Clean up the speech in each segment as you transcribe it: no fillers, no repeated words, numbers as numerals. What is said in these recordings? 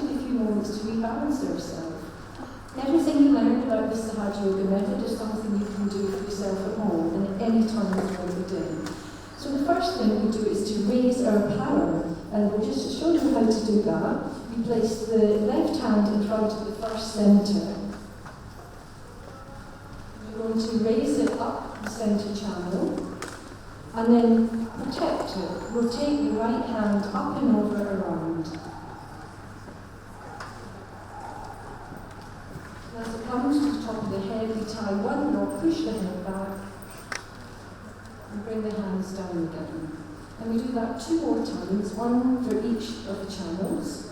take a few moments to rebalance yourself. Everything you learned about the Sahaja Yoga method is something you can do for yourself at home and at any time throughout the day. So the first thing we do is to raise our power, and we'll just show you how to do that. You place the left hand in front of the first centre. You're going to raise it up the centre channel, and then protect it. Rotate the right hand up and over around. As it comes to the top of the head, we tie one knot, push the head back, and bring the hands down again. And we do that 2 more times, one for each of the channels.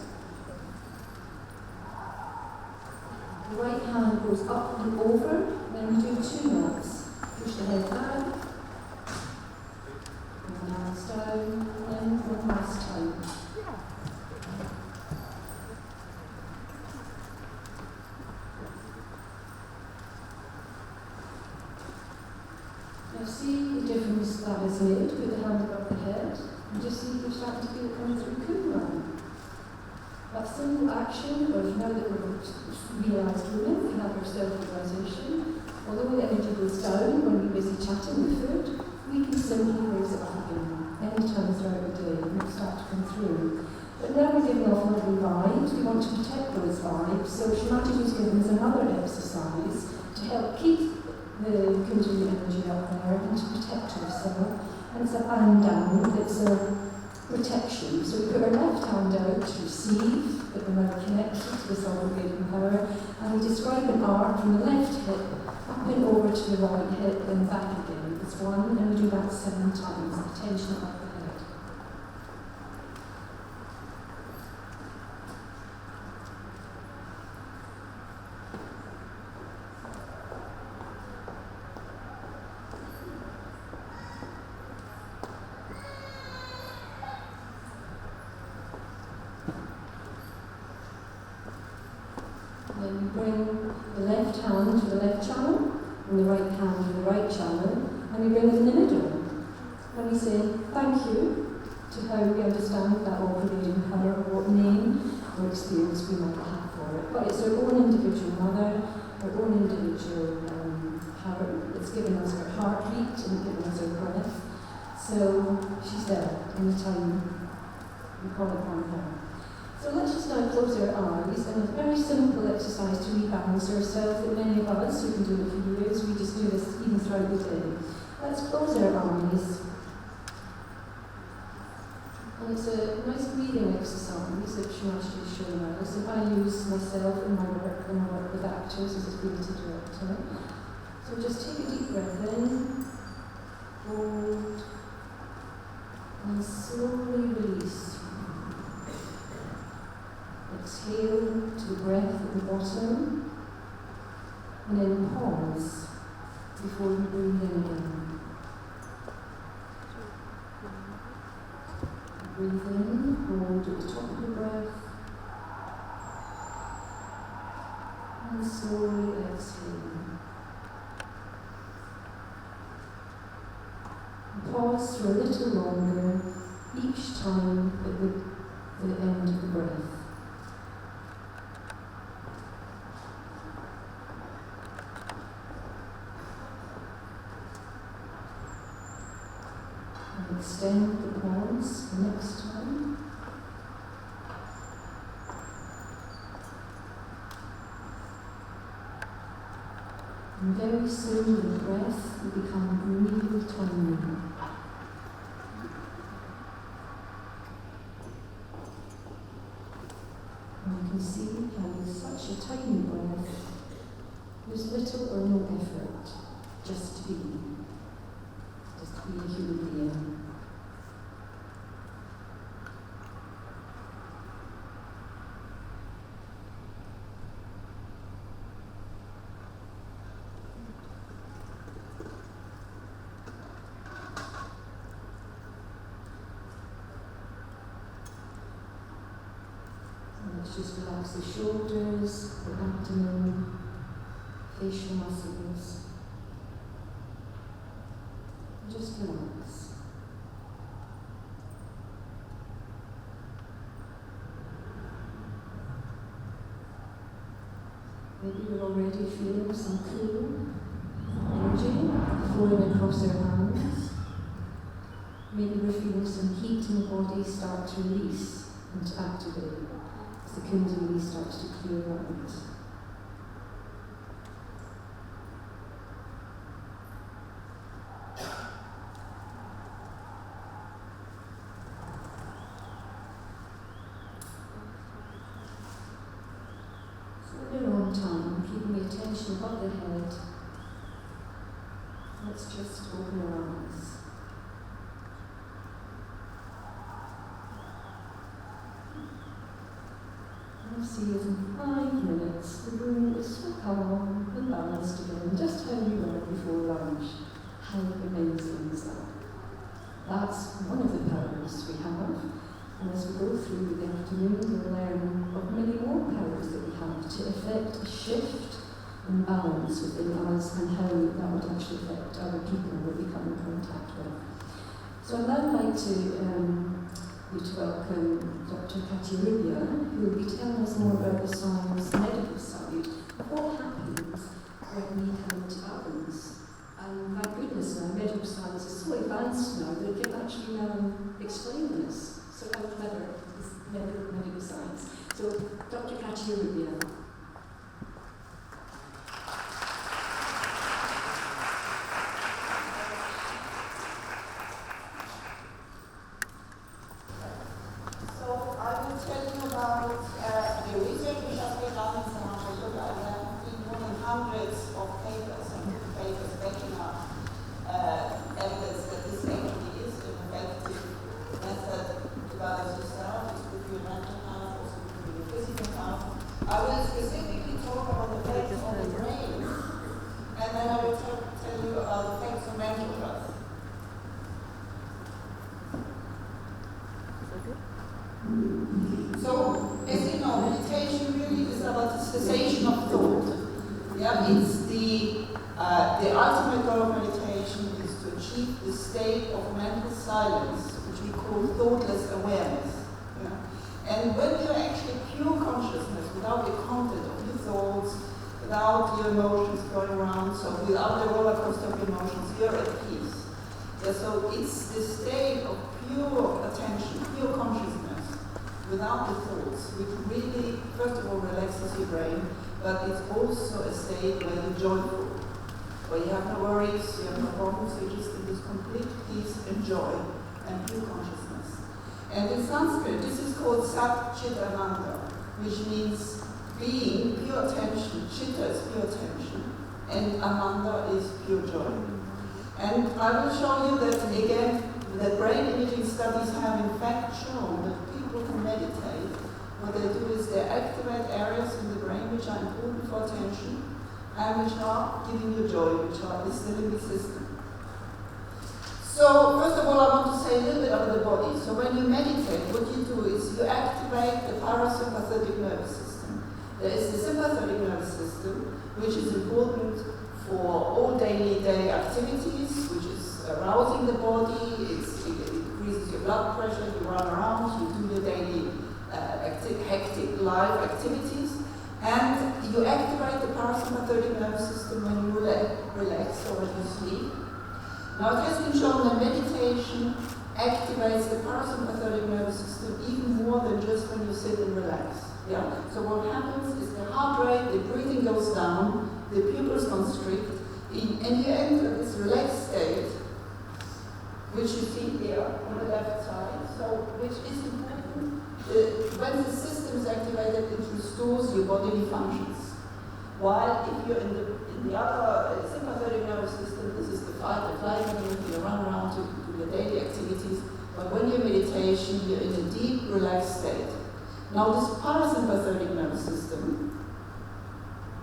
The right hand goes up and over, then we do 2 knots. Push the head down, bring the hands down, and one last time. Now see the difference that has made. Put the hand above the head and just see if you're starting to feel it coming through Kumran. That simple action of now that we're realised women, we have our self-realisation. Although the energy goes down when we're busy chatting with food, we can simply raise it up again any time throughout the day and it'll start to come through. But now we're giving off lovely vibes, we want to protect those vibes. So Shimataji's given us another exercise to help keep the Kundalini energy up there and to protect yourself. And it's a band down, it's a protection. So we put our left hand out to receive, but we're now connected to this aggregating power, and we describe an arc from the left hip up and over to the right hip, then back again. It's 1, and we do that 7 times, the tension up the head. Then we bring the left hand to the left channel, and the right hand to the right channel, and we bring it in the middle. And we say thank you to how we understand that all-pervading power, or what name or experience we might have for it. But it's our own individual mother, our own individual power. It's given us our heartbeat and given us our breath. So she's there in the time we call upon her. So let's just now close our eyes, and a very simple exercise to rebalance ourselves that many of us who can do it for years, we just do this even throughout the day. Let's close our eyes. And it's a nice breathing exercise that Shimataji is showing us. If I use myself in my work when I work with actors as a spirited director. So just take a deep breath in, hold, and slowly release. Exhale to the breath at the bottom, and then pause before you breathe in again. Breathe in, hold at the top of the breath, and slowly exhale. Pause for a little longer each time at the end of the breath. Extend the pause the next time. And very soon the breath will become really tiny. And you can see how with such a tiny breath, there's little or no effort just to be a human being. Let's just relax the shoulders, the abdomen, facial muscles. Just relax. Maybe we're already feeling some cool energy flowing across our hands. Maybe we're feeling some heat in the body start to release and to activate as the Kundalini starts to clear out. Time, keeping the attention above the head, let's just open our eyes. And see as in 5 minutes the room is so calm and balanced again, just how you were before lunch. How amazing is that? That's one of the powers we have. And as we go through the afternoon, we'll learn of many more powers that we have to effect a shift and balance within us and how that would actually affect other people that we come in contact with. So I'd now like to welcome Dr. Katya Rubia, who will be telling us more about the science medical side of what happens when we come into balance. And thank goodness now, medical science is so advanced now that it can actually explain this. So how clever is medical science? So, Dr. Katya Rubia. So, I will tell you about the research which has been done in Samarkand. I have been more than hundreds of papers and papers backing up evidence that this actually is an effective method balance yourself, it's good for your mental health, also good for your physical health. I will specifically talk about the effects on the brain, and then I will tell you about the effects on mental health. So, as you know, meditation really is about the cessation of thought. Yeah, it's the ultimate goal of meditation is to achieve the state of mental silence, which we call thoughtless awareness. Yeah? And when you're actually pure consciousness, without the content of your thoughts, without your emotions going around, so without the roller coaster of emotions, you're at peace. Yeah, so it's the state of pure attention, pure consciousness, without the thoughts, which really, first of all, relaxes your brain, but it's also a state where you're joyful, where you have no worries, you have no problems, you're just in this complete peace and joy and pure consciousness. And in Sanskrit, this is called Sat Chit Ananda, which means being, pure attention. Chitta is pure attention, and Ananda is pure joy. And I will show you that, again, the brain imaging studies have in fact shown that people can meditate. What they do is they activate areas in the brain which are important for attention and which are giving you joy, which are the limbic system. So, first of all, I want to say a little bit about the body. So when you meditate, what you do is you activate the parasympathetic nervous system. There is the sympathetic nervous system, which is important for all daily activities, which is arousing the body, it increases your blood pressure, you run around, you do your daily hectic life activities, and you activate the parasympathetic nervous system when you relax or when you sleep. Now it has been shown that meditation activates the parasympathetic nervous system even more than just when you sit and relax. Yeah? So what happens is the heart rate, the breathing goes down, the pupils constrict, and you enter this relaxed state, which you see here on the left side, so which is important. When the system is activated, it restores your bodily functions. While if you're in the other sympathetic nervous system, this is the fight or flight mode, you run around to do your daily activities, but when you're in meditation, you're in a deep, relaxed state. Now this parasympathetic nervous system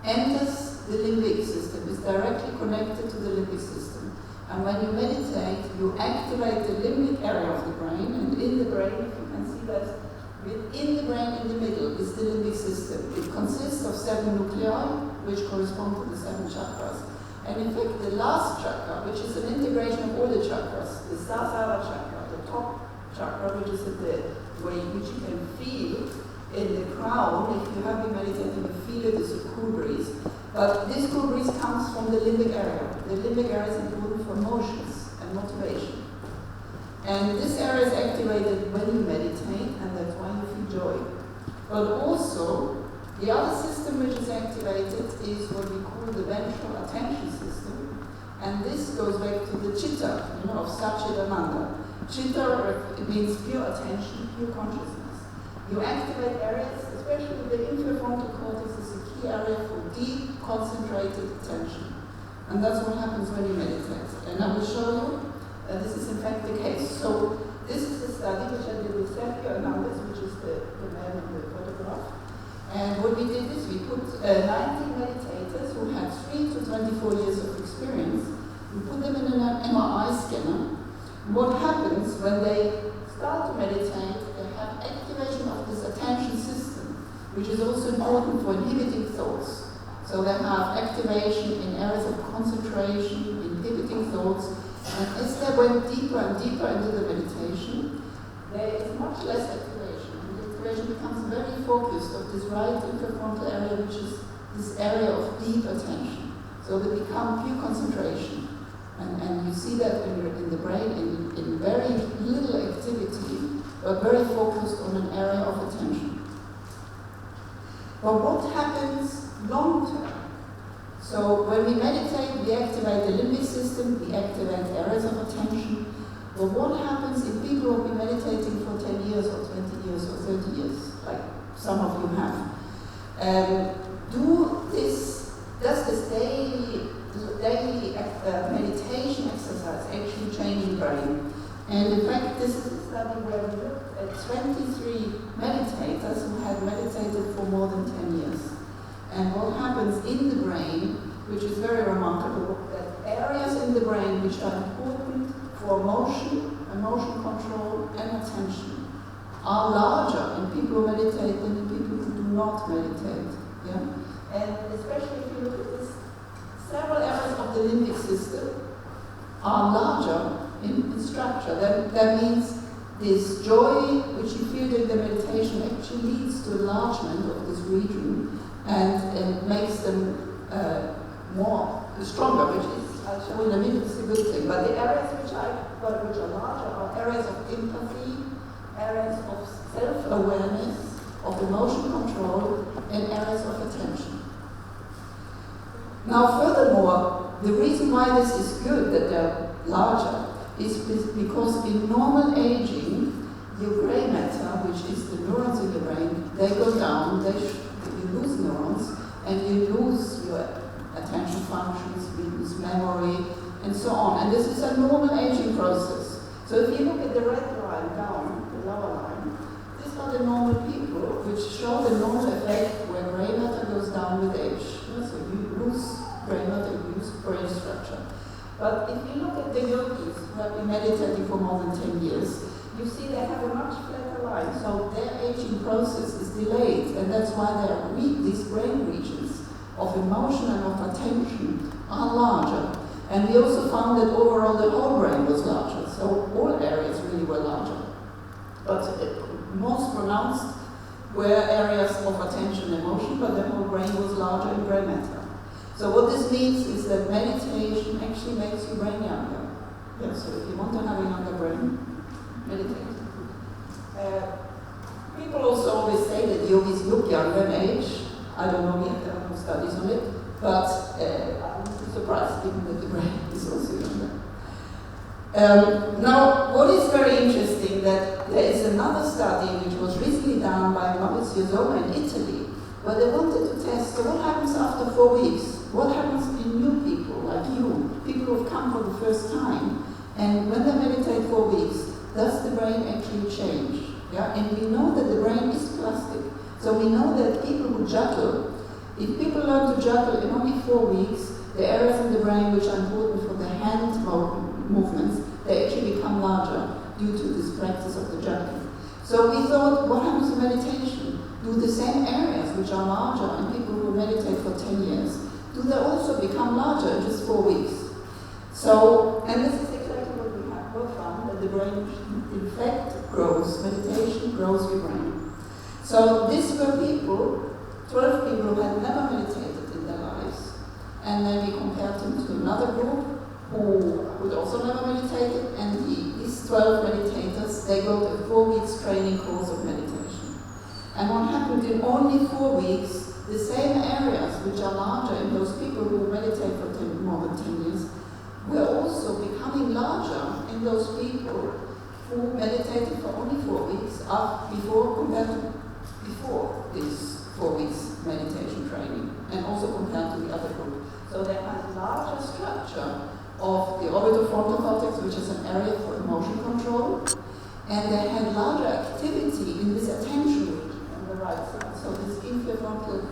enters the limbic system, is directly connected to the limbic system. And when you meditate, you activate the limbic area of the brain, and in the brain, if you can see that, within the brain in the middle is the limbic system. It consists of 7 nuclei, which correspond to the 7 chakras. And in fact, the last chakra, which is an integration of all the chakras, the Sahasrara chakra, the top chakra, which is at the way which you can feel in the crown, if you have been meditating, you feel it as you cool breeze. But this cool breeze comes from the limbic area. The limbic area is important for emotions and motivation. And this area is activated when you meditate, and that's why you feel joy. But also, the other system which is activated is what we call the ventral attention system. And this goes back to the chitta, of Satchidananda. Chitta, it means pure attention, pure consciousness. You activate areas, especially the infrafrontal cortex is a key area for deep, concentrated attention. And that's what happens when you meditate. And I will show you, this is in fact the case. So this is a study which I did with Sergio Hernandez, which is the man in the photograph. And what we did is we put 19 meditators who had 3 to 24 years of experience. We put them in an MRI scanner. What happens when they start to meditate, they have activation of this attention system, which is also important for inhibiting thoughts. So they have activation in areas of concentration, inhibiting thoughts, and as they went deeper and deeper into the meditation, there is much less activation. And the activation becomes very focused of this right interfrontal area, which is this area of deep attention. So they become pure concentration. And you see that in the brain in very little activity, but very focused on an area of attention. But what happens long term? So when we meditate, we activate the limbic system, we activate areas of attention. But what happens if people will be meditating for 10 years or 20 years or 30 years, like some of you have? Does this daily meditation exercise actually change the brain? And in fact, this is a study where we looked at 23 meditators who had meditated for more than 10 years. And what happens in the brain, which is very remarkable, that areas in the brain which are important for emotion control, and attention are larger in people who meditate than in people who do not meditate. Yeah? And especially if you look at this, several areas of the limbic system are larger in structure. That means this joy which you feel during the meditation actually leads to enlargement of this region and makes them stronger, which is, I'll show in a minute, is a good thing. But the areas which are larger are areas of empathy, areas of self-awareness, of emotion control, and areas of attention. Now, furthermore, the reason why this is good that they're larger is because in normal aging, your gray matter, which is the neurons in your brain, they go down, you lose neurons, and you lose your attention functions, you lose memory, and so on. And this is a normal aging process. So if you look at the red line down, the lower line, these are the normal people, which show the normal effect where gray matter goes down with age. So you lose gray matter, you lose brain structure. But if you look at the yogis who have been meditating for more than 10 years, you see they have a much flatter line. So their aging process is delayed, and that's why they are weak. These brain regions of emotion and of attention are larger. And we also found that overall the whole brain was larger. So all areas really were larger. But most pronounced were areas of attention and emotion, but the whole brain was larger in gray matter. So what this means is that meditation actually makes your brain younger. Yeah, so if you want to have a younger brain, meditate. People also always say that yogis look younger in age. I don't know yet, there are no studies on it, but I'm surprised given that the brain is also younger. Now, what is very interesting that there is another study which was recently done by Maurizio Zoma in Italy, where they wanted to test, so what happens after 4 weeks? What happens in new people, like you, people who have come for the first time, and when they meditate 4 weeks, does the brain actually change? Yeah? And we know that the brain is plastic. So we know that people who juggle, if people learn to juggle in only 4 weeks, the areas in the brain which are important for the hand movements, they actually become larger due to this practice of the juggling. So we thought, what happens in meditation? Do the same areas which are larger in people who meditate for 10 years, do they also become larger in just 4 weeks? So, and this is exactly what we have found, that the brain in fact grows, meditation grows your brain. So these were people 12 people who had never meditated in their lives, and then we compared them to another group who had also never meditated, and these 12 meditators, they got a 4 weeks training course of meditation. And what happened in only 4 weeks, the same areas which are larger in those people who meditate for more than 10 years were also becoming larger in those people who meditated for only 4 weeks compared to before this 4 weeks meditation training, and also compared to the other group. So they had a larger structure of the orbitofrontal cortex, which is an area for emotion control, and they had larger activity in this attention region on the right side, so this infrafrontal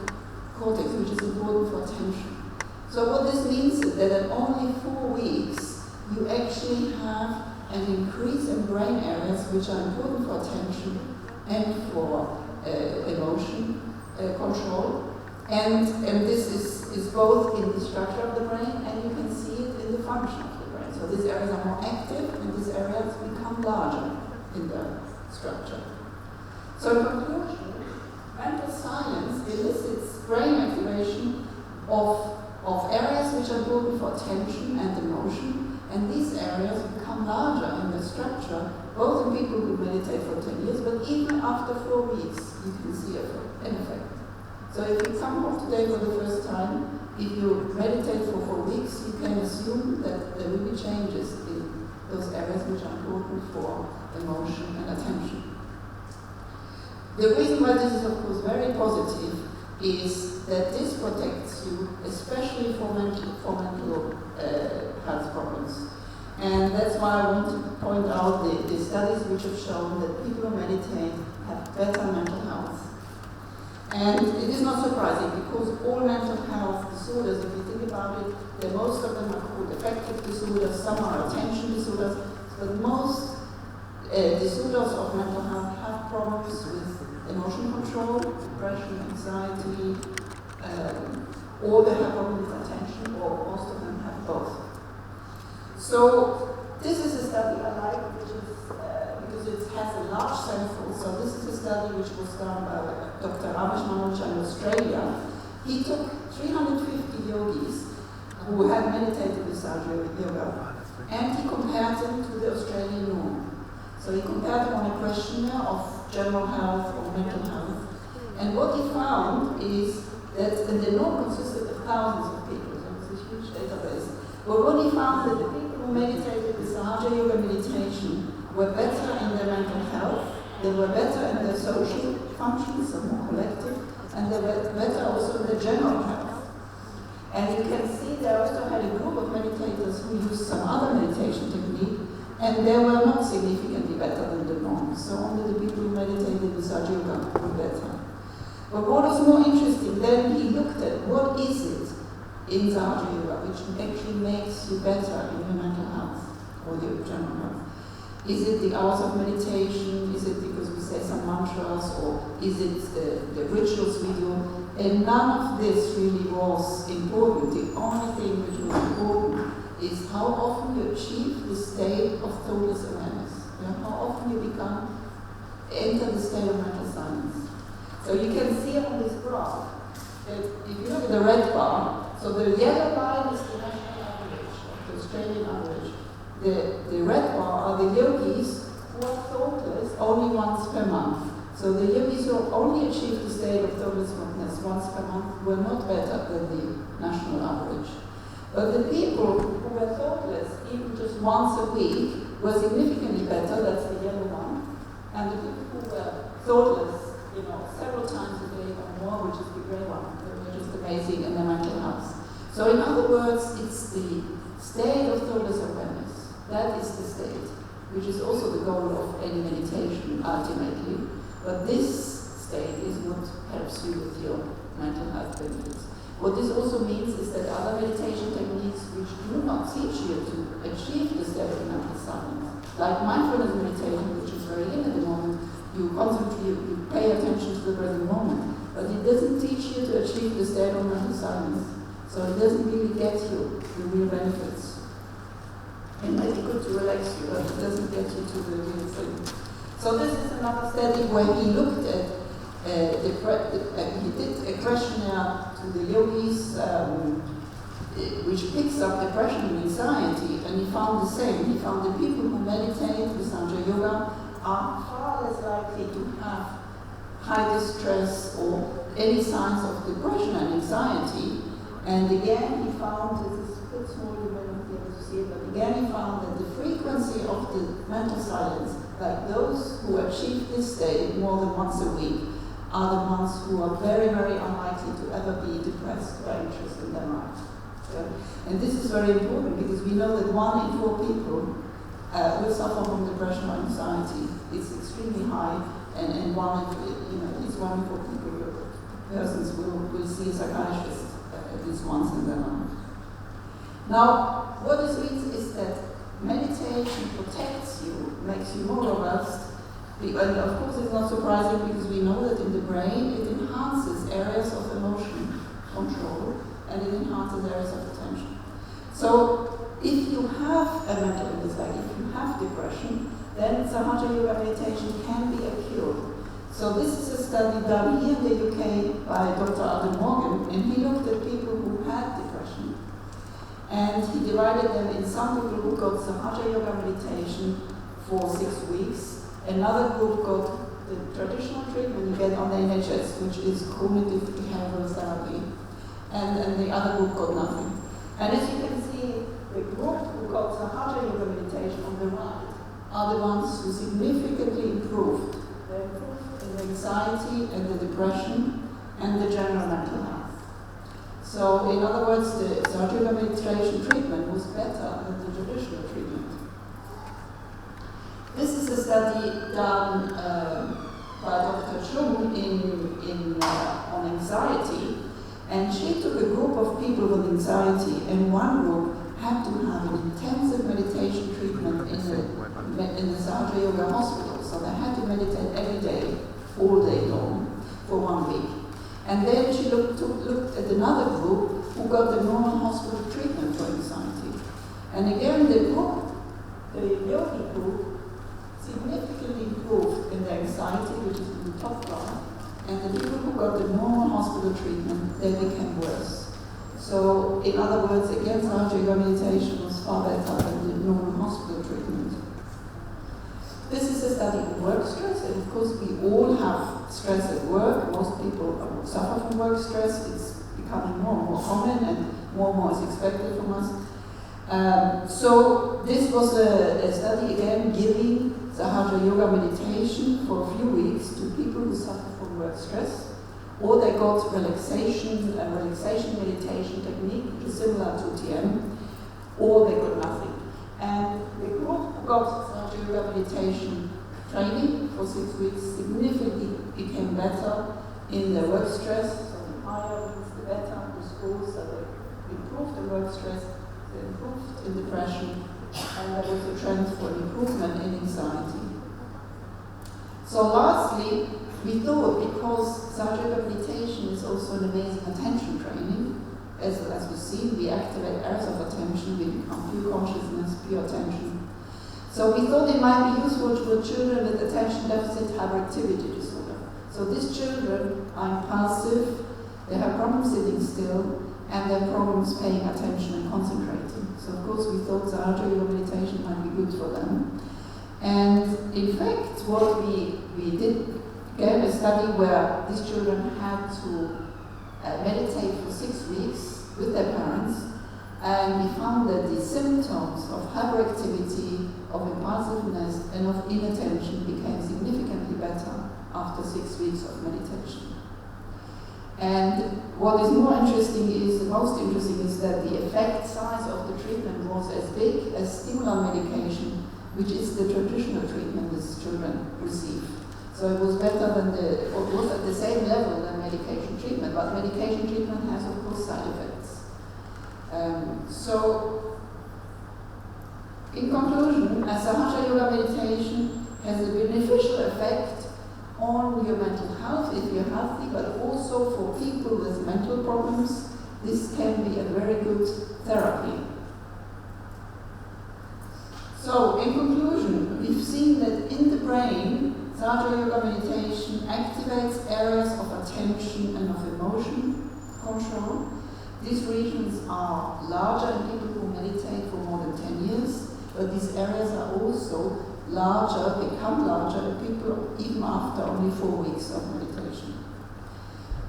cortex, which is important for attention. So what this means is that in only 4 weeks, you actually have an increase in brain areas which are important for attention and for emotion control. And this is both in the structure of the brain, and you can see it in the function of the brain. So these areas are more active, and these areas become larger in the structure. So in conclusion, mental science elicits brain activation of areas which are important for attention and emotion, and these areas become larger in the structure, both in people who meditate for 10 years, but even after 4 weeks, you can see an effect. So if you come home today for the first time, if you meditate for 4 weeks, you can assume that there will be changes in those areas which are important for emotion and attention. The reason why this is, of course, very positive is that this protects you, especially for mental health problems. And that's why I want to point out the studies which have shown that people who meditate have better mental health. And it is not surprising, because all mental health disorders, if you think about it, most of them are called affective disorders, some are attention disorders, but most disorders of mental health have problems with emotion control, depression, anxiety, or they have problems with attention, or most of them have both. So this is a study I like, which is because it has a large sample. So this is a study which was done by Dr. Ramesh Manoj in Australia. He took 350 yogis who had meditated with Sahaja Yoga, and he compared them to the Australian norm. So he compared them on a questionnaire of general health or mental health. And what he found is that the norm consisted of thousands of people, so it's a huge database. But what he found that the people who meditated with Sahaja Yoga meditation were better in their mental health, they were better in their social functions, so more collective, and they were better also in their general health. And you can see they also had a group of meditators who used some other meditation technique, and they were not significantly better than the norm. So only the people who meditated with Sahaja Yoga were better. But what was more interesting, then he looked at what is it in Sahaja Yoga which actually makes you better in your mental health or your general health. Is it the hours of meditation? Is it because we say some mantras? Or is it the rituals we do? And none of this really was important. The only thing which was important is how often you achieve the state of thoughtless awareness. You know, how often you enter the state of mental silence. So you can see on this graph that if you look at the red bar, so the yellow line is the national average, the Australian average. The red bar are the yogis who are thoughtless only once per month. So the yogis who only achieved the state of thoughtlessness once per month were not better than the national average. But the people who were thoughtless even just once a week were significantly better, that's the yellow one. And the people who were thoughtless, several times a day or more, which is the grey one, they were just amazing in their mental health. So in other words, it's the state of thoughtless awareness. That is the state, which is also the goal of any meditation ultimately. But this state is what helps you with your mental health benefits. What this also means is that other meditation techniques which do not teach you to achieve the state of mental silence, like mindfulness meditation, which is very in at the moment, you constantly you pay attention to the present moment, but it doesn't teach you to achieve the state of mental silence. So it doesn't really get you the real benefits. It might be good to relax you, but it doesn't get you to the real thing. So this is another study where he looked at he did a questionnaire to the yogis, which picks up depression and anxiety, and he found the same. He found the people who meditate with Raja Yoga are far less likely to have high distress or any signs of depression and anxiety. And again, he found, this is a bit small, you may not be able to see it, but again he found that the frequency of the mental silence, like those who achieve this state more than once a week, are the ones who are very, very unlikely to ever be depressed or anxious in their life. And this is very important because we know that 1 in 4 people will suffer from depression or anxiety. It's extremely high, and at least 1 in 4 persons will see a psychiatrist at least once in their life. Now, what this means is that meditation protects you, makes you more robust, and of course it's not surprising because we know that in the brain it enhances areas of emotion control and it enhances areas of attention. So if you have a mental illness, like if you have depression, then Hatha Yoga meditation can be a cure. So this is a study done here in the UK by Dr. Adam Morgan, and he looked at people who had depression. And he divided them in some people who got Hatha Yoga meditation for 6 weeks, another group got the traditional treatment you get on the NHS, which is cognitive behavioral therapy, and the other group got nothing. And as you can see, the group who got Hatha Yoga meditation on the right are the ones who significantly improved. They improved in the anxiety and the depression and the general mental health. So in other words, the Hatha Yoga meditation treatment was better than the traditional treatment. This is a study done by Dr. Chung on anxiety, and she took a group of people with anxiety, and one group had to have an intensive meditation treatment in the Hatha Yoga hospital. So they had to meditate every day, all day long, for 1 week. And then she looked at another group who got the normal hospital treatment for anxiety. And again, the yogi group, significantly improved in their anxiety, which is in the top line, and the people who got the normal hospital treatment, they became worse. So, in other words, again, Hatha Yoga meditation was far better than the normal hospital treatment. This is a study of work stress, and of course we all have stress at work. Most people suffer from work stress. It's becoming more and more common, and more is expected from us. So this was a study again giving the Hatha Yoga meditation for a few weeks to people who suffer from work stress, or they got a relaxation meditation technique, which is similar to TM, or they got nothing. And the group who got Hatha Yoga meditation training for 6 weeks significantly became better in their work stress. So the higher means the better the scores, so they improved in work stress, they improved in depression, and there was a trend for improvement in anxiety. So lastly, we thought, because Hatha Yoga meditation is also an amazing attention training, as we've seen, we activate areas of attention, we become pure consciousness, pure attention. So we thought it might be useful to children with attention deficit hyperactivity disorder. So these children are impulsive, they have problems sitting still, and they have problems paying attention and concentrating. So of course we thought the Hatha Yoga meditation might be good for them. And in fact, what we did, gave a study where these children had to meditate for 6 weeks with their parents, and we found that the symptoms of hyperactivity, of impulsiveness, and of inattention became significantly better after 6 weeks of meditation. And what is more interesting is, the most interesting is that the effect size of the treatment was as big as stimulant medication, which is the traditional treatment these children receive. So it was better than it was at the same level than medication treatment, but medication treatment has of course side effects. So, in conclusion, Hatha Yoga meditation has a beneficial effect on your mental health if you're healthy, but also for people with mental problems, this can be a very good therapy. So, in conclusion, we've seen that in the brain, Raja Yoga meditation activates areas of attention and of emotion control. These regions are larger in people who meditate for more than 10 years, but these areas are also larger, become larger in people even after only 4 weeks of meditation.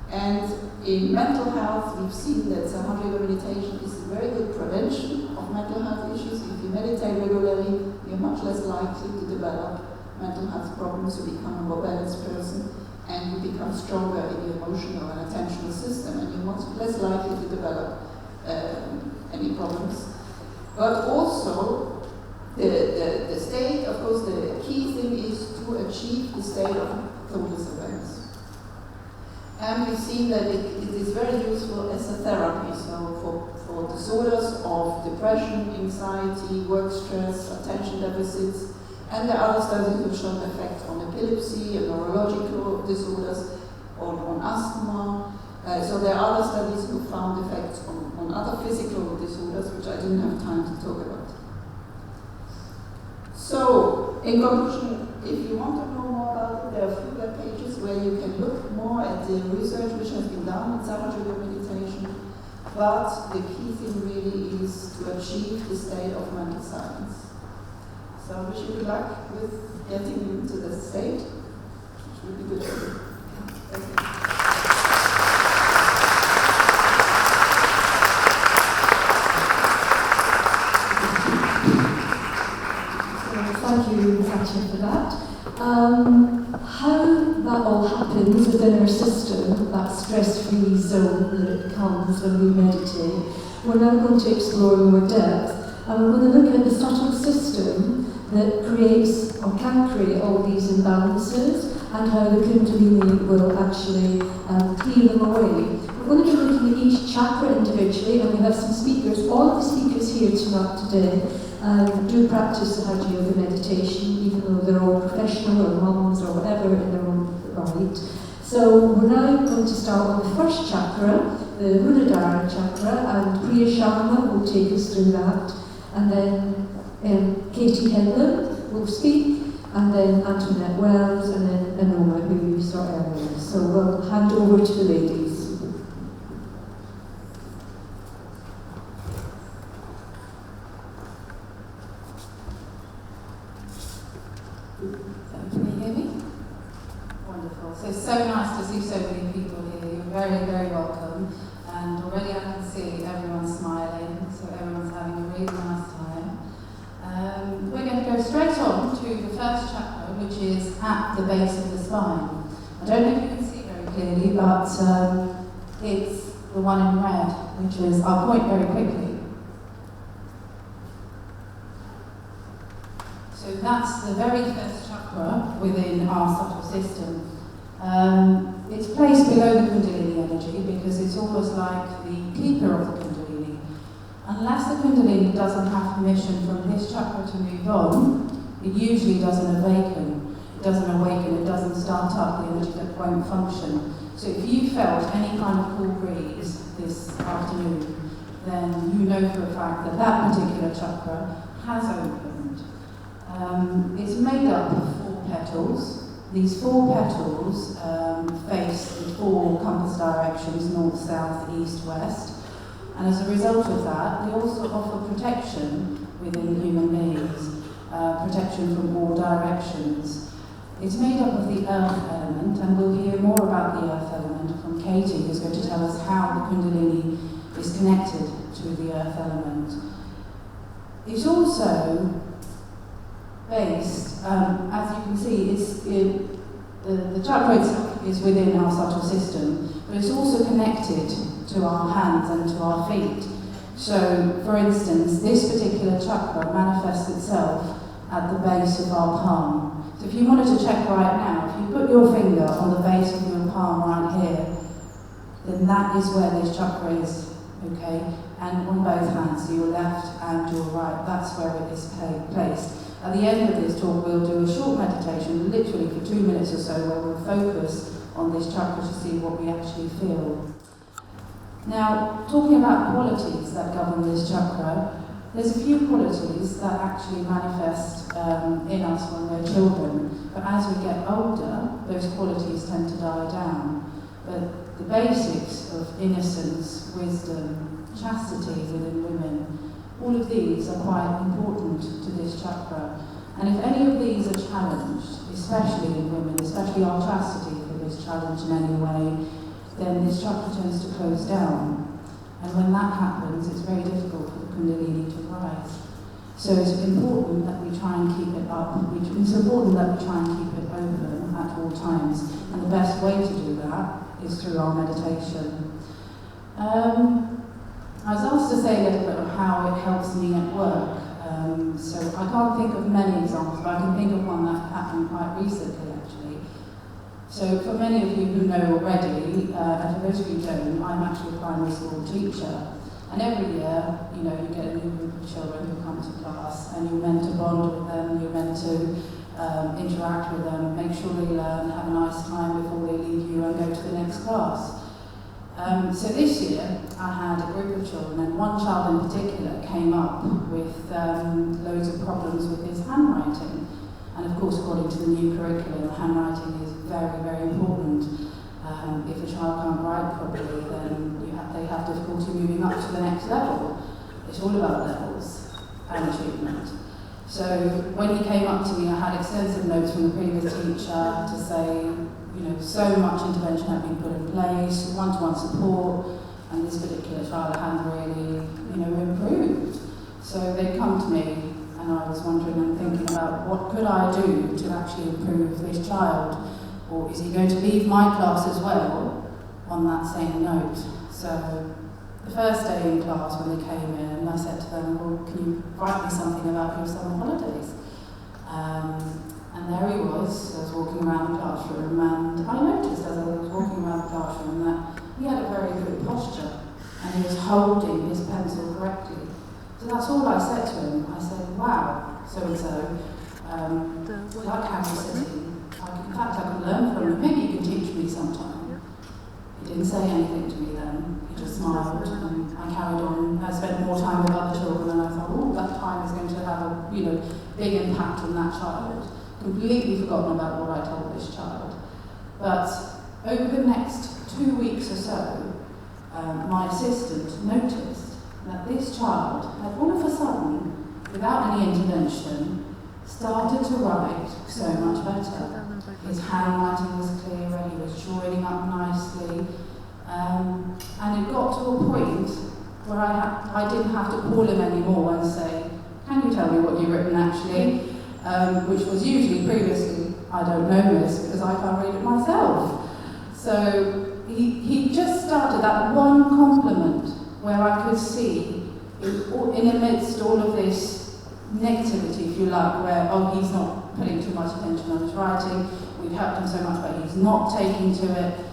And in mental health, we've seen that Sahaja Yoga meditation is a very good prevention of mental health issues. If you meditate regularly, you're much less likely to develop mental health problems, you become a more balanced person, and you become stronger in your emotional and attentional system, and you're much less likely to develop any problems. But also, the state, of course, the key thing is to achieve the state of thoughtless awareness. And we've seen that it is very useful as a therapy, so for disorders of depression, anxiety, work stress, attention deficits, and there are other studies who have shown effects on epilepsy and neurological disorders, on asthma. So there are other studies who found effects on other physical disorders, which I didn't have time to talk about. So, in conclusion, if you want to know more about it, there are a few web pages where you can look more at the research which has been done in Sahaja Yoga meditation. But the key thing really is to achieve the state of mental silence. So I wish you good luck with getting into the state, which would be good for you. Thank you. So thank you, Satya, for that. How that all happens within our system, that stress-free zone that it comes when we meditate, we're now going to explore in more depth, and we're going to look at the subtle system that creates or can create all these imbalances and how the Kundalini will actually clear them away. We're going to be looking at each chakra individually, and we have some speakers. All of the speakers here tonight today do practice Sahaja Yoga meditation, even though they're all professional or mums or whatever in their own right. So we're now going to start on the first chakra, the Muladhara chakra, and Priya Sharma will take us through that, and then Katie Headlam will speak, and then Antoinette Wells, and then Anoma, who you saw earlier. So we'll hand over to the ladies. Can you hear me? Wonderful. So nice to see so many people here. You're very, very welcome. And already I can see everyone smiling, so everyone's having a really nice time. We're going to go straight on to the first chakra, which is at the base of the spine. I don't know if you can see very clearly, but it's the one in red, which is, I'll point very quickly. So that's the very first chakra within our subtle system. It's placed below the Kundalini energy because it's almost like the keeper of the Kundalini. Unless the Kundalini doesn't have permission from this chakra to move on, it usually doesn't awaken. It doesn't awaken, it doesn't start up, the energy that won't function. So if you felt any kind of cool breeze this afternoon, then you know for a fact that that particular chakra has opened. It's made up of 4 petals. These 4 petals face the 4 compass directions, north, south, east, west. And as a result of that, they also offer protection within human beings, protection from all directions. It's made up of the earth element, and we'll hear more about the earth element from Katie, who's going to tell us how the Kundalini is connected to the earth element. It's also based, as you can see, the chakra itself is within our subtle system, but it's also connected to our hands and to our feet. So, for instance, this particular chakra manifests itself at the base of our palm. So if you wanted to check right now, if you put your finger on the base of your palm right here, then that is where this chakra is, okay? And on both hands, so your left and your right, that's where it is placed. At the end of this talk, we'll do a short meditation, literally for 2 minutes or so, where we'll focus on this chakra to see what we actually feel. Now, talking about qualities that govern this chakra, There's a few qualities that actually manifest in us when we're children, but as we get older, those qualities tend to die down. But the basics of innocence, wisdom, chastity within women, all of these are quite important to this chakra. And if any of these are challenged, especially in women, especially our chastity is challenged in any way, then this chakra tends to close down. And when that happens, it's very difficult for the Kundalini to rise. So it's important that we try and keep it up. It's important that we try and keep it open at all times. And the best way to do that is through our meditation. I was asked to say a little bit of how it helps me at work. So I can't think of many examples, but I can think of one that happened quite recently, actually. So for many of you who know already, and for those of you who don't, I'm actually a primary school teacher. And every year, you get a new group of children who come to class, and you're meant to bond with them, you're meant to interact with them, make sure they learn, have a nice time before they leave you and go to the next class. So this year, I had a group of children, and one child in particular came up with loads of problems with his handwriting. And of course, according to the new curriculum, handwriting is very, very important. If a child can't write properly, then they have difficulty moving up to the next level. It's all about levels and achievement. So when he came up to me, I had extensive notes from the previous teacher to say, so much intervention had been put in place, one-to-one support, and this particular child hadn't really, improved. So they come to me, and I was wondering and thinking about what could I do to actually improve this child, or is he going to leave my class as well on that same note? So the first day in class when they came in, I said to them, well, can you write me something about your summer holidays? And there he was. I was walking around the classroom, and I noticed as I was walking around the classroom that he had a very good posture, and he was holding his pencil correctly. So that's all I said to him. I said, wow, so-and-so, like how you're sitting. In fact, I can learn from you. Maybe you can teach me sometime. He didn't say anything to me then. He just smiled, and I carried on. I spent more time with other children, and I thought, oh, that time is going to have a big impact on that child. Completely forgotten about what I told this child. But over the next 2 weeks or so, my assistant noticed that this child had all of a sudden, without any intervention, started to write so much better. His handwriting was clearer, he was joining up nicely, and it got to a point where I didn't have to call him anymore and say, can you tell me what you've written actually? Which was usually previously, I don't know this because I can't read it myself. So he just started that one compliment where I could see, in amidst all of this negativity, if you like, where, oh, he's not putting too much attention on his writing, we've helped him so much, but he's not taking to it.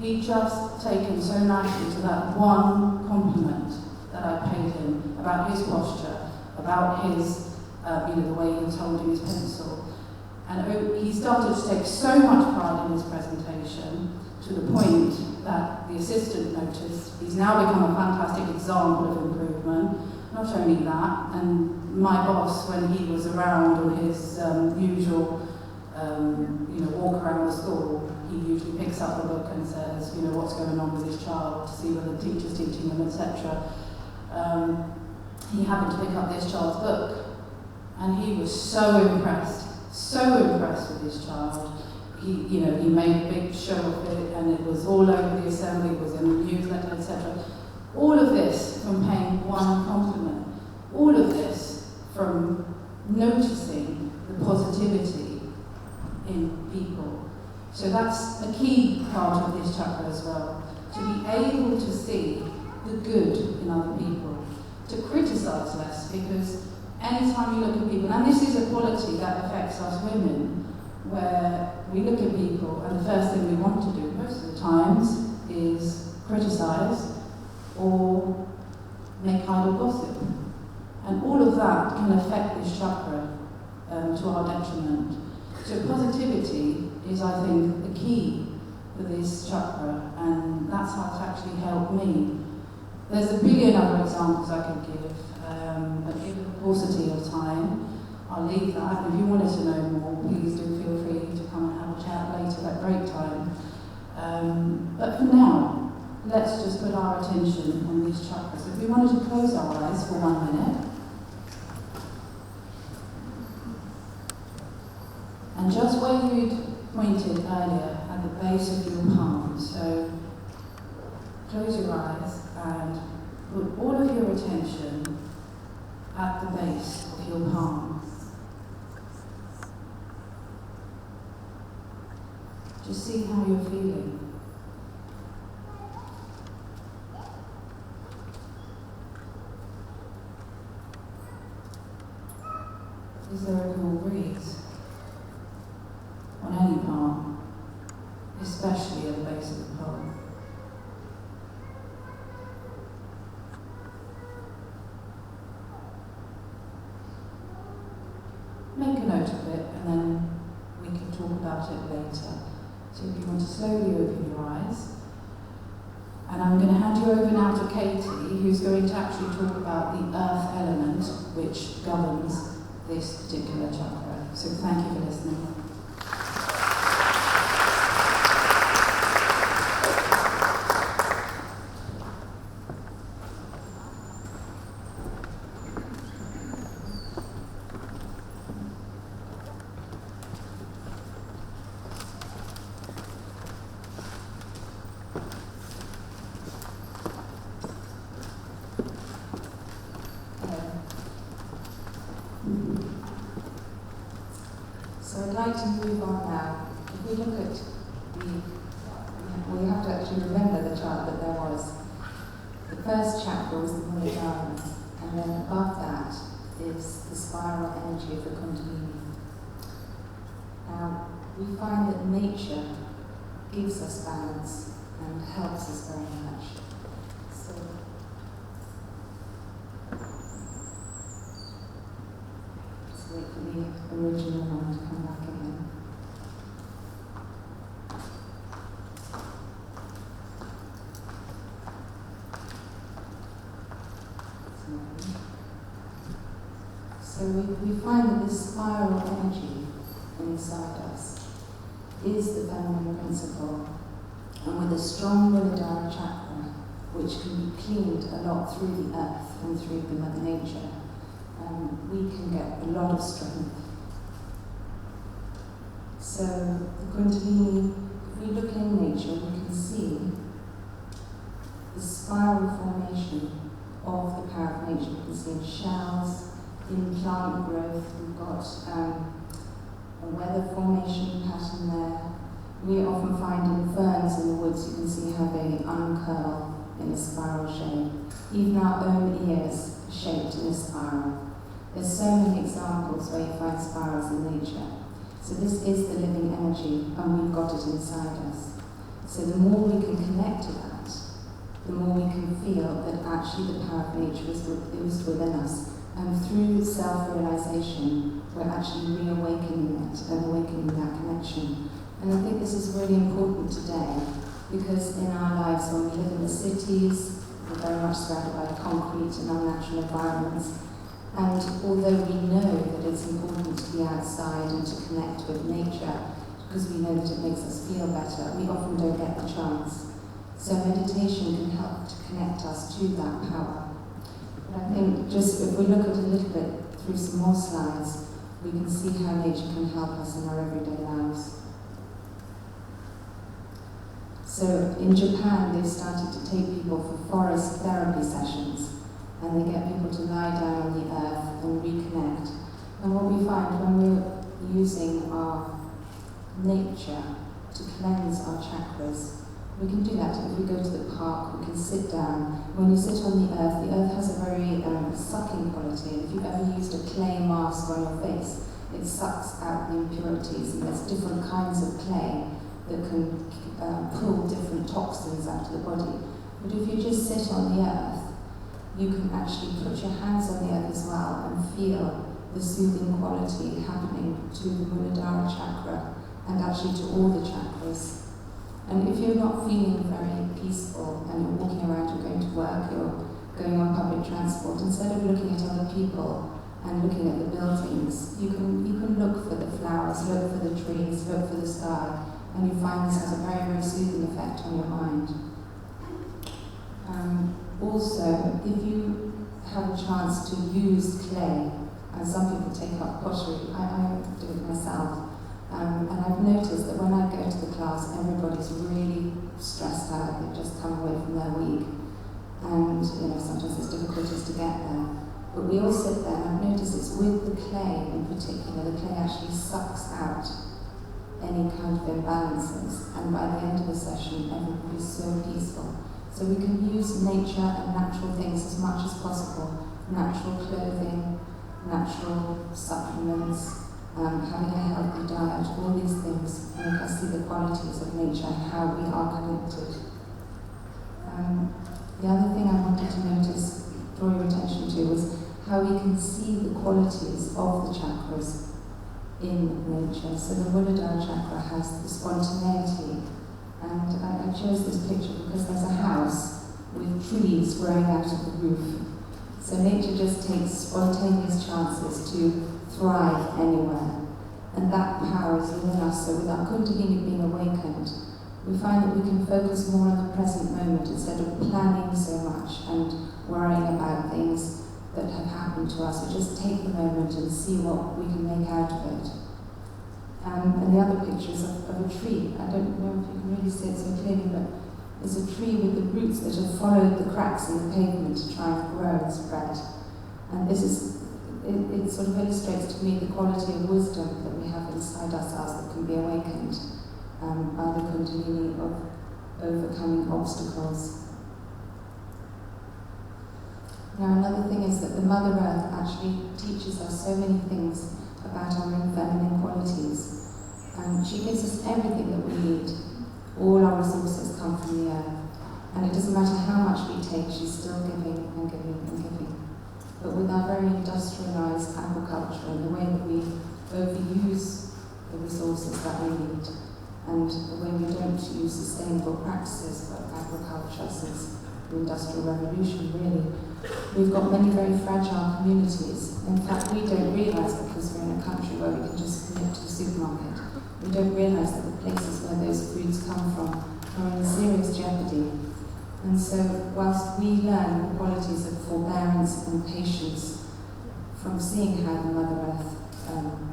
He just taken so nicely to that one compliment that I paid him about his posture, about his the way he was holding his pencil. And he started to take so much pride in his presentation to the point that the assistant noticed he's now become a fantastic example of improvement. Not only that, and my boss, when he was around on his usual walk around the school, he usually picks up the book and says, what's going on with his child, to see whether the teacher's teaching them, etc. He happened to pick up this child's book, and he was so impressed with his child. He made a big show of it, and it was all over the assembly, it was in the newsletter, etc. All of this from paying one compliment. All of this from noticing the positivity in people. So that's a key part of this chakra as well. To be able to see the good in other people. To criticize less, because anytime you look at people, and this is a quality that affects us women, where we look at people and the first thing we want to do most of the times is criticize or make idle gossip. And all of that can affect this chakra to our detriment. So positivity is, I think, the key for this chakra, and that's how it's actually helped me. There's a billion other examples I could give, but given the paucity of time, I'll leave that. If you wanted to know more, please do feel free to come and have a chat later at break time. But for now, let's just put our attention on these chakras. If we wanted to close our eyes for 1 minute, and just where you'd pointed earlier, at the base of your palm, so close your eyes and put all of your attention at the base of your palm. Just see how you're feeling. Is there a cool breeze on any palm, especially at the base of the palm? Make a note of it and then we can talk about it later. So if you want to slowly open your eyes. And I'm going to hand you over now to Katie, who's going to actually talk about the earth element which governs this particular chakra. So thank you for listening. So I'd like to move on now. If we look at we have to actually remember the chart that there was. The first chakra was the Muladhara, and then above that is the spiral energy of the Kundalini. Now, we find that nature gives us balance and helps us very much. So, let's wait for the original one to come back again. So we find that this spiral energy inside us is the feminine principle, and with a strong Muladhara chakra, which can be cleaned a lot through the earth and through the Mother Nature, we can get a lot of strength. So the Kundalini, if we look in nature, we can see the spiral formation of the power of nature. We can see in shells, in plant growth, we've got a weather formation pattern there. We often find in ferns in the woods, you can see how they uncurl in a spiral shape. Even our own ears are shaped in a spiral. There's so many examples where you find spirals in nature. So this is the living energy, and we've got it inside us. So the more we can connect to that, the more we can feel that actually the power of nature is within us. And through self-realization, we're actually reawakening it and awakening that connection. And I think this is really important today, because in our lives, when we live in the cities, we're very much surrounded by concrete and unnatural environments. And although we know that it's important to be outside and to connect with nature, because we know that it makes us feel better, we often don't get the chance. So meditation can help to connect us to that power. But I think just if we look at a little bit through some more slides, we can see how nature can help us in our everyday lives. So in Japan, they've started to take people for forest therapy sessions, and they get people to lie down on the earth and reconnect. And what we find when we're using our nature to cleanse our chakras, we can do that. If we go to the park, we can sit down. When you sit on the earth has a very sucking quality. And if you've ever used a clay mask on your face, it sucks out the impurities, and there's different kinds of clay that can pull different toxins out of the body. But if you just sit on the earth, you can actually put your hands on the earth as well and feel the soothing quality happening to the Muladhara chakra and actually to all the chakras. And if you're not feeling very peaceful and you're walking around, you're going to work, you're going on public transport, instead of looking at other people and looking at the buildings, you can look for the flowers, look for the trees, look for the sky, and you find this has a very, very soothing effect on your mind. Also, if you have a chance to use clay, and some people take up pottery, I do it myself, and I've noticed that when I go to the class, everybody's really stressed out, they've just come away from their week, and sometimes there's difficulties to get there. But we all sit there, and I've noticed it's with the clay in particular, the clay actually sucks out any kind of imbalances, and by the end of the session, everybody's so peaceful. So we can use nature and natural things as much as possible, natural clothing, natural supplements, having a healthy diet, all these things make us see the qualities of nature and how we are connected. The other thing I wanted to draw your attention to, was how we can see the qualities of the chakras in nature. So the Muladhara chakra has the spontaneity, and I chose this picture because there's a house with trees growing out of the roof. So nature just takes spontaneous chances to thrive anywhere, and that power is within us. So with our Kundalini being awakened, we find that we can focus more on the present moment instead of planning so much and worrying about things that have happened to us. We just take the moment and see what we can make out of it. And the other pictures of a tree. I don't know if you can really see it so clearly, but there's a tree with the roots that have followed the cracks in the pavement to try and grow and spread. And this is, it sort of illustrates to me the quality of wisdom that we have inside ourselves that can be awakened by the Kundalini of overcoming obstacles. Now, another thing is that the Mother Earth actually teaches us so many things about our own feminine qualities. She gives us everything that we need. All our resources come from the earth. And it doesn't matter how much we take, she's still giving and giving and giving. But with our very industrialized agriculture and the way that we overuse the resources that we need, and the way we don't use sustainable practices for agriculture since the Industrial Revolution, really, we've got many very fragile communities. In fact, we don't realise, because we're in a country where we can just nip to the supermarket, we don't realise that the places where those foods come from are in serious jeopardy. And so, whilst we learn the qualities of forbearance and patience from seeing how the Mother Earth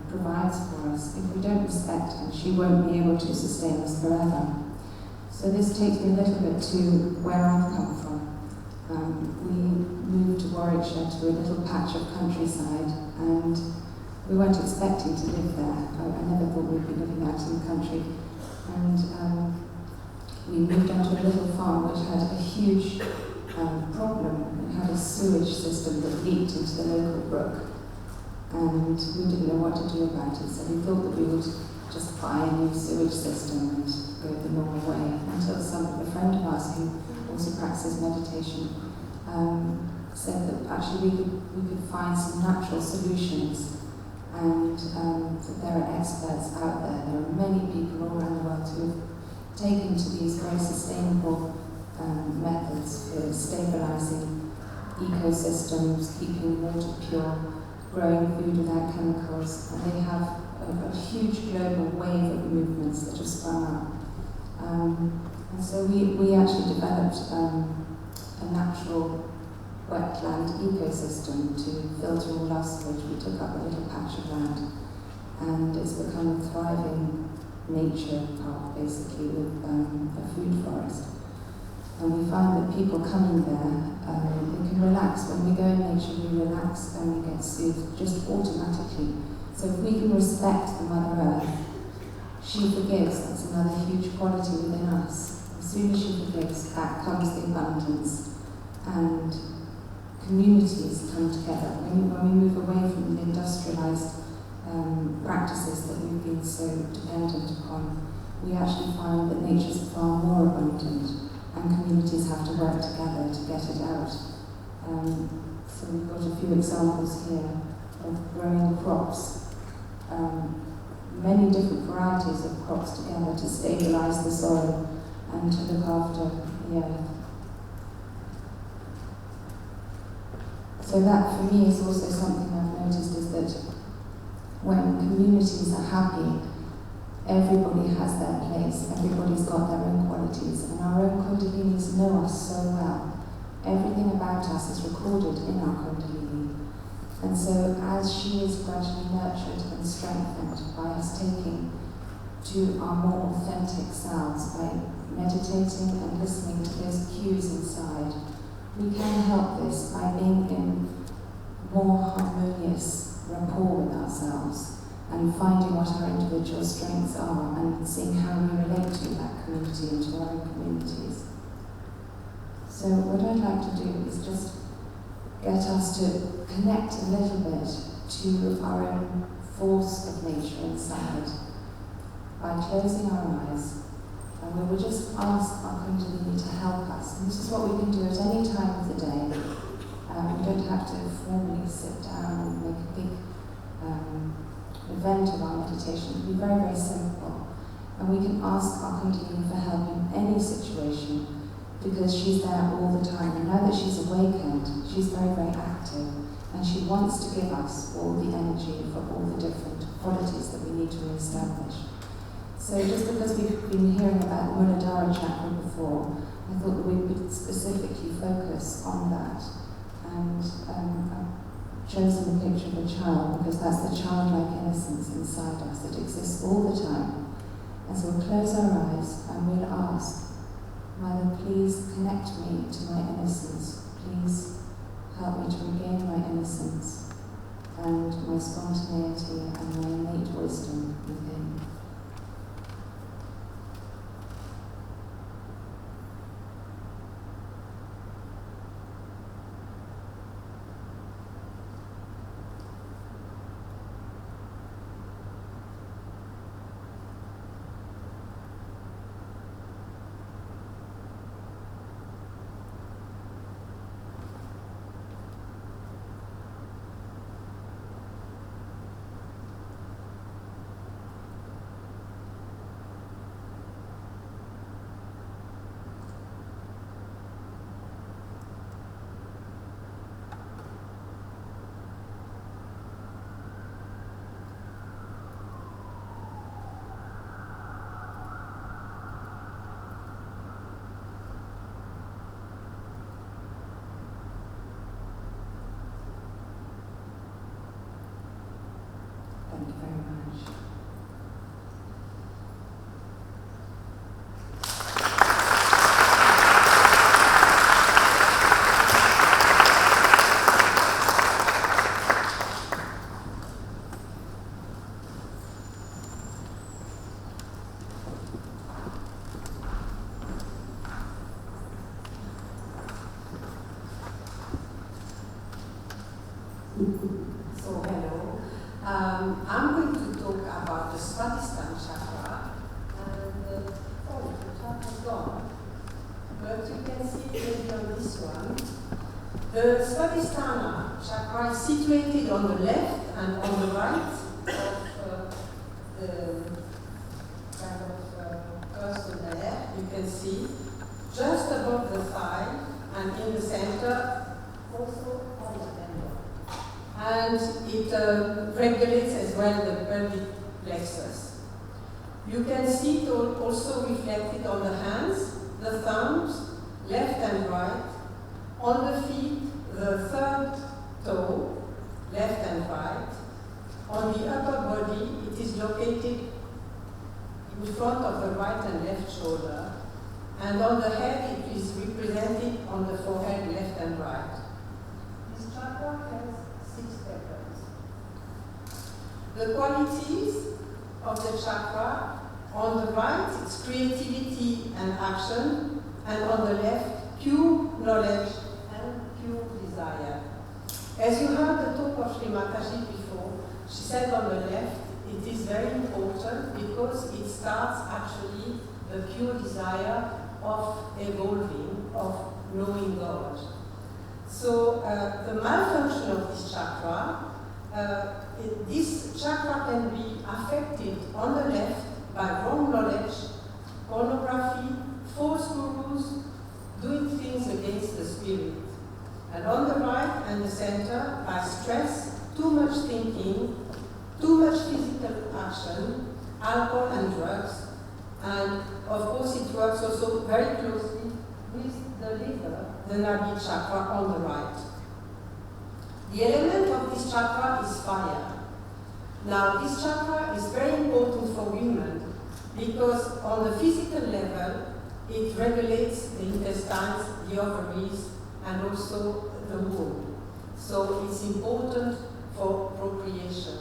provides for us, if we don't respect her, she won't be able to sustain us forever. So this takes me a little bit to where I've come from. We moved to Warwickshire, to a little patch of countryside, and we weren't expecting to live there. I never thought we'd be living out in the country. And we moved onto a little farm which had a huge problem. It had a sewage system that leaked into the local brook, and we didn't know what to do about it, so we thought that we would just buy a new sewage system and go the normal way, until a friend of ours who also practices meditation said that actually we could find some natural solutions, and that there are experts out there. There are many people all around the world who have taken to these very sustainable methods for stabilizing ecosystems, keeping water pure, growing food without chemicals, and they have a huge global wave of movements that have sprung up. And so we actually developed a natural wetland ecosystem to filter all our sewage. We took up a little patch of land, and it's become a thriving nature park, basically, with a food forest. And we find that people coming there, they can relax. When we go in nature, we relax and we get soothed just automatically. So if we can respect the Mother Earth, she forgives. That's another huge quality within us. As soon as she forgives, back comes the abundance. And communities come together. When we move away from the industrialized practices that we've been so dependent upon, we actually find that nature's far more abundant, and communities have to work together to get it out. So we've got a few examples here of growing crops, many different varieties of crops together to stabilize the soil. and to look after the earth. So that for me is also something I've noticed, is that when communities are happy, everybody has their place, everybody's got their own qualities, and our own Kundalinis know us so well. Everything about us is recorded in our Kundalini. And so as she is gradually nurtured and strengthened by us taking to our more authentic selves, by meditating and listening to those cues inside, we can help this by being in more harmonious rapport with ourselves and finding what our individual strengths are and seeing how we relate to that community and to our own communities. So what I'd like to do is just get us to connect a little bit to our own force of nature inside by closing our eyes, and we will just ask our Kundalini to help us. And this is what we can do at any time of the day. We don't have to formally sit down and make a big event of our meditation. It can be very, very simple. And we can ask our Kundalini for help in any situation, because she's there all the time. And now that she's awakened, she's very, very active. And she wants to give us all the energy for all the different qualities that we need to re-establish. So just because we've been hearing about the Muladhara chakra before, I thought that we would specifically focus on that. And I've chosen the picture of a child because that's the childlike innocence inside us that exists all the time. And so we'll close our eyes and we'll ask, Mother, please connect me to my innocence. Please help me to regain my innocence and my spontaneity and my innate wisdom within. Thank you very much. So hello, I'm going to talk about the Swadhisthana chakra, and the chakra is gone, but you can see maybe on this one. The Swadhisthana chakra is situated on the left and on the right of the kind of person there. You can see just above the thigh and in the center, also on the temple. And it regulates as well the pelvic plexus. You can see it also reflected on the hands, the thumbs, left and right, on the feet, the third toe, left and right. On the upper body, it is located in front of the right and left shoulder. And on the head, it is represented on the forehead, left and right. This chakra has 6 petals. The qualities of the chakra, on the right, it's creativity and action, and on the left, pure knowledge and pure desire. As you heard the talk of Sri Mataji before, she said on the left, it is very important because it starts actually the pure desire of evolving, of knowing God. So the malfunction of this chakra, this chakra can be affected on the left by wrong knowledge, pornography, stress, too much thinking, too much physical action, alcohol and drugs, and of course it works also very closely with the liver, the Nadi chakra on the right. The element of this chakra is fire. Now this chakra is very important for women because on the physical level it regulates the intestines, the ovaries, and also the womb. So it's important for procreation.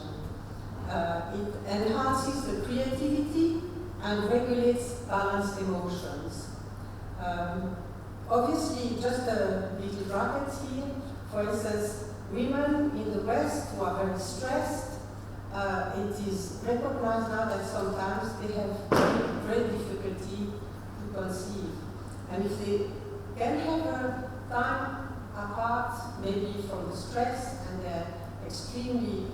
It enhances the creativity and regulates balanced emotions. Obviously, just a little bracket here. For instance, women in the West who are very stressed, it is recognized now that sometimes they have great difficulty to conceive. And if they can have a time apart, maybe from the stress, and they're extremely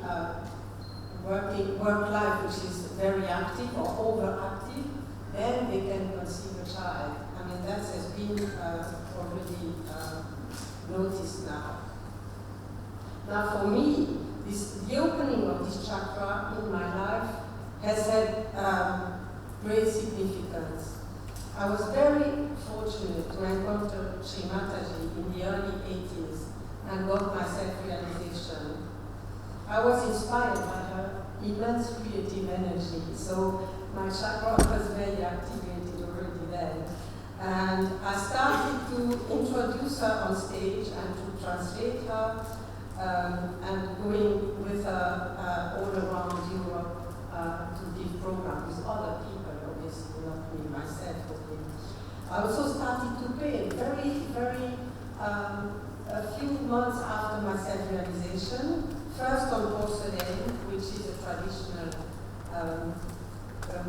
work life, which is very active or overactive, then they can conceive a child. I mean, that has been already noticed now. Now, for me, the opening of this chakra in my life has had great significance. I was very fortunate to encounter Sri Mataji in the early 80s and got my self-realization. I was inspired by her immense creative energy, so my chakra was very activated already then. And I started to introduce her on stage and to translate her, and going with her all around Europe to give programs with other people, obviously, not me myself. I also started to paint a few months after my self-realization, first on porcelain, which is a traditional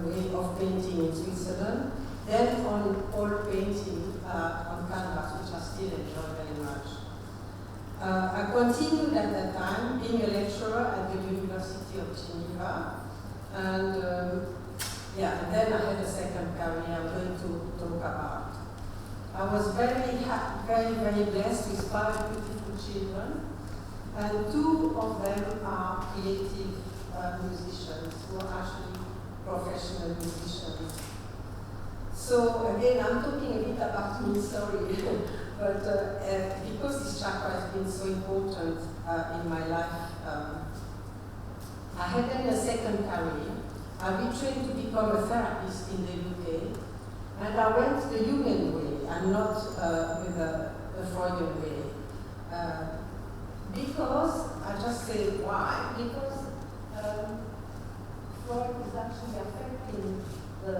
way of painting in Switzerland, then on oil painting on canvas, which I still enjoy very much. I continued at that time being a lecturer at the University of Geneva, and and then I had a second career I'm going to talk about. I was very blessed with 5 beautiful children, and 2 of them are creative musicians who are actually professional musicians. So again, I'm talking a bit about me, sorry, but because this chakra has been so important in my life, I had then a second career. I retrained to become a therapist in the UK, and I went the Jungian way and not with a Freudian way. Because, I just say why, because Freud is actually affecting the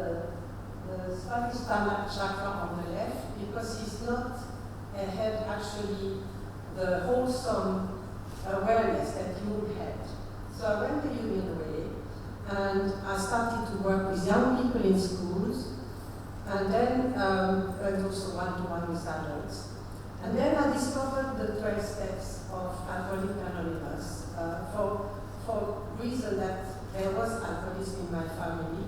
Svatisthana chakra on the left, because he's not had actually the wholesome awareness that Jung had. So I went the Jungian way, and I started to work with young people in schools, and then and also one-to-one with adults. And then I discovered the 12 steps of Alcoholics Anonymous for reason that there was alcoholism in my family.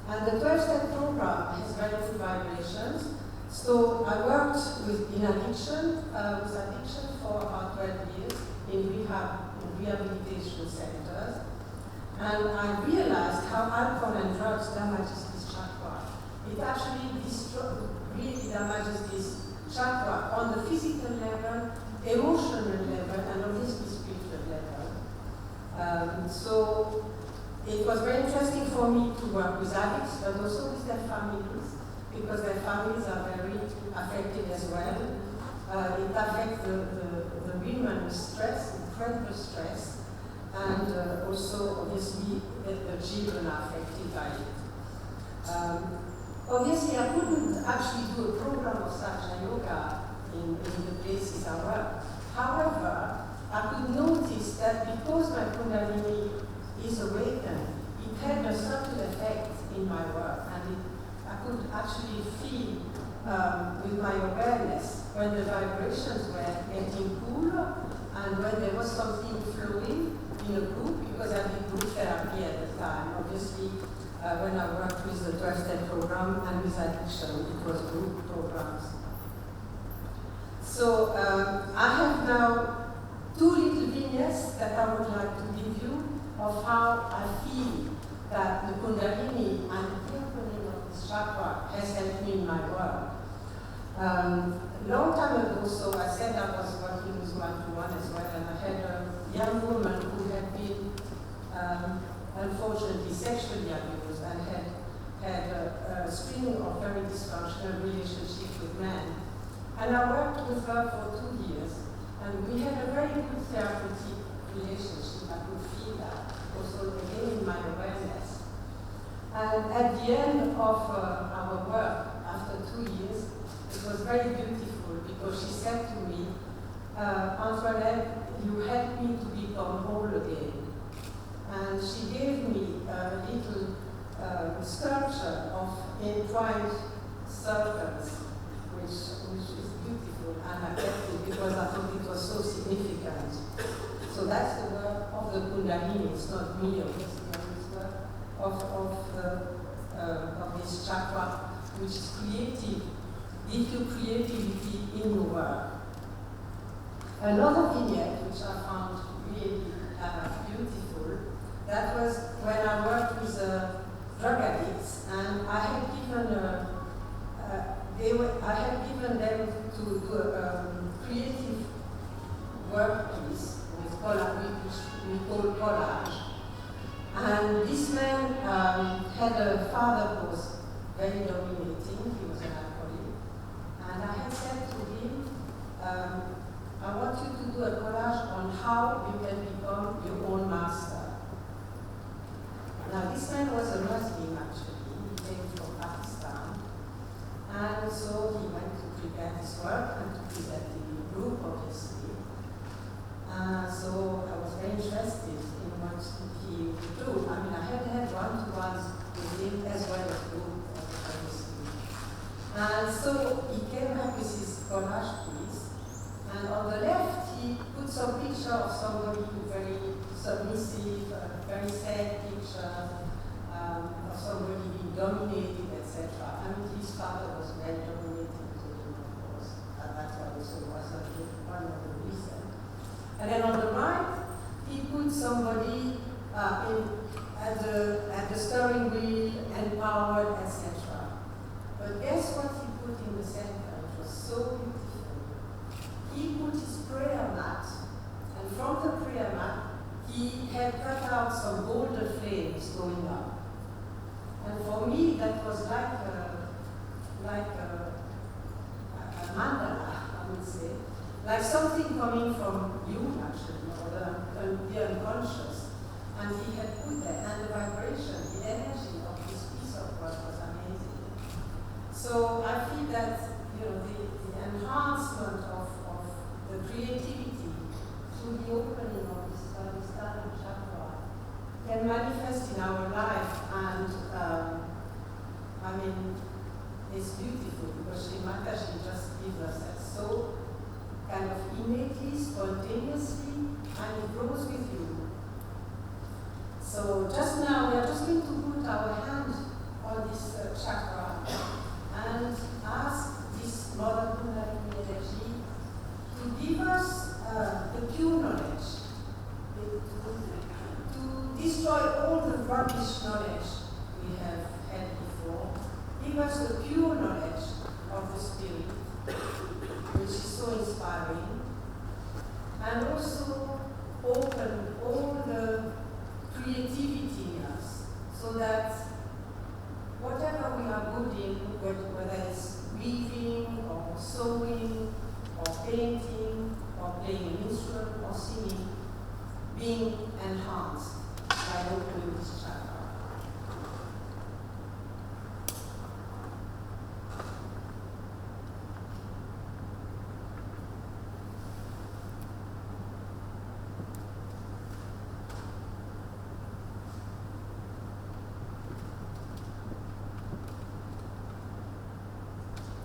And the 12-step program has very good vibrations. So I worked in addiction for about 12 years in rehabilitation centers. And I realized how alcohol and drugs damages this chakra. It actually really damages this chakra on the physical level, emotional level, and obviously spiritual level. So it was very interesting for me to work with addicts, but also with their families, because their families are very affected as well. It affects the women with stress, incredible stress, and also obviously the children are affected by it. Obviously, I couldn't actually do a program of Satya Yoga in the places I work. However, I could notice that because my Kundalini is awakened, it had a subtle effect in my work, and I could actually feel with my awareness when the vibrations were getting cooler and when there was something flowing in a group, because I did group therapy at the time. Obviously, when I worked with the 12-step program and with addiction, it was group programs. So I have now 2 little vignettes Long time ago, so I said I was working with one-to-one as well, and I had a young woman who had been unfortunately sexually abused and had a string of very dysfunctional relationships with men. And I worked with her for 2 years, and we had a very good therapeutic relationship. I could feel that, also again in my awareness. And at the end of our work, after 2 years, it was very beautiful because she said to me, Antoinette, you helped me to become whole again. And she gave me a little sculpture of entwined circles, which is beautiful, and I kept it because I thought it was so significant. So that's the work of the Kundalini. It's not me, obviously, it's work of this chakra, which is creative. Give you creativity in your work. Another vignette, which I found really beautiful, that was when I worked with drug addicts, and I had given them to do a creative work piece with collage, which we call collage. And this man had a father who was very dominating. He was an alcoholic, and I had said to him, I want you to do a collage on how you can become your own master. Now, this man was a Muslim, actually. He came from Pakistan. And so he went to prepare this work and to present it in a group, obviously. So I was very interested in what he would do. I mean, I had one-to-ones with him as well as group, obviously. And so he came back with his collage piece. And on the left, he put some picture of somebody who very submissive, very sad picture of somebody being dominated, etc. I mean, his father was very dominating to him, of course. And that's why also was one of the reasons. And then on the right, he put somebody at the steering wheel, empowered, etc. But guess what he put in the center? It was so beautiful. He put his prayer mat, and from the prayer mat, he had cut out some boulder flames going up. And for me, that was like a mandala, I would say. Like something coming from you, actually, or the unconscious. And he had put that, and the vibration, the energy of this piece of work was amazing. So I feel that, the enhancement of the creativity through the opening of this Svadhisthana chakra can manifest in our life, and I mean, it's beautiful because Sri Mataji just gives us that so kind of innately, spontaneously, and it grows with you. So just now, we are just going to put our hand on this chakra and ask this Mother Kundalini energy to give us the pure knowledge, to destroy all the rubbish knowledge we have had before. Give us the pure knowledge of the Spirit, which is so inspiring, and also open all the creativity in us, so that whatever we are good in, whether it's weaving or sewing or painting or playing an instrument or singing, being enhanced by opening this chakra.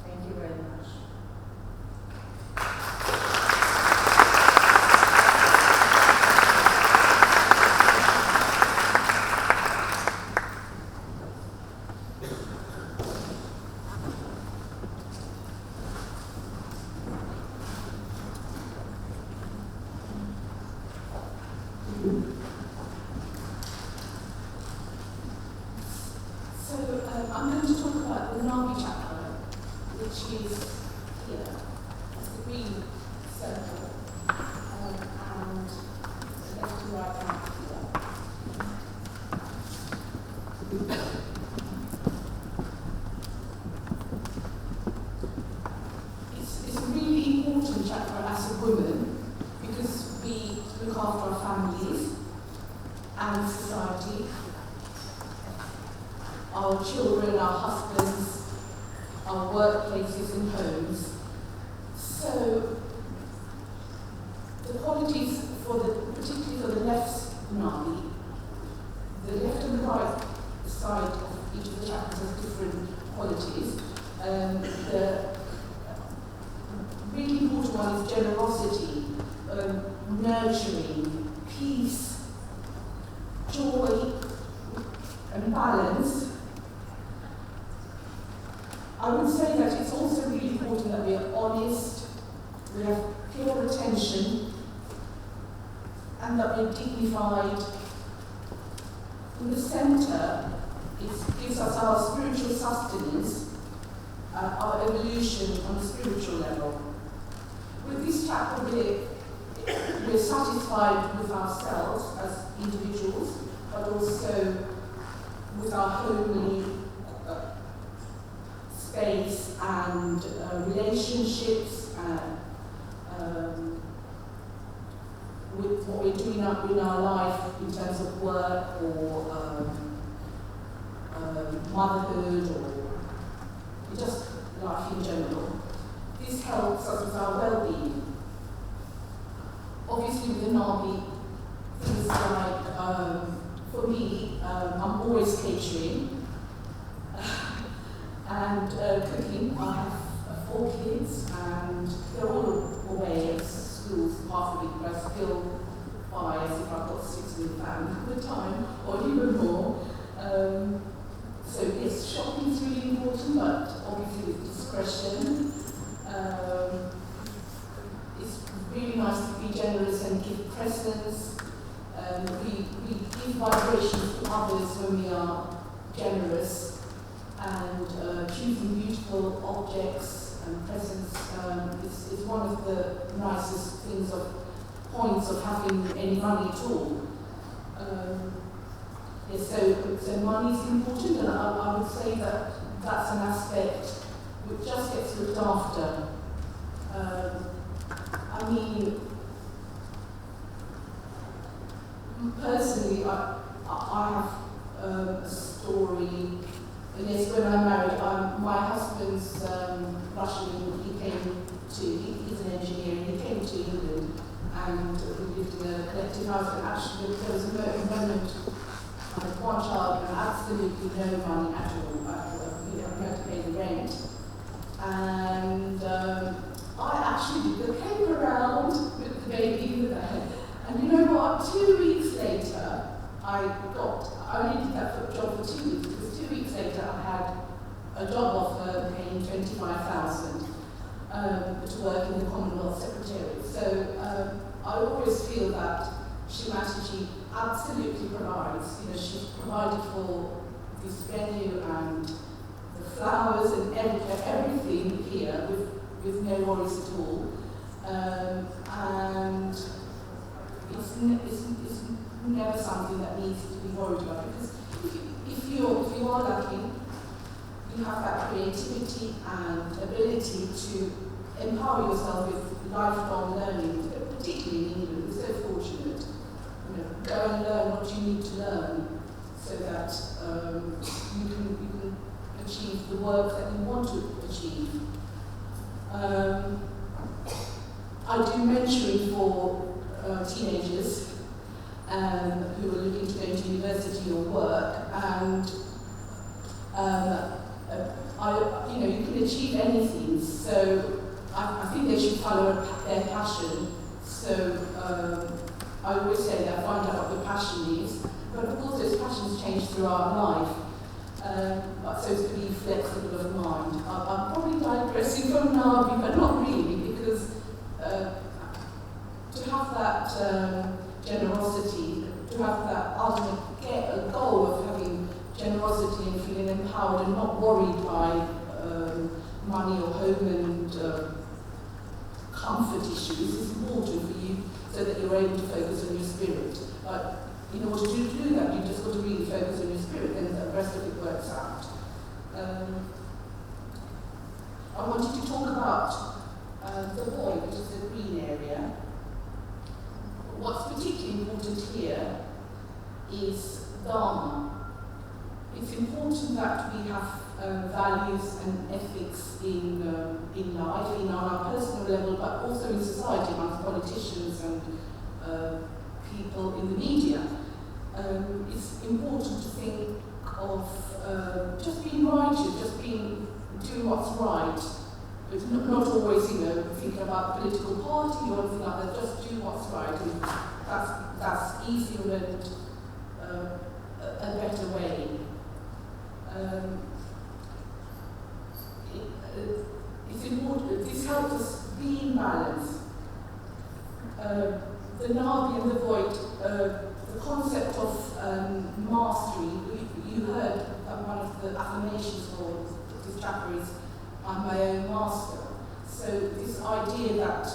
Thank you very much. here. It's the green circle. And the left to right hand here. It's a really important chakra as a woman because we look after our families and society, our children, our husbands, our workplaces and homes. So the qualities particularly for the left nadi, the left and the right side of each of the chakras has different qualities. The really important one is generosity, nurturing, peace, joy, and balance. I would say that it's also really important that we are honest, we have pure attention, and that we're dignified. In the centre, it gives us our spiritual sustenance, our evolution on a spiritual level. With this chakra, we're satisfied with ourselves as individuals, but also with our homely space and relationships, with what we're doing in our life in terms of work or motherhood or just life in general. This helps us with our well-being. Obviously with the Nadi, things like, for me, I'm always catering and cooking. I have 4 kids and they're all away at schools half a week, but I still buy as if I've got 6 in the family at the time, or even more. So yes, shopping is really important, but obviously with discretion. It's really nice to be generous and give presents. We give vibrations to others when we are generous, and choosing beautiful objects and presents is one of the nicest points of having any money at all. So money is important, and I would say that that's an aspect which just gets looked after. I mean, personally, I have a story. And yes, when I married, my husband's Russian. He's an engineer, and he came to England, and we lived in a collective house. And actually, there was a moment. I had 1 child and absolutely no money at all. We had to pay the rent. And I actually came around with the baby in the bed. And you know what? 2 weeks later, I only did that job for 2 weeks, because 2 weeks later I had a job offer paying $25,000 to work in the Commonwealth Secretariat. So I always feel that Shri Mataji absolutely provides. She's provided for this venue and the flowers and everything here with no worries at all. And it's never something that needs to be worried about, because if you are lucky, you have that creativity and ability to empower yourself with lifelong learning, particularly in England. We're so fortunate. Go and learn what you need to learn so that you can achieve the work that you want to achieve. I do mentoring for teenagers who are looking to go into university or work, and you can achieve anything. So I think they should follow their passion. So I always say that find out what your passion is, but of course those passions change throughout life. So it's to be flexible of mind. I'm probably digressing from Nadi, but not really, because to have that generosity, to have that ultimate goal of having generosity and feeling empowered and not worried by money or home and comfort issues is important for you so that you're able to focus on your spirit. But in order to do that, you've just got to really focus on your spirit, and the rest of it works out. I wanted to talk about the void, which is the green area. What's particularly important here is Dharma. It's important that we have values and ethics in life, on our personal level, but also in society, amongst politicians and people in the media. It's important to think of just being righteous, just doing what's right. It's not always, thinking about the political party or anything like that. Just do what's right, and that's easier and a better way. It's important. This helps us be in balance. The Navi and the void, the concept of mastery. You heard one of the affirmations for this chapter is, "I'm my own master." So this idea that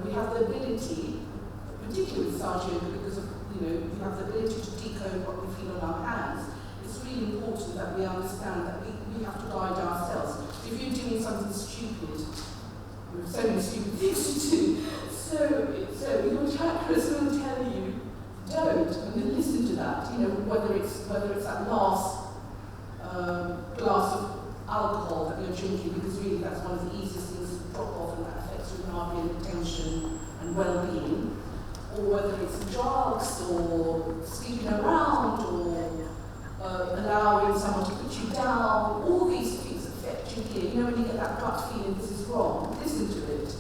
we have the ability, particularly with Sahaja-yoga, because of we have the ability to decode what we feel on our hands. It's really important that we understand that we have to guide ourselves. If you're doing something stupid, we have so many stupid things to do, so your chakras will tell you, don't, and then listen to that. Whether it's that last glass of alcohol that you're drinking, because really that's one of the easiest things to drop off, and that affects your navi and attention and well-being, or whether it's drugs or sleeping around or allowing someone to put you down. All these things affect you here. When you get that gut feeling this is wrong, listen to it.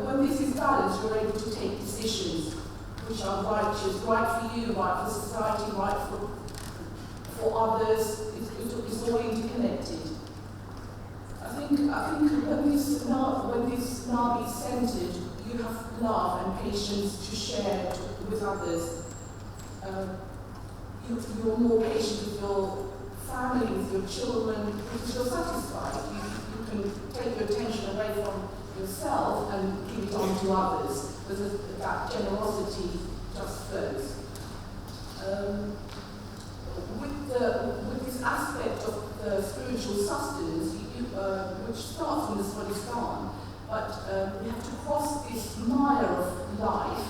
When this is balanced, you're able to take decisions which are righteous, right for you, right for society, right for others. It's all interconnected. I think when this Navi is centered, you have love and patience to share with others. You're more patient with your family, with your children, because you're satisfied. You can take your attention away from yourself and give it on to others, because that generosity just flows. With this aspect of the spiritual sustenance, which starts from the Swadhisthana, but we have to cross this mire of life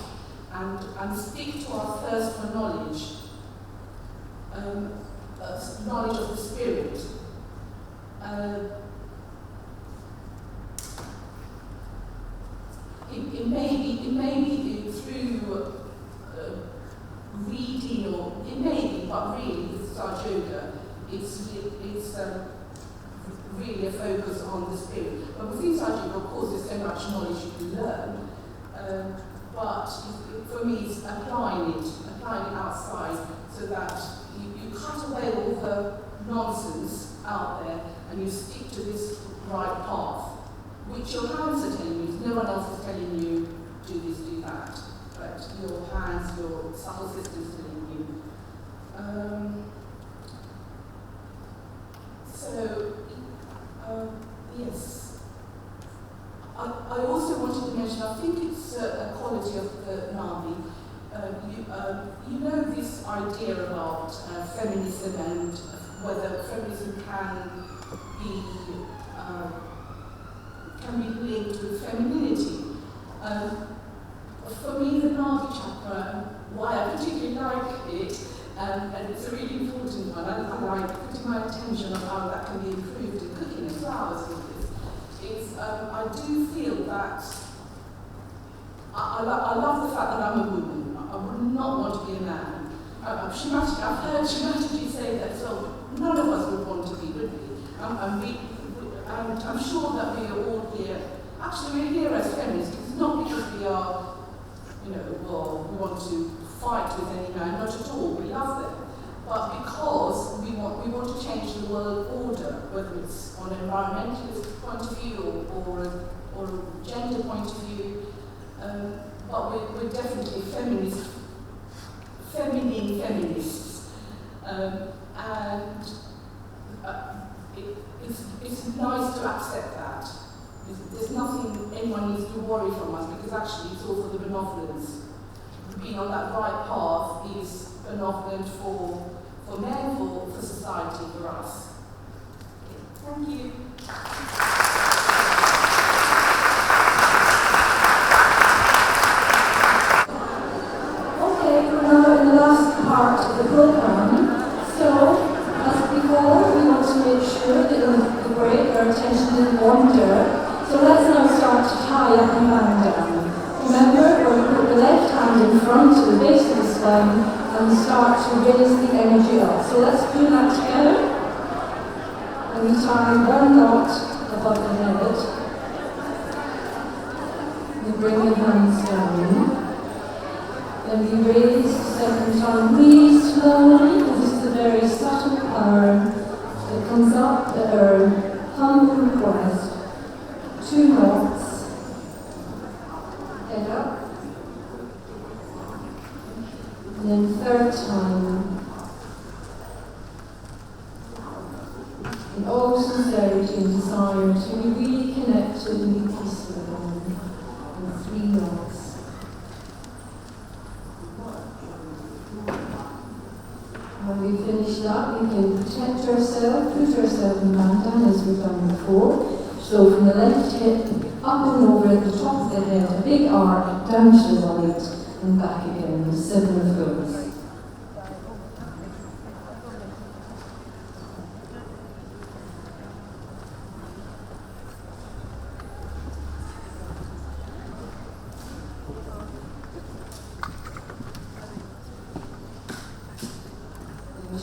and stick to our thirst for knowledge, knowledge of the spirit. It may be through reading, or it may be, but really with Sahaja-yoga, it's really a focus on the spirit. But within Sahaja-yoga, of course, there's so much knowledge you can learn. But for me, it's applying it outside, so that you cut away all the nonsense out there and you stick to this right path, which your hands are telling you. No one else is telling you, do this, do that. But your hands, your subtle system is telling you. Yes. I also wanted to mention, I think it's a quality of the Navi. This idea about feminism and whether feminism can be linked with femininity. For me, the Navi chakra, why I particularly like it, and it's a really important one, and I like putting my attention on how that can be improved in cooking and flowers with this, is I do feel that I love the fact that I'm a woman. I would not want to be a man. I've heard Shimataji say that, so none of us would want to be, would we? And I'm sure that we are all here. Actually, we're here as feminists. It's not because we are, we want to fight with any man. Not at all. We love them, but because we want to change the world order, whether it's on an environmentalist point of view or a gender point of view. But we're definitely feminine feminists, and it's nice to accept that. There's nothing anyone needs to worry from us, because actually it's all for the benevolence. Being on that right path is benevolent for men, for society, for us. Okay, thank you. Okay, we're now in the last part of the program. So, as before, we want to make sure that in the break our attention didn't wander. So let's now start to tie up and bang down. Remember, we're going to put the left hand in front to the base of the spine and start to raise the energy up. So let's do that together. And we tie one knot above the head. We bring your hands down. Then we raise the second time really slowly. This is a very subtle power that comes up at our humble request. 2 knots. Head up. And then third time. In all sincerity and desire to be really connected and be peaceful again. And 3 knots. When we finish that, we can protect ourselves, put ourselves in down as we've done before. So from the left hip, up and over at the top of the head, a big arc, down to the right, and back again, 7 of those.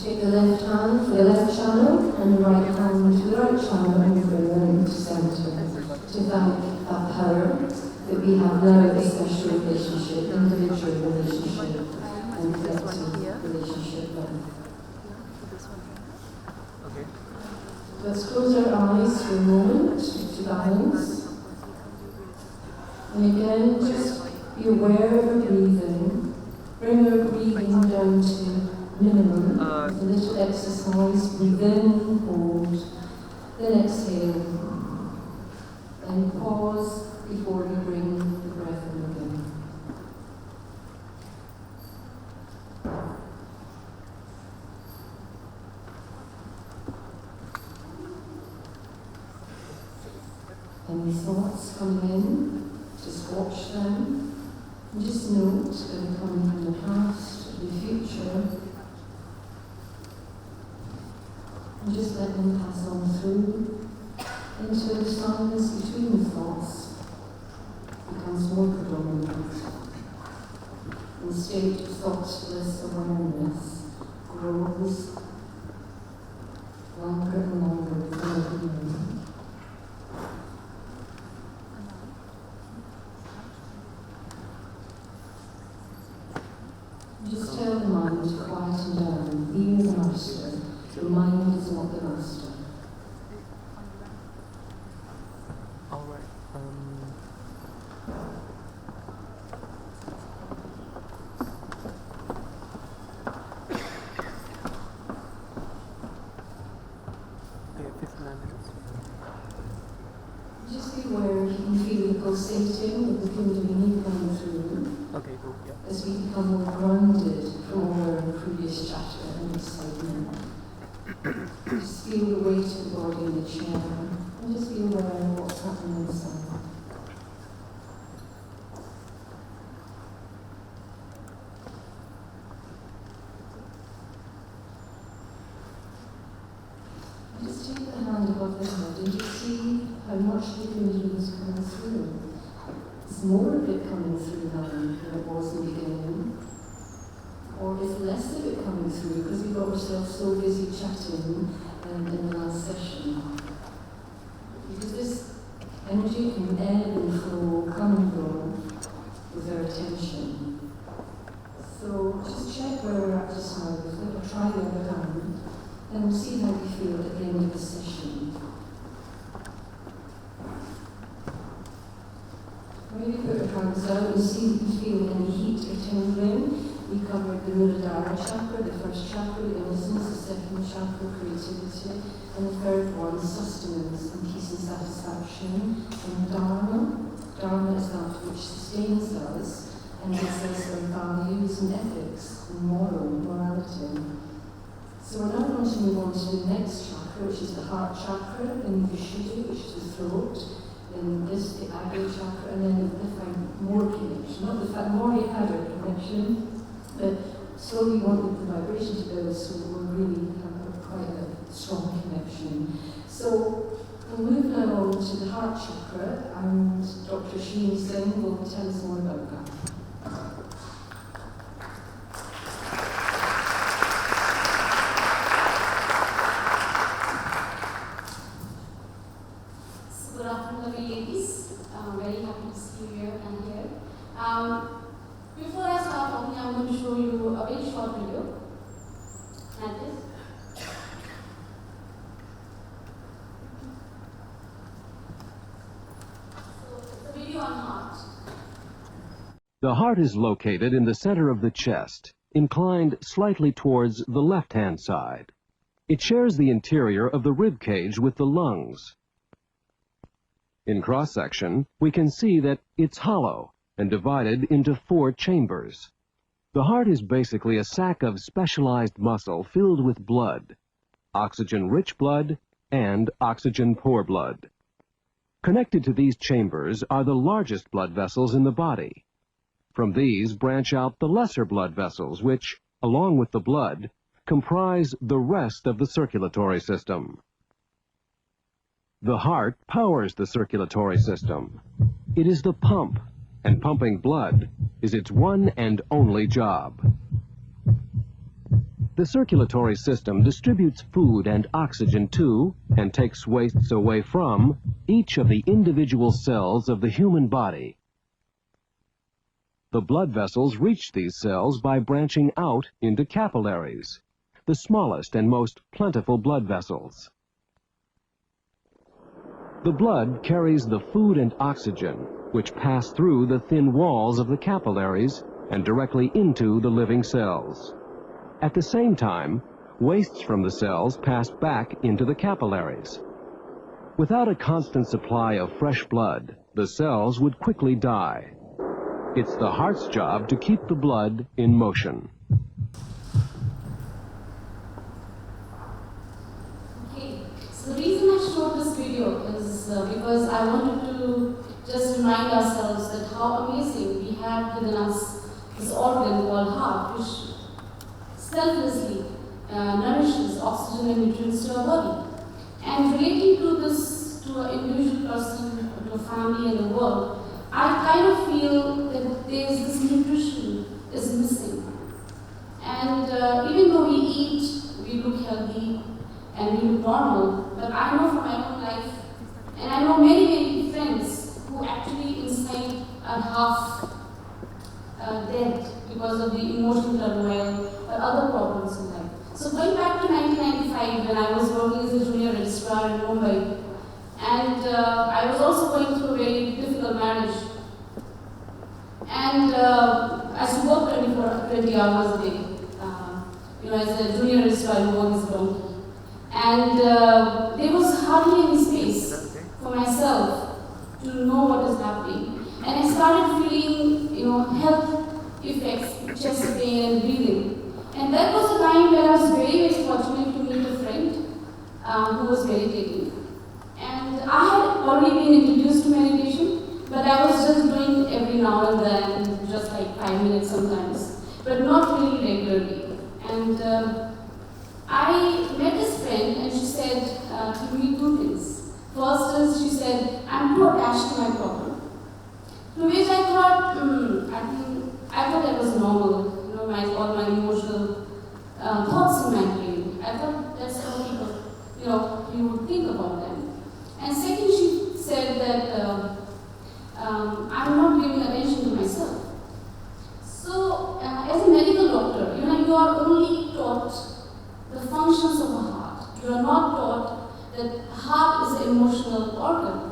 Take the left hand to the left channel and the right hand to the right channel and bring them into centre to thank that power that we have now a special relationship, individual relationship and collective relationship with. Okay. Let's close our eyes for a moment to balance. And again, just be aware of our breathing. Bring our breathing down to minimum, a little exercise, breathe in, hold, then exhale, and pause before we bring the breath in again. Any thoughts coming in, just watch them, and just note whether coming from the past or the future. And just let them pass on through until the silence between the thoughts becomes more predominant. And the state of thoughtless awareness grows longer and longer within every moment. Just tell the mind to quieten down, be the master. The mind is not the master. All right. Okay, 59 minutes. Just be aware if you can feel the pulsating of the Kundalini coming through. Okay, cool. Yeah. As we become more grounded from our previous chapter and excitement. Just feel the weight of the body in the chair and just be aware of what's happening inside. Just take the hand above the head and just see how much the Kundalini is coming through. Is more of it coming through now than it was in the beginning? Or is less of it coming through because we got ourselves so busy chatting in the last session? Because this energy can ebb and flow, come and go with our attention. So just check where we're at just now with it, or try the other hand, and we'll see how we feel at the end of the session. Maybe put our hands out and see if you feel any heat or tingling. We covered the Muladhara chakra, the first chakra, the innocence, the second chakra, creativity, third one, sustenance and peace and satisfaction, and dharma. Dharma is that which sustains us and gives us our values and ethics and morality. So we're now going to move on to the next chakra, which is the heart chakra, in Vishuddhi, which is the throat, in this, the Agni chakra, and then the find more connection. Not the fact more you have a connection, but slowly want the vibration to build, so we're really have quite a strong connection. So we'll move now on to the heart chakra, and Dr. Sheen Singh will tell us more about that. Good afternoon, ladies. I'm very happy to see you here and here. Before I start talking, I'm going to show you a very short video. Like this. So it's a video on heart. The heart is located in the center of the chest, inclined slightly towards the left-hand side. It shares the interior of the rib cage with the lungs. In cross-section, we can see that it's hollow and divided into 4 chambers. The heart is basically a sac of specialized muscle filled with blood, oxygen-rich blood and oxygen-poor blood. Connected to these chambers are the largest blood vessels in the body. From these branch out the lesser blood vessels, which, along with the blood, comprise the rest of the circulatory system. The heart powers the circulatory system. It is the pump, and pumping blood is its one and only job. The circulatory system distributes food and oxygen to, and takes wastes away from, each of the individual cells of the human body. The blood vessels reach these cells by branching out into capillaries, the smallest and most plentiful blood vessels. The blood carries the food and oxygen, which pass through the thin walls of the capillaries and directly into the living cells. At the same time, wastes from the cells pass back into the capillaries. Without a constant supply of fresh blood, the cells would quickly die. It's the heart's job to keep the blood in motion. Okay, so the reason I showed this video is because I wanted to just remind ourselves that how amazing we have within us this organ called heart, which selflessly nourishes oxygen and nutrients to our body. And relating to this, to an individual person, to a family and the world, I kind of feel that there's this nutrition is missing. And even though we eat, we look healthy and we look normal, but I know from my own life, and I know many friends who actually inside are half dead because of the emotional turmoil or other problems in life. So going back to 1995, when I was working as a junior registrar in Mumbai, and I was also going through a very difficult marriage. And I used to work 20 hours a day, as a junior registrar who works as a donkey. And there was hardly any space for myself to know what is happening. And I started feeling, health effects, chest pain and breathing. And that was a time when I was very fortunate to meet a friend who was meditating. And I had already been introduced to meditation, but I was just doing every now and then, just like 5 minutes sometimes, but not really regularly. And I met this friend and she said to me 2 things. First is she said, I'm too attached to my problem. To which I thought, I thought that was normal, all my emotional thoughts in my brain. I thought that's how people, you would think about them. And second, she said that I'm not giving attention to myself. So, as a medical doctor, you are only taught the functions of a heart. You are not taught that heart is an emotional organ.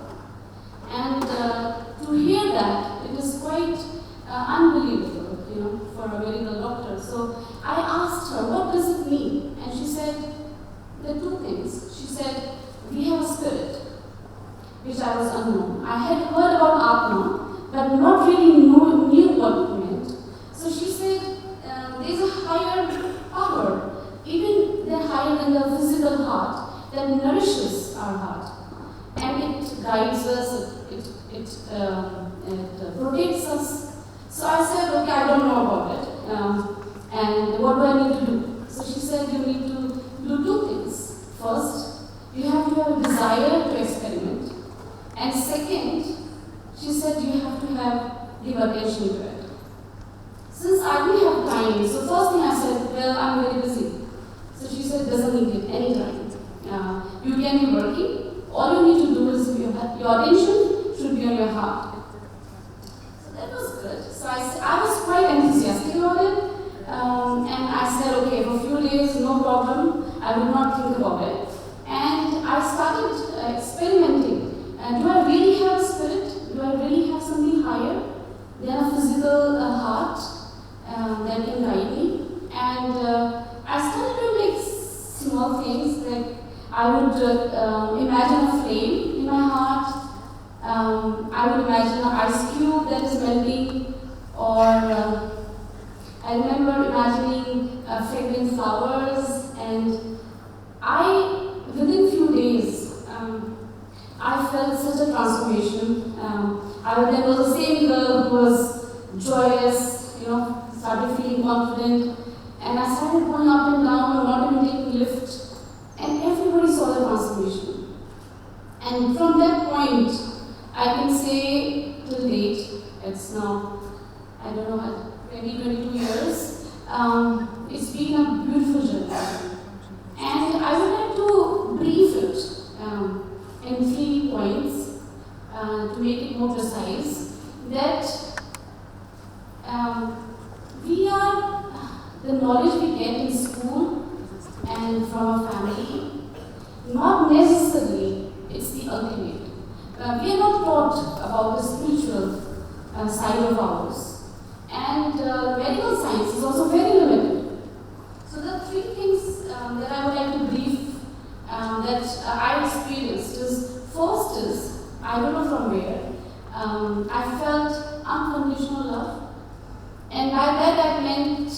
And to hear that, it is quite unbelievable, for a medical doctor. So I asked her, what does it mean? And she said, there are 2 things. She said, which I was unknown. I had heard about Atma, but not really knew what it meant. So she said, there's a higher power, even higher than the physical heart, that nourishes our heart. And it guides us, it protects us. So I said, okay, I don't know about it. And what do I need to do? So she said, you need to do two things. First, you have to have a desire to experiment. And second, she said, you have to give attention to it. Since I didn't have time, so first thing I said, well, I'm very busy. So she said, doesn't need it any time. You can be working. All you need to do is your attention should be on your heart. So that was good. So I was quite enthusiastic about it. And I said, okay, for a few days, no problem. I will not think about it. And I started experimenting. Do I really have a spirit? Do I really have something higher than a physical heart that can guide me? And I started to make small things, like I would imagine a flame in my heart. I would imagine an ice cube that is melting, or I remember imagining fragrant flowers, and within few days, I felt such a transformation. There was the same girl who was joyous, started feeling confident, and I started going up and down, not even taking lift, and everybody saw the transformation. And from that point, I can say till date, it's now, I don't know, 22 years, it's been a beautiful journey. And I would like to brief it in 3 points to make it more precise, that the knowledge we get in school and from a family, not necessarily it's the ultimate. We are not taught about the spiritual side of ours. And medical science is also very limited. So the 3 things that I would like to brief that I experienced is, first is, I don't know from where, I felt unconditional love. And by that I meant,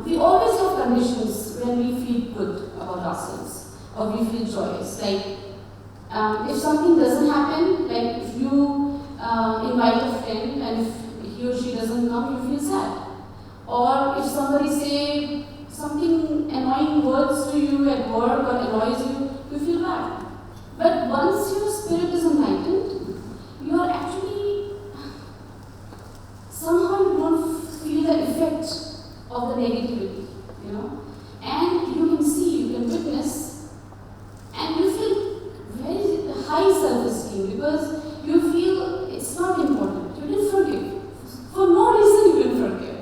we always have conditions when we feel good about ourselves or we feel joyous. Like if something doesn't happen, like if you invite a friend and if he or she doesn't come, you feel sad. Or if somebody say something annoying words to you at work or annoys you, you feel bad. But once your spirit is enlightened, you are actually, somehow you don't feel the effect of the negativity, and you can see, you can witness, and you feel very high self-esteem because you feel it's not important. You didn't forgive. For no reason you didn't forgive.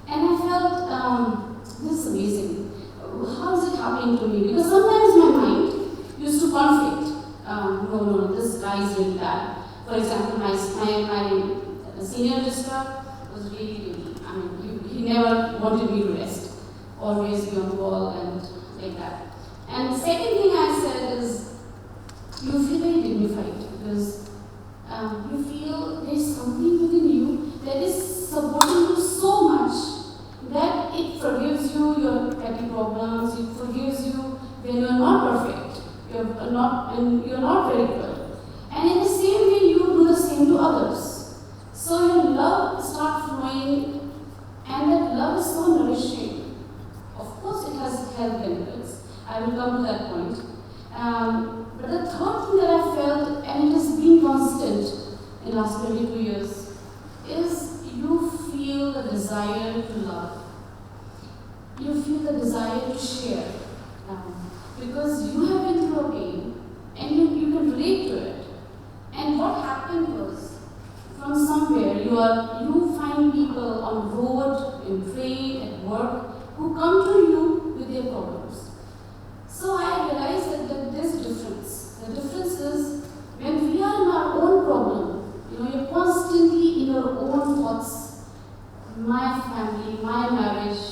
And I felt, this is amazing. How is it happening to me? Because sometimes my mind used to conflict. No, this guy is really bad. For example, my senior registrar was really, he never wanted me to rest. Always be on the wall and like that. And the second thing I said is, you feel very dignified because you feel there's something within you that is supporting you so much that it forgives you your petty problems, it forgives you when you're not perfect, you're not very good. And in the same way, you do the same to others. So your love starts flowing, and that love is so nourishing. Of course, it has health benefits. I will come to that point. But the third thing that I felt, and it has been constant in the last 22 years, is you feel the desire to love. You feel the desire to share. Because you have been through a pain, and you can relate to it. And what happened was, from somewhere, you find people on the road, in train, at work, who come to you with their problems. So I realized that there's a difference. The difference is, when we are in our own problem, you're constantly in your own thoughts. My family, my marriage,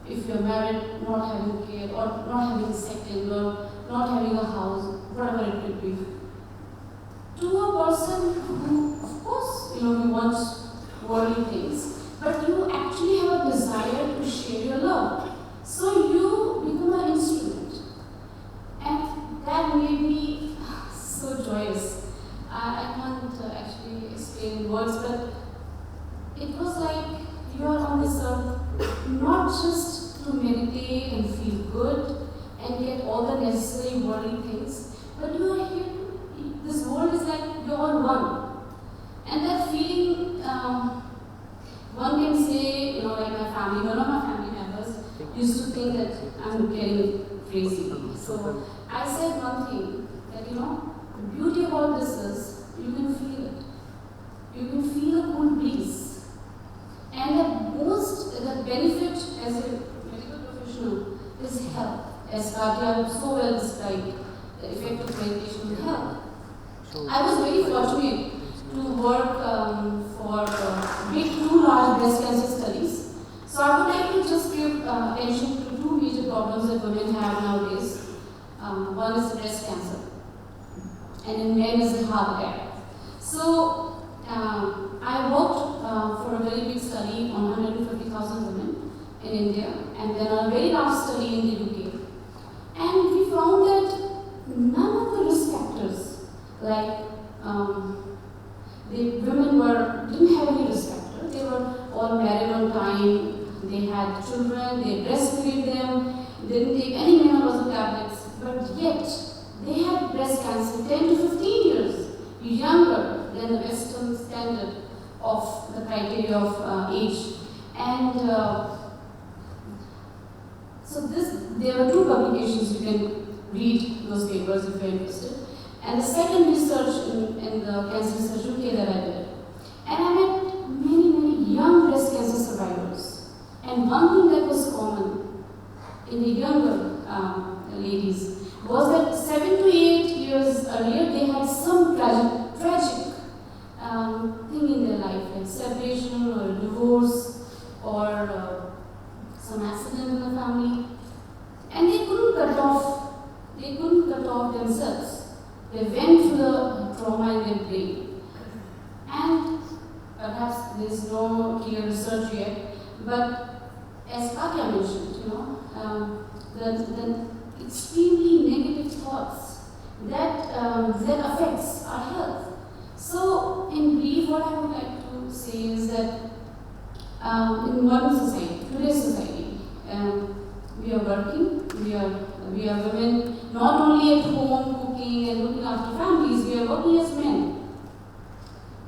if you're married, not having care or not having sex, explained, or not having a house, whatever it could be. To a person who, of course, we want worldly things, but you actually have a desire to share your love. So you become an instrument. And that made me so joyous. I can't actually explain in words, but it was like you are on this earth not just to meditate and feel good and get all the necessary worldly things, but you are here. This world is like you're all one. And that feeling, one can say, like my family, one of my family members used to think that I'm getting crazy. So I said one thing, that the beauty about this is you can feel it. You can feel a cool breeze. And the benefit as a medical professional is health. As Katya so well described, the effect of meditation on health. I was very fortunate to work for two large breast cancer studies. So I would like to just give attention to two major problems that women have nowadays. One is breast cancer, and in men is the heart attack. So I worked for a very big study on 150,000 women in India, and then a very large study in the UK. And we found that none of the risk factors, like the women didn't have any risk factor. They were all married on time, they had children, they breastfed them, they didn't take any menopausal tablets, but yet they had breast cancer 10 to 15 years younger than the Western standard of the criteria of age. And so there were two publications, you can read those papers if you're interested. And the second research in the Cancer Research UK that I did. And I met many, many young breast cancer survivors. And one thing that was common in the younger ladies was that 7 to 8 years earlier they had some tragic thing in their life, like separation or a divorce or some accident in the family. And they couldn't cut off themselves. They went through the trauma in their brain. And perhaps there is no clear research yet, but as Katya mentioned, the extremely negative thoughts that affects our health. So, in brief, what I would like to say is that in modern society, today's society, we are working, we are women not only at home cooking and looking after families, we are working as men.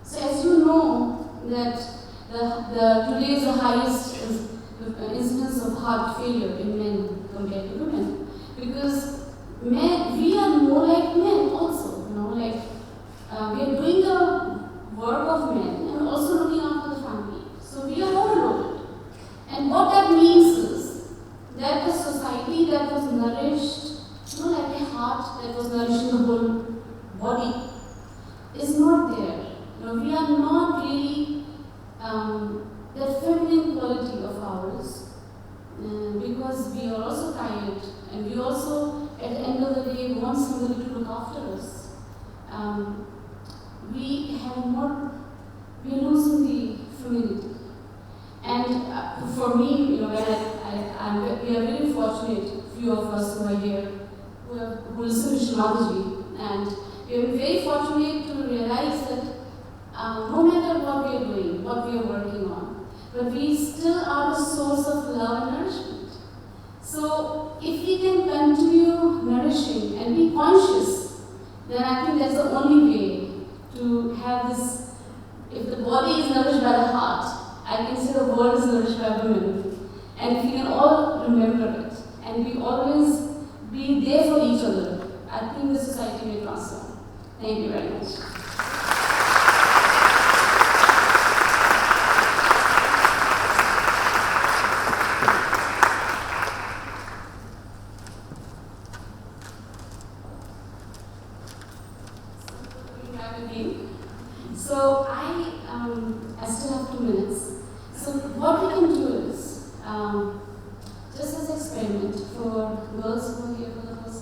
So as you know that today is the highest incidence of heart failure in men compared to women, because we are more like men also, we are doing the work of men and also looking after the family. So we are overloaded. And what that means is that the society that was nourished, like a heart that was nourishing the whole body, is not there. We are not really that feminine quality of ours, because we are also tired, and we also, at the end of the day, want somebody to look after us. We are losing the femininity. And for me, we are very fortunate, few of us who are here, who listen to Shimadaji, and we are very fortunate to realize that no matter what we are doing, what we are working on, but we still are a source of love and nourishment. So if we can continue nourishing and be conscious, then I think that's the only way to have this. If the body is nourished by the heart, I can say the world is nourished by women. And if we can all remember it, and we always be there for each other, I think the society will transform. Thank you very much. So I still have 2 minutes. So what we can do is, just as an experiment for girls who are here for the first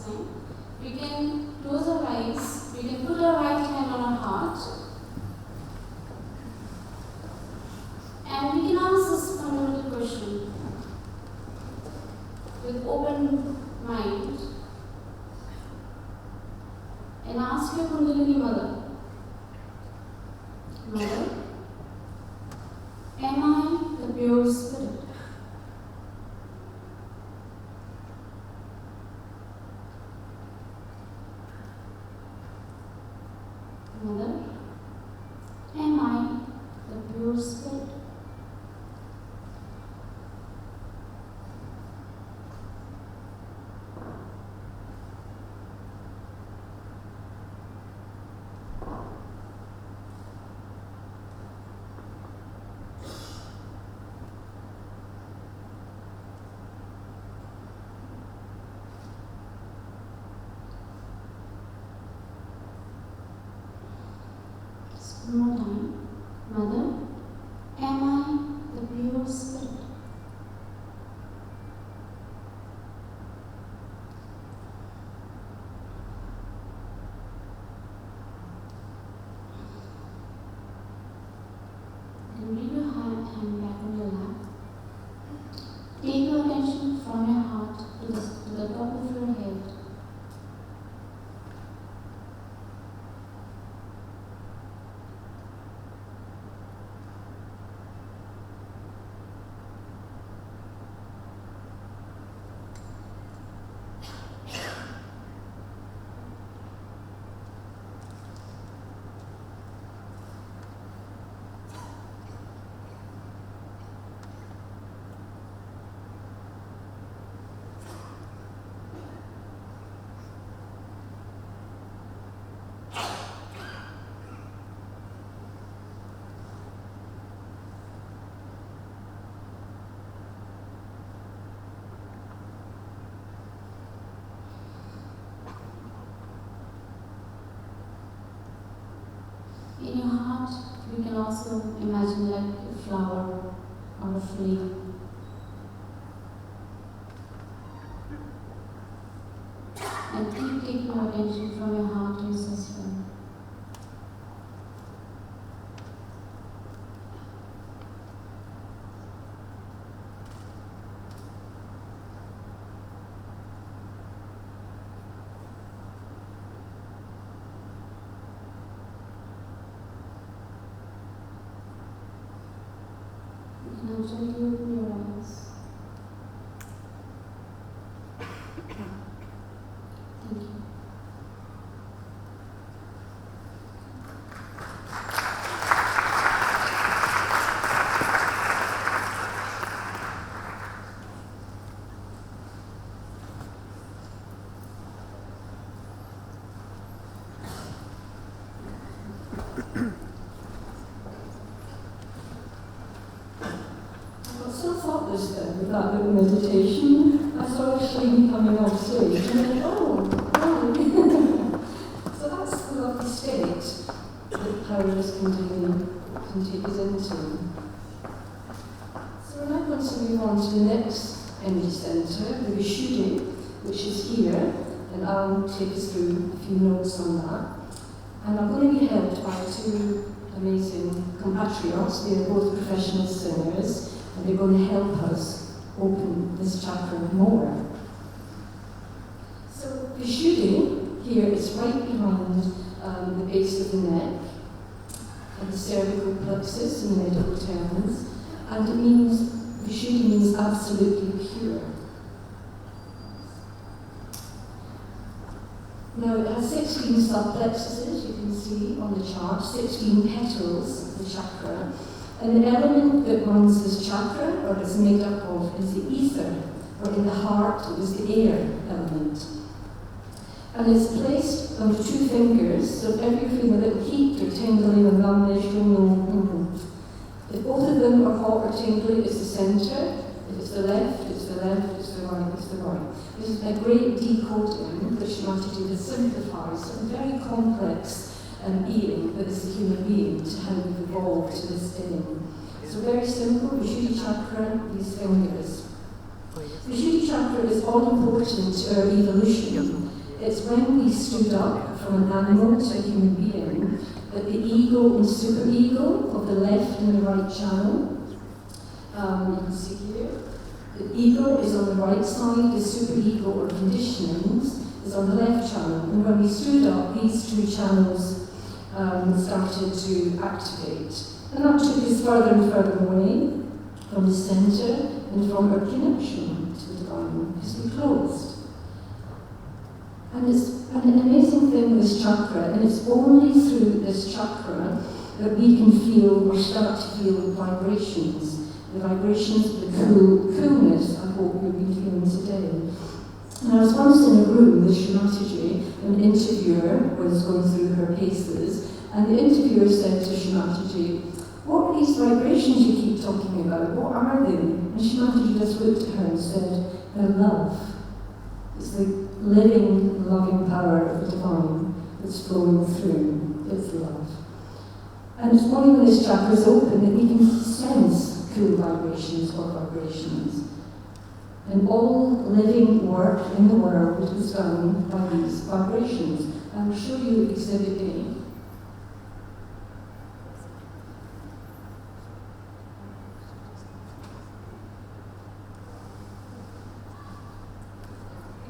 Ask your Kundalini mother. Mother, am I the pure spirit? Mother, am I the pure spirit? One more time. Mother, am I the pure spirit? Then leave your hand back on your lap. Take your attention from your heart to the top of your head. In your heart, you can also imagine like a flower or a flame. And keep taking your attention from your heart to your system. Now gently open your eyes. Thank you. So thoughtless then with that little meditation. I saw a flame coming off stage and I thought, oh, right. So that's the lovely state that Paris can take us into. So we're now going to move on to the next energy centre, the Vishuddhi, which is here, and I'll take us through a few notes on that. And I'm going to be helped by two amazing compatriots. They are both professional singers. And they're going to help us open this chakra more. So Vishuddhi here is right behind the base of the neck and the cervical plexus in medical terms, and it means Vishuddhi means absolutely pure. Now it has 16 subplexuses, you can see on the chart, 16 petals of the chakra. And the element that runs this chakra, or is made up of, is the ether, or in the heart is the air element. And it's placed on the two fingers, so if ever you feel a little heat or tingling and numbness, you'll know. If both of them are hot or tingly, it's the centre. If it's the left, it's the left, it's the right, it's the right. This is a great decoding that Shri has simplified some very complex being that is the human being to how we've evolved to this day. So very simple, Vishuddhi chakra, these fingers. Vishuddhi chakra is all important to our evolution. It's when we stood up from an animal to a human being that the ego and superego of the left and the right channel, you can see here, the ego is on the right side, the superego or conditionings is on the left channel, and when we stood up, these two channels started to activate. And that took us further and further away from the centre and from our connection to the divine, because we closed. And it's an amazing thing with this chakra, and it's only through this chakra that we can feel or start to feel vibrations. The vibrations of the coolness I hope you've been feeling today. And I was once in a room with Shimataji, an interviewer was going through her paces, and the interviewer said to Shimataji, "What are these vibrations you keep talking about? What are they?" And Shimataji just looked at her and said, "They're love. It's the living, loving power of the divine that's flowing through. It's love." And it's only when this chakra is open that we can sense cool vibrations or vibrations. And all living work in the world is done by these vibrations. I will show you Exhibit A.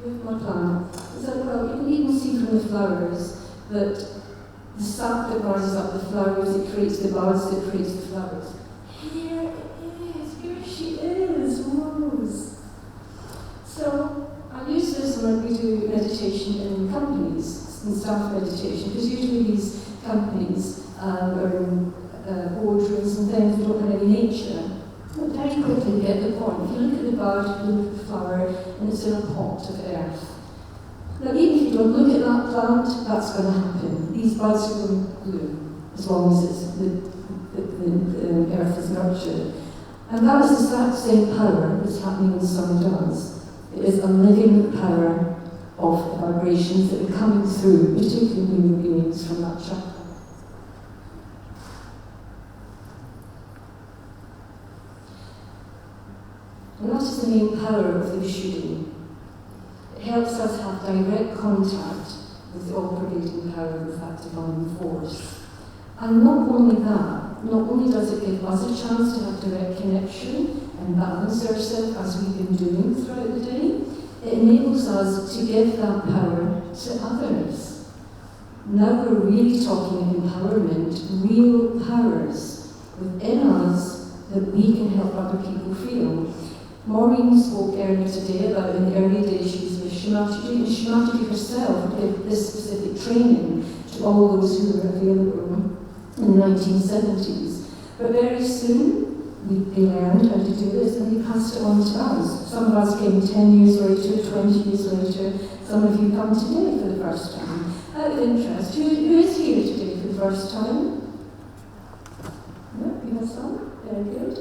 With my plant. So, well, you can even see from the flowers that the sap that rises up the flowers, it creates the buds, that creates the flowers. Here it is, here she is, Rose. So I use this when we do meditation in companies, in staff meditation, because usually these companies are in boardrooms and things, they don't have any nature. But very quickly get the point. If you look at the bud, you look at the flower, and it's in a pot of earth. Now, even if you don't look at that plant, that's going to happen. These buds are going to bloom, as long as it's the earth is nurtured. And that is the exact same power that's happening inside us. It is a living power of vibrations that are coming through, particularly human beings, from that chakra. And that is the main power of the Vishuddhi. It helps us have direct contact with the all-pervading power of that divine force. And not only that, not only does it give us a chance to have direct connection and balance ourselves as we've been doing throughout the day, it enables us to give that power to others. Now we're really talking empowerment, real powers within us that we can help other people feel. Maureen spoke earlier today about in the early days she was with Shimataji, and Shimataji herself would give this specific training to all those who were available in the 1970s. But very soon, they learned how to do this and they passed it on to us. Some of us came 10 years later, 20 years later, some of you come today for the first time. Out of interest, who is here today for the first time? Yeah, we have some, very good.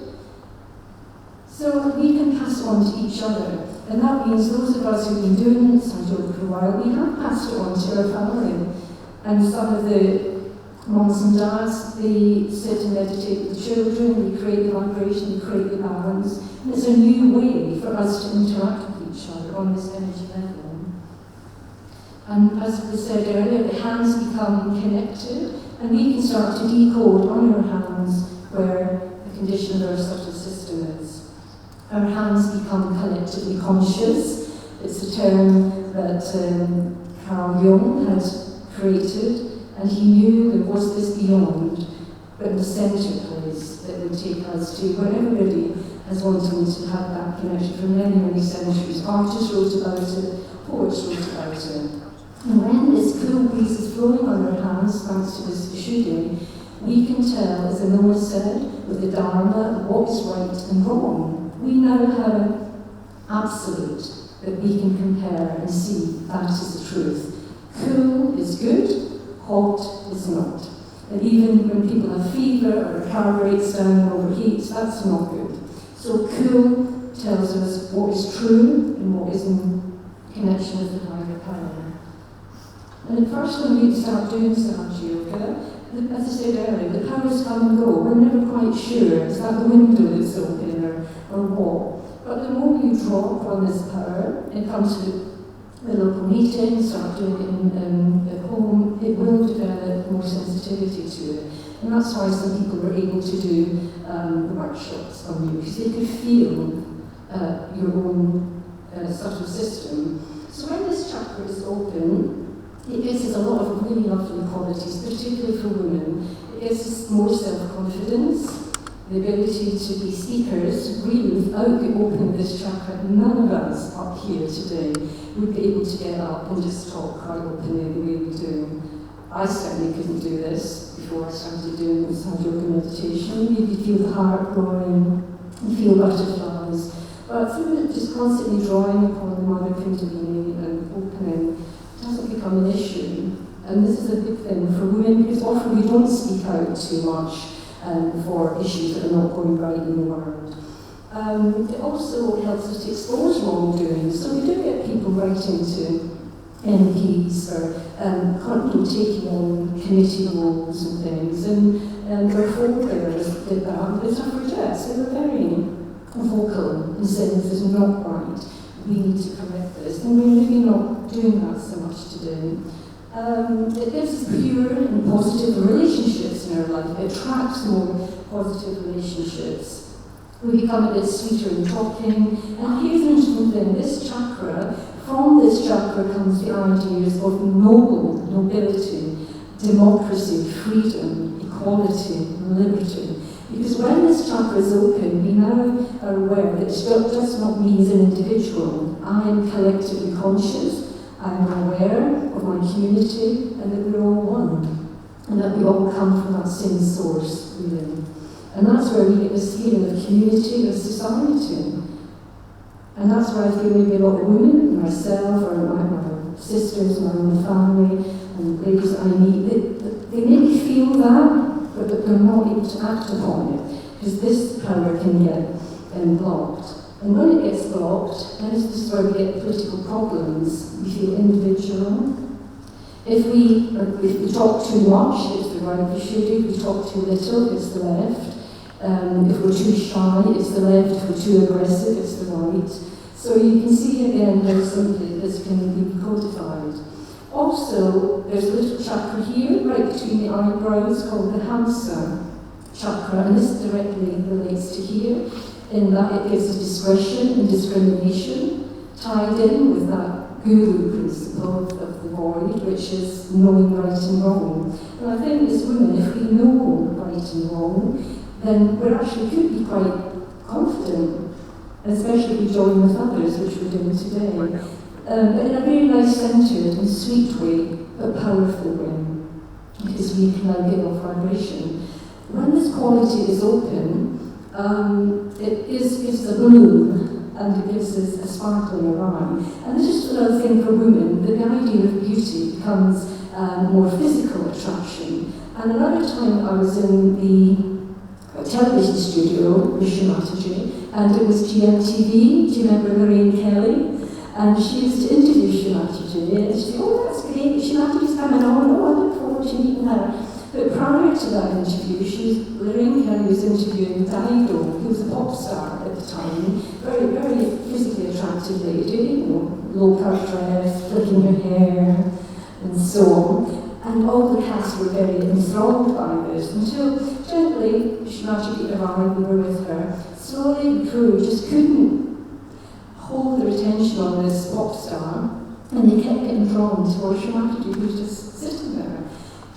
So we can pass on to each other, and that means those of us who've been doing this for a while, we have passed it on to our family. And some of the moms and dads, they sit and meditate with the children, they create the vibration, they create the balance, and it's a new way for us to interact with each other on this energy level. And as we said earlier, the hands become connected, and we can start to decode on our hands where the condition of our subtle system is. Our hands become collectively conscious. It's a term that Carl Jung had created, and he knew there was this beyond, but the centre place that would take us to where everybody has wanted to have that connection for many, many centuries. Artists wrote about it, poets wrote about it. And when this cool breeze is blowing on our hands, thanks to this Vishuddhi, we can tell, as the Noah said, with the Dharma, what is right and wrong. We now have an absolute that we can compare and see that is the truth. Cool is good, hot is not. And even when people have fever or a car breaks down and overheats, that's not good. So cool tells us what is true and what is in connection with the higher power. And at first when we start doing Sahaja Yoga, as I said earlier, the powers come and go. We're never quite sure, is that the window that's open or what? But the more you drop on this power, it comes to the local meeting, start doing it at home, it will develop more sensitivity to it. And that's why some people were able to do workshops on you, because they could feel your own subtle system. So when this chakra is open, it gives us a lot of really lovely qualities, particularly for women. It gives us more self-confidence, the ability to be speakers. Really, without the opening of this chakra, none of us up here today would be able to get up and just talk quite openly the way we do. I certainly couldn't do this before I started doing this yoga meditation. You feel the heart growing, you feel butterflies. But through it, just constantly drawing upon the Mother Kundalini and opening, it doesn't become an issue. And this is a big thing for women, because often we don't speak out too much for issues that are not going right in the world. It also helps us to expose wrongdoing. So we do get people writing to MPs or taking on committee roles and things. And our forebears did that. The suffragettes, they were very vocal in saying this is not right. We need to correct this. And we're really not doing that so much today. It gives us pure and positive relationships in our life. It attracts more positive relationships. We become a bit sweeter in talking. And here's an interesting thing. This chakra, from this chakra comes the ideas of nobility, democracy, freedom, equality, liberty. Because when this chakra is open, we now are aware that it does not mean as an individual. I am collectively conscious. I am aware of my community and that we're all one, and that we all come from that same source, really. And that's where we get this feeling of community, of society. And that's where I feel maybe a lot of women, myself, or my sisters, my own family, and ladies I meet, they make me feel that, but they're not able to act upon it, because this power can get blocked. And when it gets blocked, then this is where we get political problems. We feel individual. If we talk too much, it's the right issue. If we talk too little, it's the left. If we're too shy, it's the left. If we're too aggressive, it's the right. So you can see again how simply this can be codified. Also, there's a little chakra here, right between the eyebrows, called the Hamsa chakra, and this directly relates to here, in that it gives us discretion and discrimination, tied in with that guru principle of the void, which is knowing right and wrong. And I think as women, if we know right and wrong, then we actually could be quite confident, especially if we join with others, which we're doing today. But in a very nice, centred and sweet way, but powerful way, because we can now give off vibration. When this quality is open, it gives a bloom, and it gives us a sparkling eye. And this is another thing for women, the idea of beauty becomes more physical attraction. And another time I was in the television studio with Shimataji, and it was GMTV. Do you remember Lorraine Kelly? And she used to interview Shimataji, and she said, "Oh, that's great, Shimataji's coming on, oh, I look forward to meeting her." But prior to that interview, Lorraine Kelly was interviewing Dido, who was a pop star at the time, very, very physically attractive lady, low-cut dress, flicking her hair, and so on. And all the cast were very enthralled by this, until gently, Shimataji arrived, we were with her. Slowly, the crew just couldn't hold their attention on this pop star, and they kept getting drawn towards Shimataji, who was just sitting there,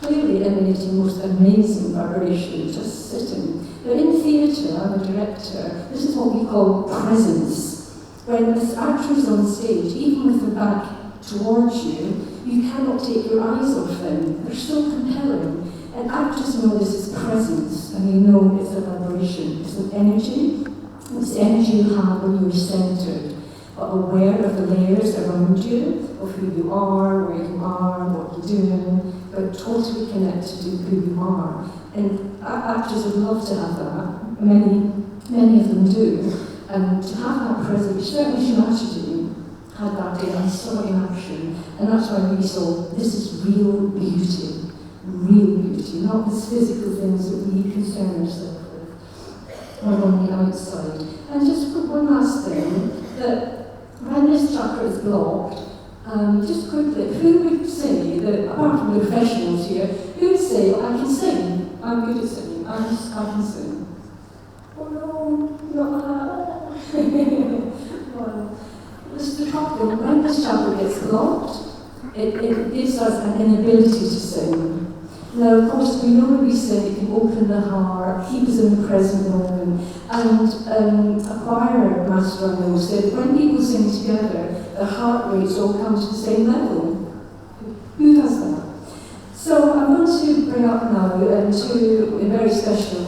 clearly emanating most amazing vibration, just sitting. But in theatre, I'm a director, this is what we call presence. When this actor is on stage, even with their back towards you, you cannot take your eyes off them. They're so compelling. And actors know this is presence, and they know it's a vibration, it's an energy. It's the energy you have when you're centred, but aware of the layers around you, of who you are, where you are, what you're doing, but totally connected to who you are. And actors would love to have that. Many of them do. And to have that presence, certainly Shimataji had that day. I saw it in action. And that's why we saw this is real beauty. Real beauty, not these physical things that we concern ourselves with, or on the outside. And just one last thing, that when this chakra is blocked, just quickly, who would say that, apart from the professionals here, who would say, oh, I can sing, I'm good at singing, I can sing? Oh no, not that. Well, this is the problem when this chakra gets blocked, it gives us an inability to sing. Now, of course, we know when we sing, it can open the heart, keep us in the present moment, and a choir master I know said when people sing together, their heart rates all come to the same level. Who does that? So I'm going to bring up now two very special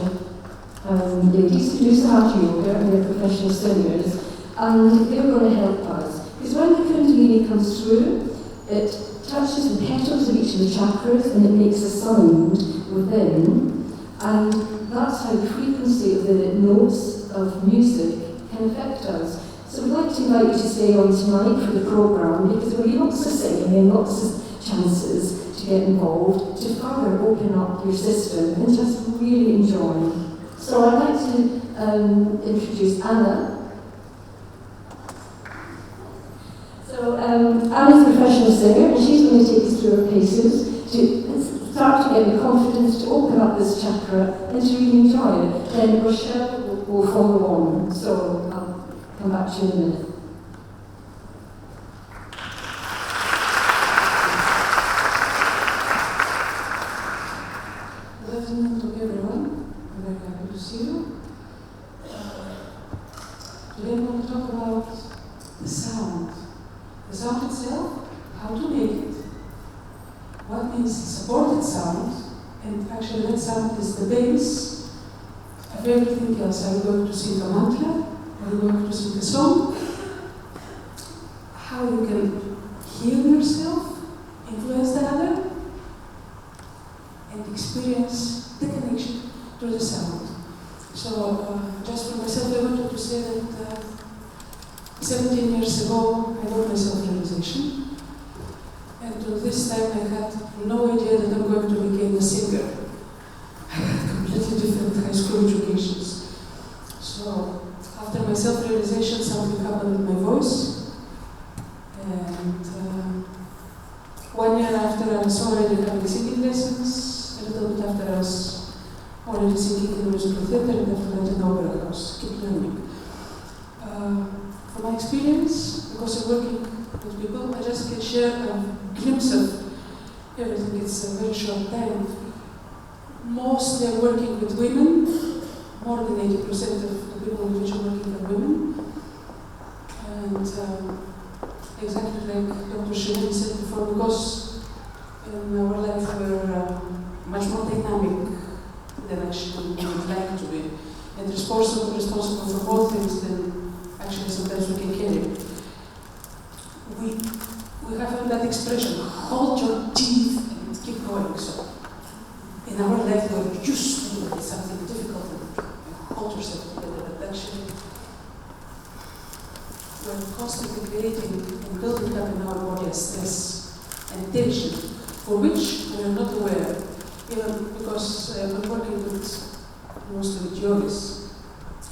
ladies who used to have yoga and they're professional singers, and they're going to help us. Because when the Kundalini comes through, it touches the petals of each of the chakras and it makes a sound within, and that's how the frequency of the notes of music can affect us. So we'd like to invite you to stay on tonight for the programme, because there'll be lots of singing and lots of chances to get involved, to further open up your system and just really enjoy. So I'd like to introduce Anna. So Anna's a professional singer, and she's going to take us through her paces to start to get the confidence to open up this chakra and to really enjoy it. Then Rochelle will follow on. So I'll come back to you in a minute. Good afternoon to everyone. I'm very happy to see you. Today I want to talk about the sound. The sound itself, how to make it, what means supported sound, and actually that sound is the base of everything else. Are you going to sing a mantra? Are you going to sing a song? How you can heal yourself, influence the other, and experience the connection to the sound. So, just for myself, I wanted to say that 17 years ago, I got my self-realization, and till this time I had no idea that I'm going to become a singer. I had completely different high school educations. So, after my self-realization, something happened with my voice, and 1 year after I was already having singing lessons, a little bit after I was already singing in the musical theatre, and after that in the opera house, keep learning. From my experience, because I'm working with people, I just can share a glimpse of everything. It's a very short time. Mostly I'm working with women. More than 80% of the people with which I'm working are women. And exactly like Dr. Shireen said before, because in our life we're much more dynamic than actually we would like to be, and responsible for more things than actually sometimes we can carry. We have that expression, hold your teeth and keep going. So in our life we're used to doing something difficult and hold yourself together, but actually we're constantly creating and building up in our body a stress and tension for which we are not aware, even because we're working with mostly with yogis.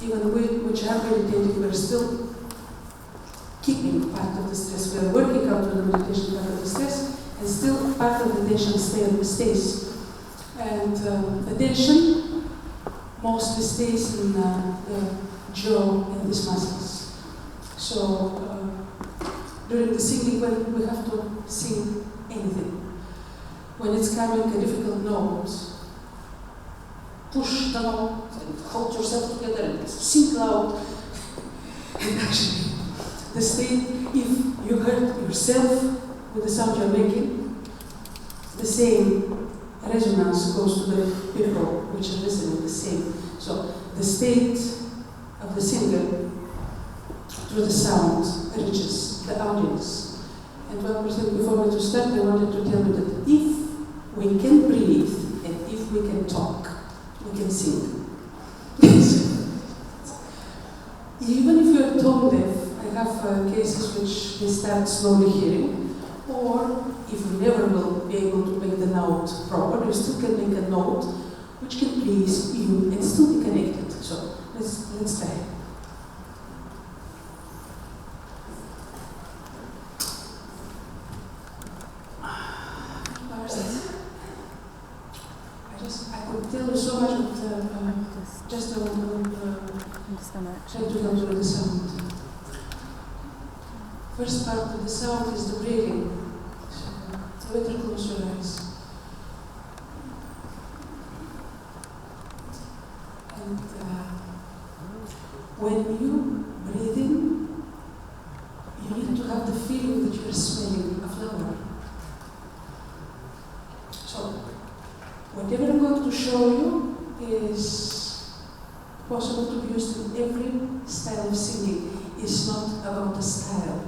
Even we, which are meditating, we're still keeping part of the stress. We are working out the meditation part of the stress, and still part of the tension stays. And the tension mostly stays in the jaw and these muscles. So during the singing, when we have to sing anything, when it's coming a difficult note, push the note and hold yourself together and sing loud. And actually, the state, if you hurt yourself with the sound you're making, the same resonance goes to the people which are listening the same. So the state of the singer through the sound reaches the audience. And one person before me to start, they wanted to tell me that if we can breathe and if we can talk, we can sing. Even if you're tone deaf, I have cases which they start slowly hearing, or if you never will be able to make the note proper, you still can make a note which can please you and still be connected. So let's try. I could tell you so much, but just try to go through the sound. First part of the sound is the breathing. So better close your eyes. And when you breathe in, you need to have the feeling that you're smelling a flower. So, whatever I'm going to show you is possible to be used in every style of singing. It's not about the style.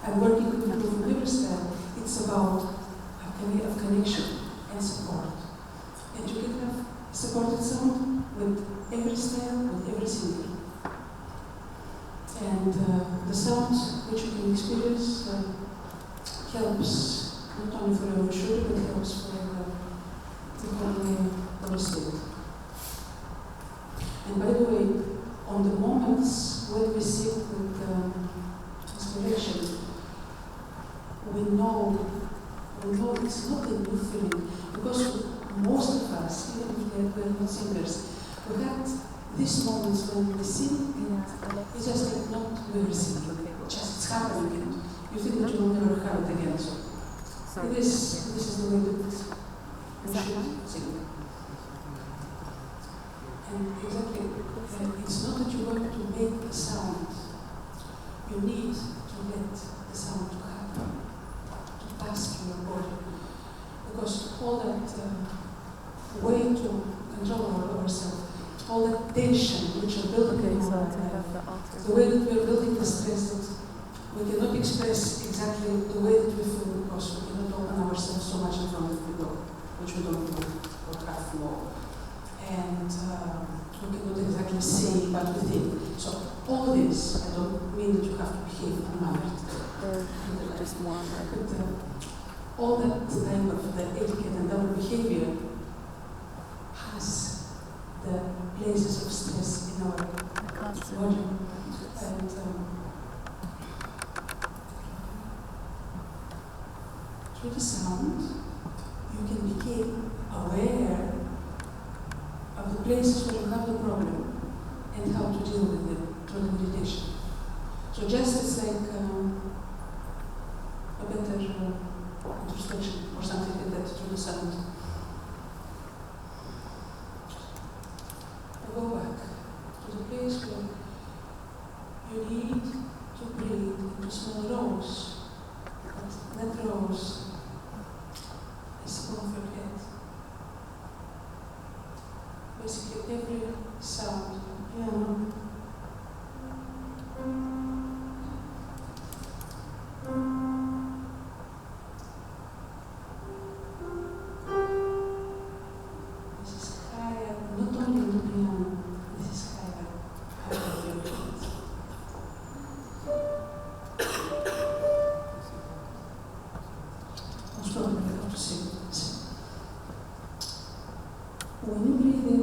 I'm working with people from every style. It's about a way of connection and support. And you can have supported sound with every style, with every singer. And the sound which you can experience helps not only for your shoulder, but helps for the whole state. And by the way, on the moments when we sit with inspiration, we know it's not a new feeling, because most of us, even if we're not singers, we had these moments when we sing and it's just like not we're singing, just it's happening and you think that you will never have it again. So this is the way that we should sing. And exactly, it's not that you're going to make the sound. You need to let the sound to happen, to pass through your body. Because all that way to control ourselves, all that tension which are building in our life, the way that we're building the stress that we cannot express exactly the way that we feel because we cannot open ourselves so much in front of people, which we don't know or have more. And we cannot exactly say what we think. So all this, I don't mean that you have to behave in a manner. Just one. But all that type of the etiquette and our behavior has the places of stress in our body. And through the sound, you can become aware of the places where you have the problem and how to deal with them through the meditation. So just it's like a better introspection or something like that through the sound. I go back to the place where you need to breathe and to smell rose. But that rose is above your head. Basically every sound, piano, this is higher, not only in the piano, this is higher of your head. Most probably I have to sing this. When you breathe in,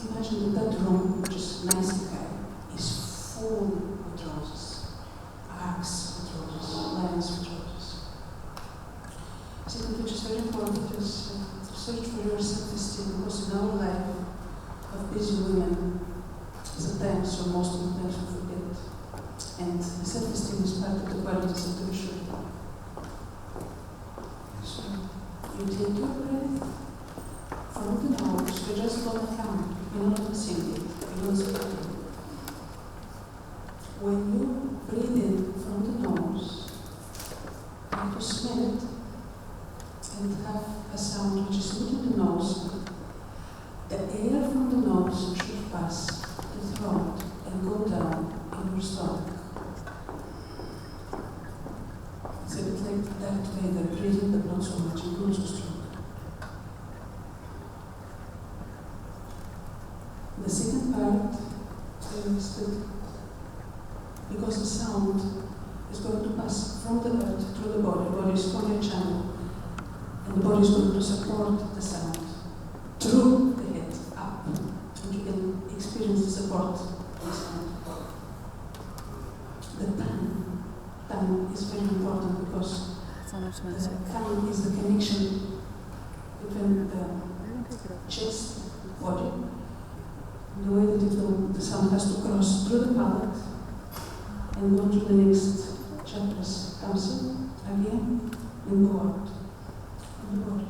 imagine that room, which is nicely high, is full with roses, arcs with roses, lines with roses. Second, which is very important, is to search for your self-esteem, because in our life of busy women, sometimes or most of the times we forget. And self-esteem is part of the qualities of the Vishuddha. So you take your breath from the nose, you just go down. You're not singing, you're not speaking. When you breathe in from the nose, you have to smell it and have a sound which is not in the nose. The air from the nose should pass the throat and go down in your stomach. It's a bit like that way they're breathing, but not so much, and not so strong. The second part is that because the sound is going to pass from the earth through the body is only a channel, and the body is going to support the sound through the head up, and you can experience the support of the sound. The tongue is very important because the tongue is the connection between the chest, body, the way that the sound has to cross through the palate and go to the next chakras comes in again and go out from the body.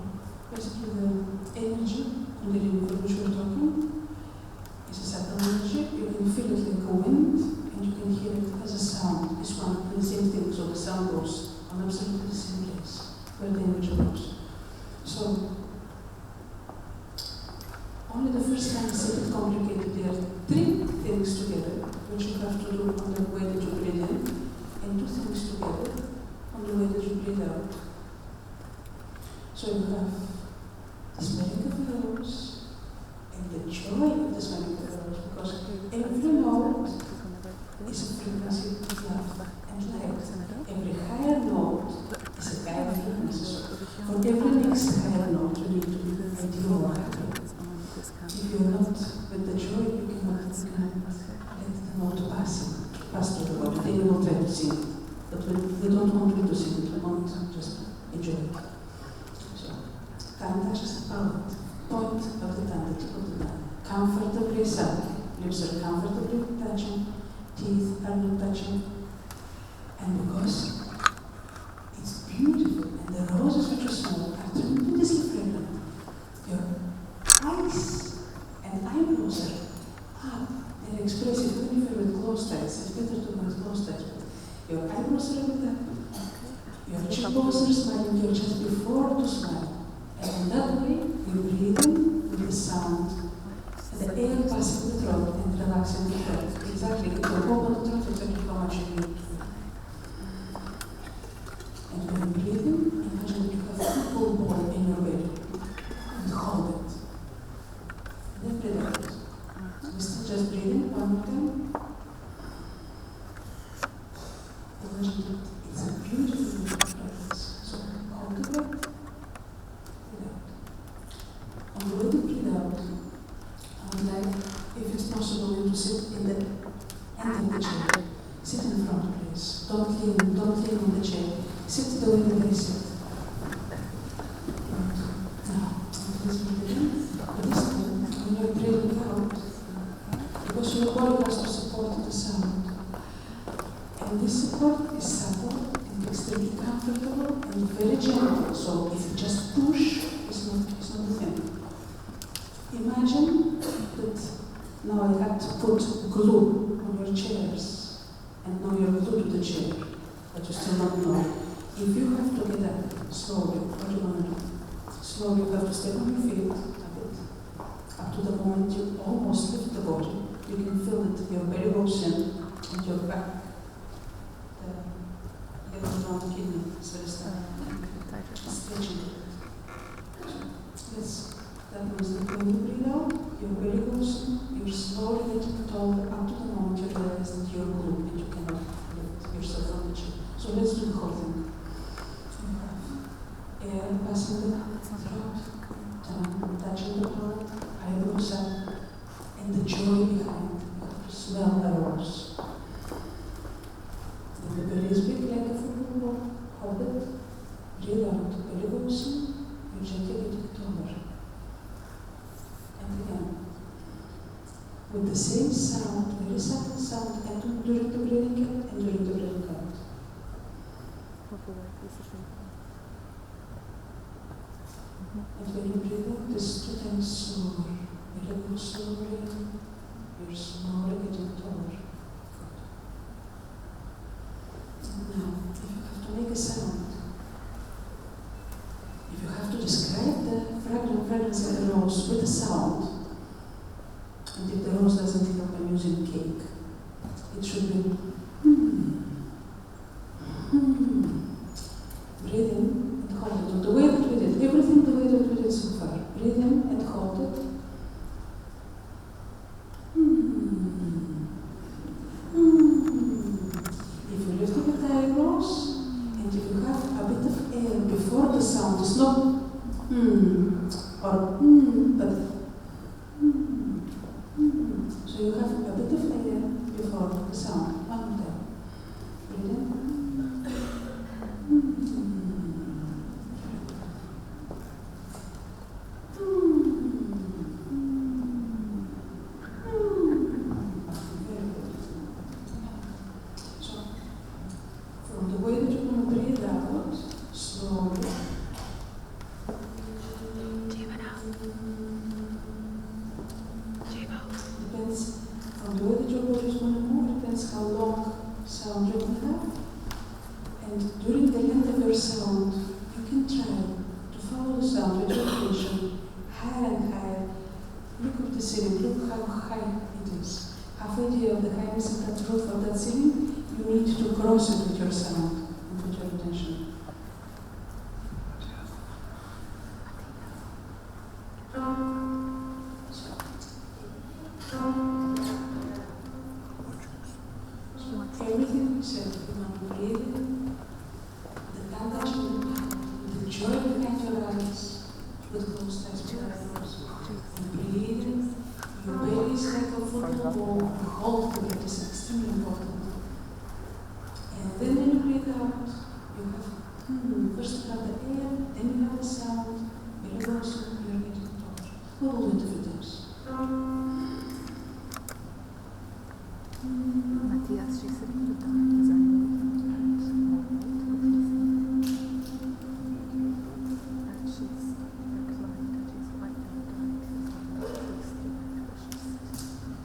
Basically, the energy Kundalini for which we're talking is a subtle energy. You can feel it like a wind, and you can hear it as a sound. It's one of the same thing, so the sound goes on absolutely the same place where the energy goes. So, only the first time is a bit complicated. There are three things together which you have to do on the way that you breathe in, and two things together on the way that you breathe out. So you have the smelling of the rose and the joy of the smelling of the rose, because every note is a frequency of love and light. Every higher note is a higher frequency. So for every next higher note, you need to be ideal or happy. If you're not with the joy, you cannot let the note pass through the body. Then you will try to sing it. But we don't want you to sing it, we want to just enjoy it. So, tongue touches the palate, point of the tongue, the tip of the tongue. Comfortably suck. Lips are comfortably touching, teeth are not touching. And because it's beautiful, and the roses which you smell are tremendously fragrant. Your eyes and eyebrows are up. They're expressive, even if you're with closed eyes. It's better to have closed eyes. Your eyebrows are lit up. Your cheekbones are smiling. You're just before to smile. And in that way, you're breathing with the sound. And the air passing the throat and relaxing the throat. Exactly. It will open the throat exactly how much you need. And when you're breathing, imagine that you have a full ball in your belly. And hold it. And then breathe out. So we're still just breathing one more time. Imagine that it's a beautiful practice. So hold the breath. Breathe out. On the way to breathe out, I would like, if it's possible, you to sit in the end of the chair. Sit in front, please. Don't lean on the chair. Sit the way that I sit. Now, please breathe in. But this time, when you're breathing out, because your body has to support the sound. And this support is subtle and extremely comfortable and very gentle. So if you just push, it's not the thing. Imagine that now I had to put glue on your chairs, and now you're glued to the chair, but you still don't know. If you have to get up slowly, what do you want to do? Slowly you have to step on your feet a bit, up to the moment you almost lift the body. You can feel that your belly goes in and your back. The around the kidney is very stretching. Yes, that means that when you breathe out, your belly goes in, you're slowly getting taller up to the moment you realize that you're glued and you cannot lift yourself from the chair. So let's do the whole thing. Air passing the throat, tongue touching the palate, eyebrows up, and the joy behind. You have to smell the rose. If the belly is big like a full ball, hold it, breathe out, the belly goes in, you gently get it taller. And again, with the same sound, very subtle sound, and during the breathing in and during the breathing out. And when you breathe out, this 2 times slower. When you go slowly in, you're slowly getting taller. Now, if you have to make a sound, if you have to describe the fragrance of the rose with a sound, and if the rose doesn't help, I'm using cake, it should be breathe in and hold it. The way that we did, everything the way that we did so far. Breathe in and hold it. If you lift up the eyebrows, and if you have a bit of air before the sound, it's not or but so you have a bit of air before the sound. One more time. Breathe in. From the Depends on the way that your body is going to move, depends how long sound you're going to have. And during the length of your sound, you can try to follow the sound with your attention higher and higher. Look at the ceiling, look how high it is. Have idea of the highness of that roof of that ceiling. You need to cross it with your sound and with your attention. Everything we said about breathing, the bandage with the joy behind your eyes, with closed eyes with eyebrows, and breathing, your belly is like a football ball, the whole breath is extremely important. And then when you breathe out, you have, first you have the air, then you have the sound, but also you're getting taller. We'll do it for this. Matthias, she's sitting in the dark. Is there any way you can turn more light? And she's reclined and she's quite in the dark. There's not much space to where she's sitting.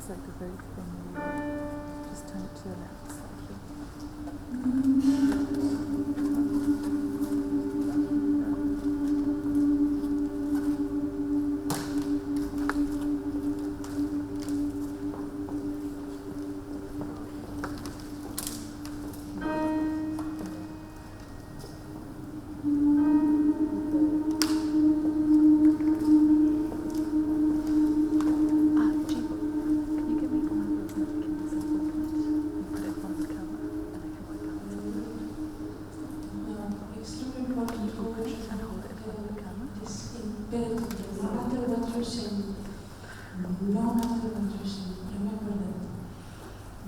Like the very thin wheel. Just turn it to your left slightly.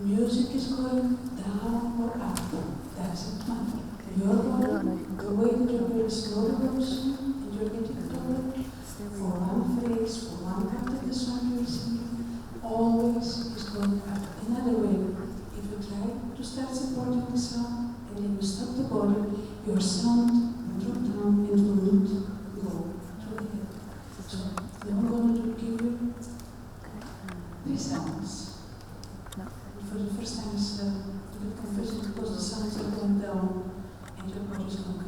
Music is going down or up. Doesn't matter. Your body, the way that your body slowly goes, and you're getting taller. For one phrase, for one part of the song you're singing, always is going up. Another way, if you try to start supporting the sound, and then you stop the body, your sound will drop down and will not go through the head. So, I'm going to give you three sounds. For the first time it's a bit confusing because the sounds are going down and your body is going up.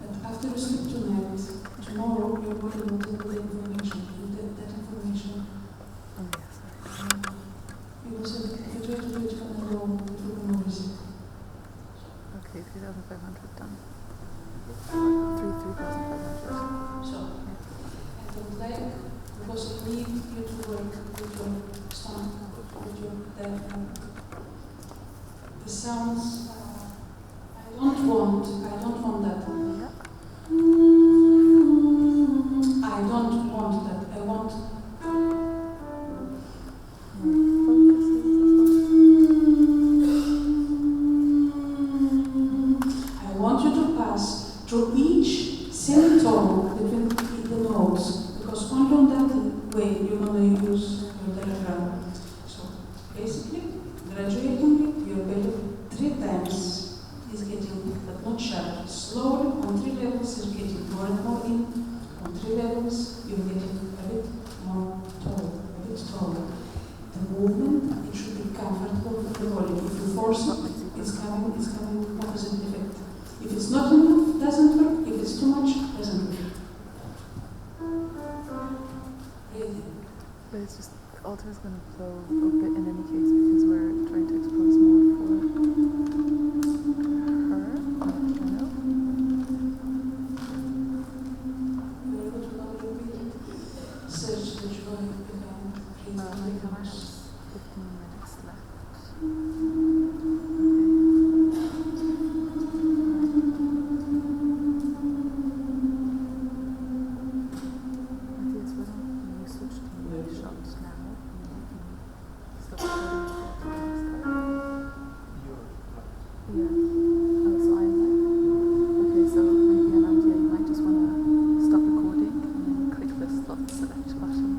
But after you sleep tonight, tomorrow your body will take the information, that information. You will say, if you try to do it on your own, it will be more easy. Okay, 3,500 done. 3,500. So, I would like, because I need you to work with your stomach, with your diaphragm. The sounds, I don't want that. I don't want that. I want you to pass through each semitone between the notes, because only on that way you're going to use your diaphragm. So basically, graduating your belly 3 times is getting, but not sharp. Slowly on 3 levels is getting more and more in. On 3 levels you're getting a bit more tall, a bit taller. The movement, it should be comfortable for the body. If you force it, it's coming opposite effect. If it's not enough, doesn't work. If it's too much, doesn't work. Breathing. But it's just, the altar is going to flow a bit in any case because we're trying to expose more for her, not piano. 15 minutes left. Matthias, when you switch to the shot now, stop yeah. Oh, so I'm live. Okay, so maybe Anandia, you might just want to stop recording and then click the slot select button.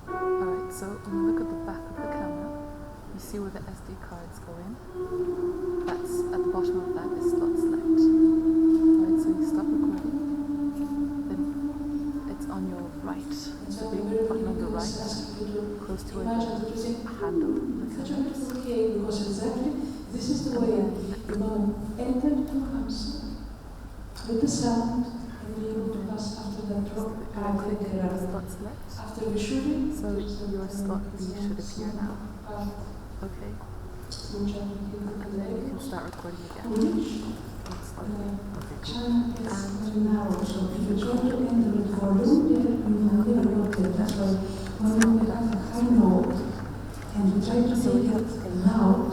Alright, so when you look at the back of the camera, you see where the SD cards go in. That's at the bottom of that is slot select. Alright, so you stop recording, then it's on your right. The big button on the right, close to where the handle in the camera is. Okay, because exactly this is the way you're going to enter to house with the sound and be able to pass after that drop. Click the slot select. After the shooting, So your slot B should appear now. Okay. And then you can start recording again. China is now, so if you're trying to enter with volume, you will never get it. That's why when you have a high note and you try to take it loud,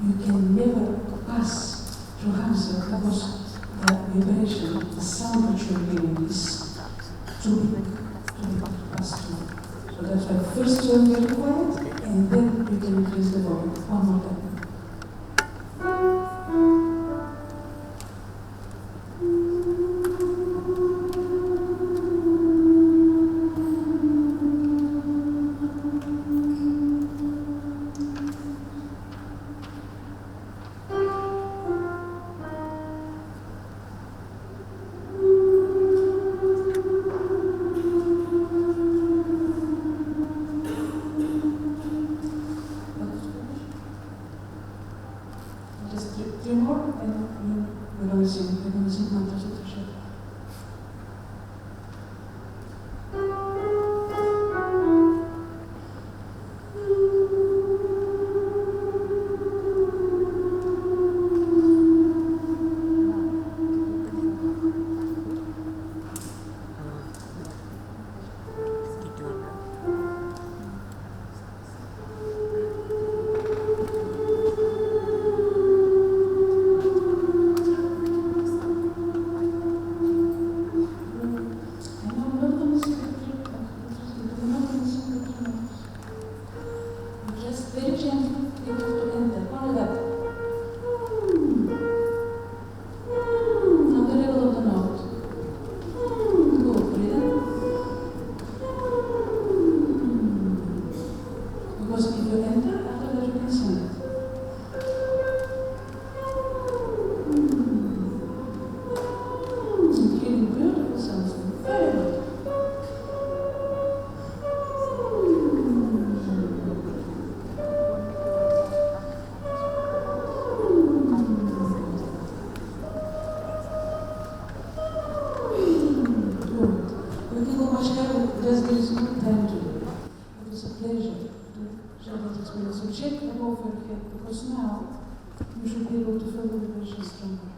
you can never pass to answer because the vibration, the sound that you're hearing is too big to pass through. So that's why first turn very quiet and then you can increase the volume. One more time. Three more, and we're going to sing mantras with the show. Very gently, you have to enter. Only that. On the level of the note. Good, breathe in. Because if you enter, after that you can sing it. Feeling beautiful sounds. Very good. There's no time to do it. It is a pleasure to share that experience. So check the over your head because now you should be able to feel the vibration stronger.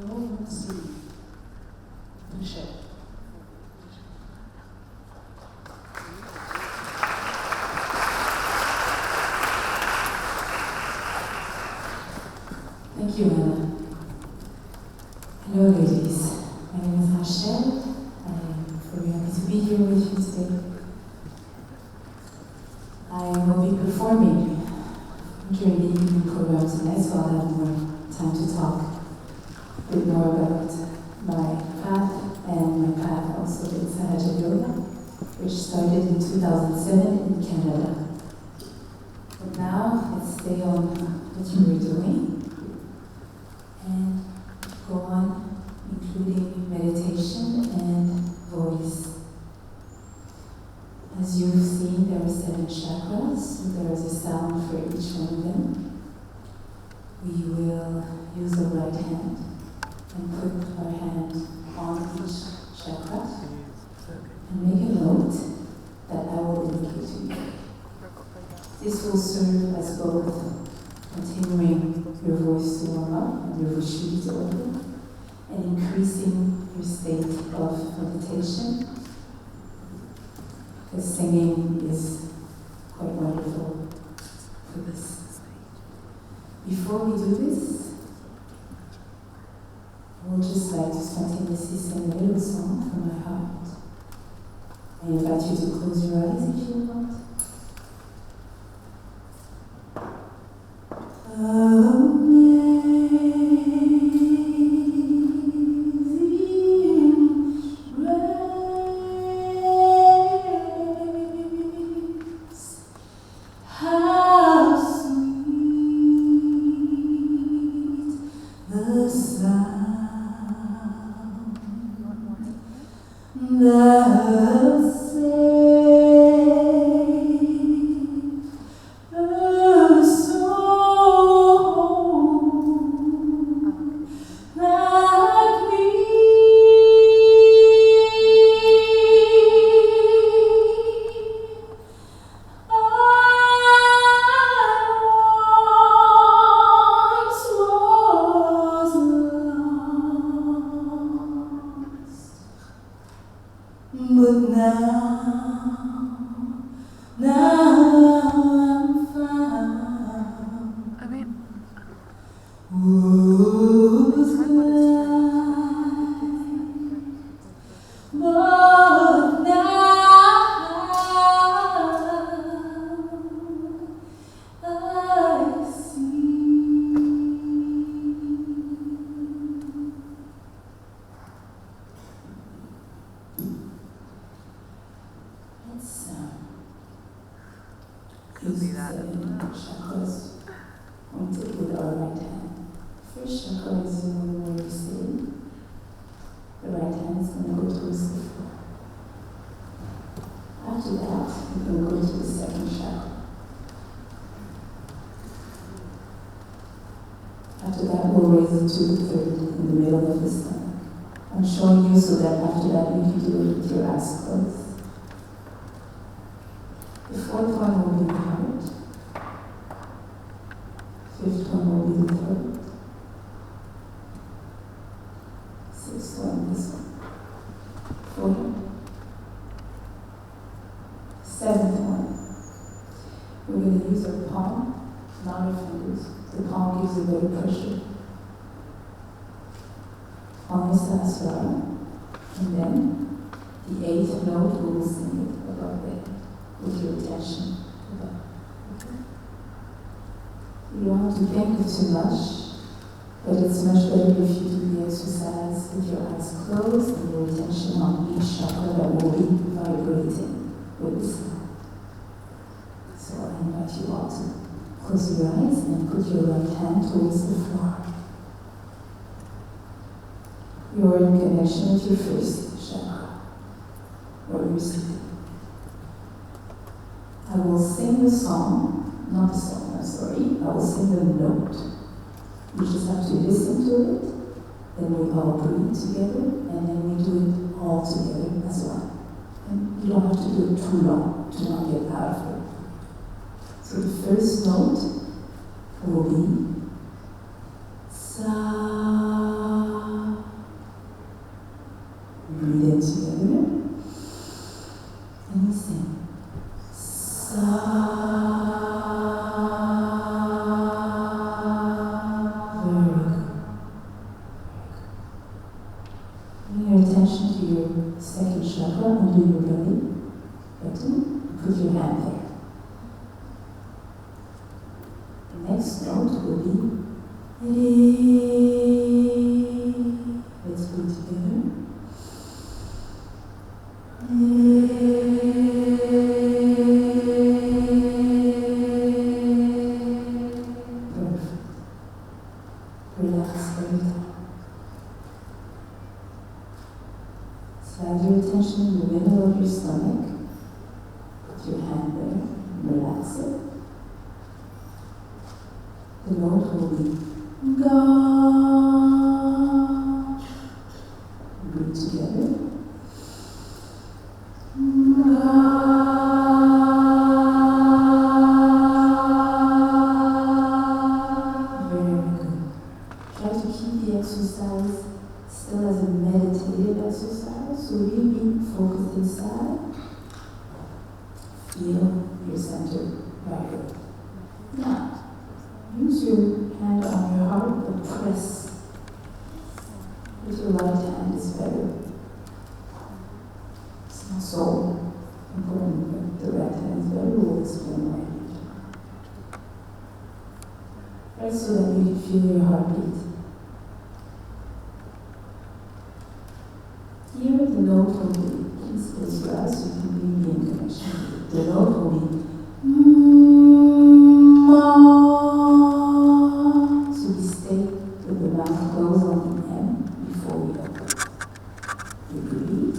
Oh, let's see. Appreciate. Thank you, Anna. Hello, ladies. My name is Rachel. I'm very happy to be here with you today. I will be performing during the evening program tonight, so I'll have more time to talk a bit more about my path and my path also in Sahaja Yoga, which started in 2007 in Canada. But now, let's stay on what you were doing and go on including meditation and voice. As you've seen, there are 7 chakras, and there is a sound for each one of them. We will use the right hand and put our hand on each chakra and make a note that I will indicate to you. This will serve as both continuing your voice to warm up and your Vishuddhi to open, and increasing your state of meditation. The singing is quite wonderful for this. Before we do this, I would just like to spontaneously sing a little song from my heart. I invite you to close your eyes if you want. Chakras pointed with our right hand. First chakra is the one where you stay. The right hand is going to go towards the floor. After that, we're going to go to the second chakra. After that, we'll raise it to the third in the middle of the stomach. I'm showing you so that after that you can do it with your eyes closed. The fourth one will be the heart. Fifth one will be the throat. Sixth one, this one. Fourth. Seventh one. We're going to use our palm, not our fingers. The palm gives a better pressure. Palm Sahasrara. And then the eighth note, we will sing it above there with your attention above. Okay? You don't have to think of too much, but it's much better if you do the exercise with your eyes closed and your attention on each chakra that will be vibrating with the sound. So I invite you all to close your eyes and put your right hand towards the floor. You're in connection with your first chakra, where you're sitting. I will sing the song, not the song, I'm sorry, I will sing the note. You just have to listen to it, then we all breathe together, and then we do it all together as one. And you don't have to do it too long to not get out of it. So the first note will be Sa. Breathe in together, and we sing Sa. Attention to your second chakra under your belly. Put your hand there. The next note will be Re. Let's put it together. Perfect. Relax every time. Have your attention in the middle of your stomach. Put your hand there, relax it. The note will be Ga. Breathe together. Ga. Very good. Try to keep the exercise that exercise, so really focus inside. Feel your center vibrate. Now, use your hand on your heart, but press with your right hand is better. It's not so important, but the right hand is better. We'll explain why. Press so that you can feel your heartbeat. Here, the note will be, please close your eyes so you can be in connection. The note will be ma. So we stay with the mouth closed on the M before we open. You breathe.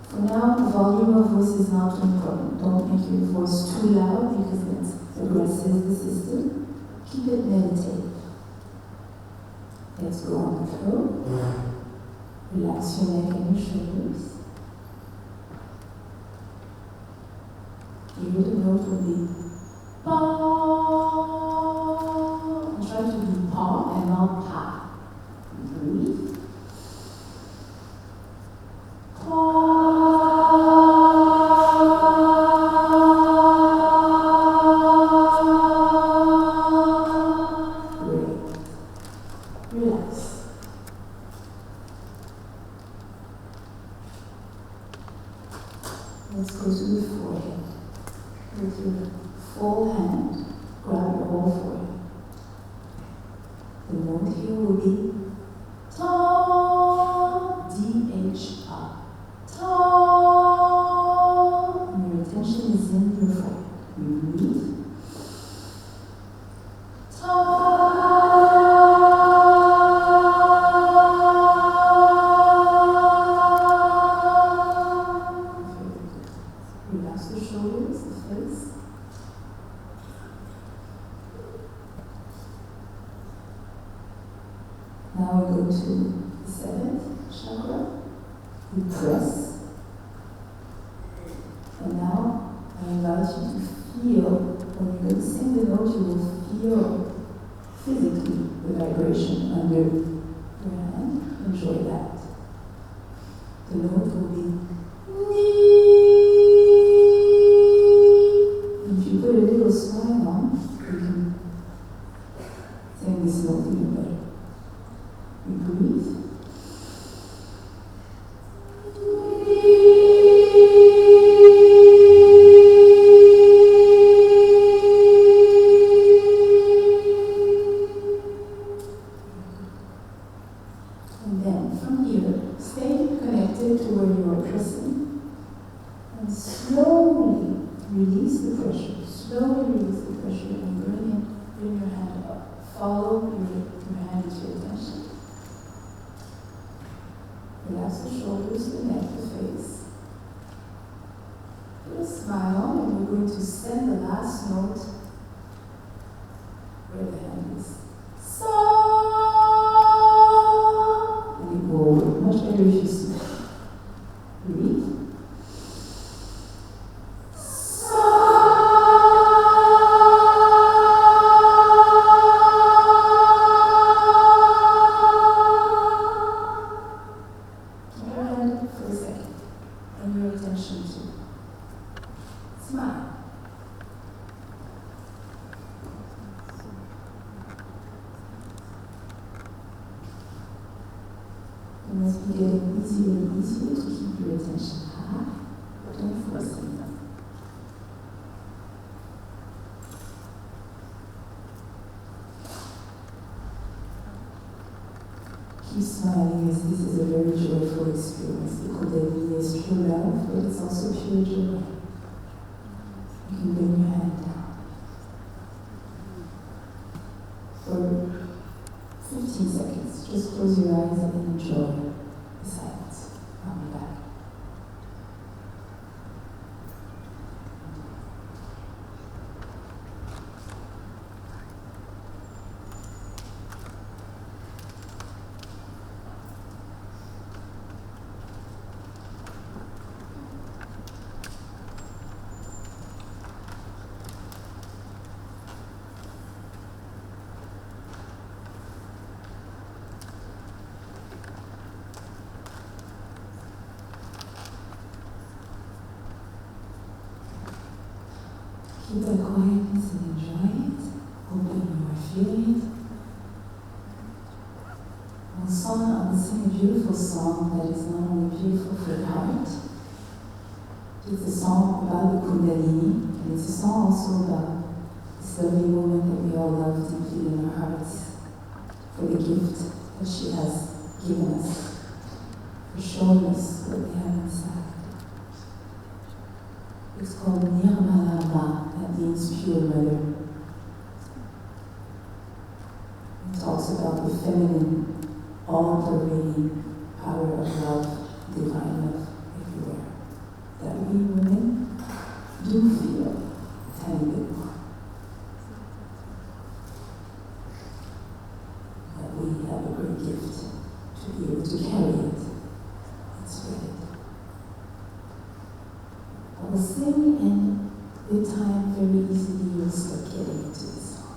For now, the volume of voice is not important. Don't make your voice too loud because it aggresses the system. Keep it meditative. Let's go on the throat. Relax your neck and your shoulders. Here the note will be pa. And try to be pa and not pa. Breathe. Relax. Let's go to the forehead. With your full hand, grab your whole forehead. The note here will be ta, D-H-A. Ta. And your attention is in your forehead. You breathe. Ta. Relax the shoulders, the face. Now we go to the seventh chakra. We press. And now I invite you to feel, when you're going to sing the note, you will feel physically the vibration under your hand. Enjoy that. The note will be if you put a little smile on, you can sing this note even better. You breathe. And then from here, stay connected to where you are pressing. And slowly release the pressure. Slowly release the pressure and bring your hand up. Follow your hand with your attention. Relax the shoulders, the neck, the face. Put a smile on and we're going to send the last note where the hand is. Sa. And it will work much better if you see. Breathe. For a second, and your attention to smile. It must be getting easier and easier to keep your attention high. Don't force it. Keep smiling as this is a very joyful experience. The Kundalini is pure love, but it's also pure joy. You can bring your hand down. For 15 seconds, just close your eyes and enjoy the silence. I'll be back. Keep that quietness and enjoy it. Open your feeling. I'll sing a beautiful song that is not only beautiful for the heart, it's a song about the Kundalini, and it's a song also about this lovely woman that we all love deeply in our hearts, for the gift that she has given us, for showing us what we have inside. It's called Nirmala Ma, that means pure mother. It talks about the feminine, all-pervading power of love, divine love everywhere, that we women do feel a tiny bit more. That we have a great gift to be able to carry it and spread it. I will sing, and with time, very easily you'll start getting into the song.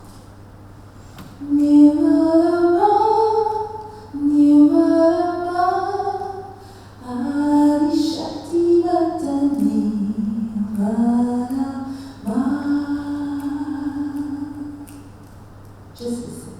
Just listen.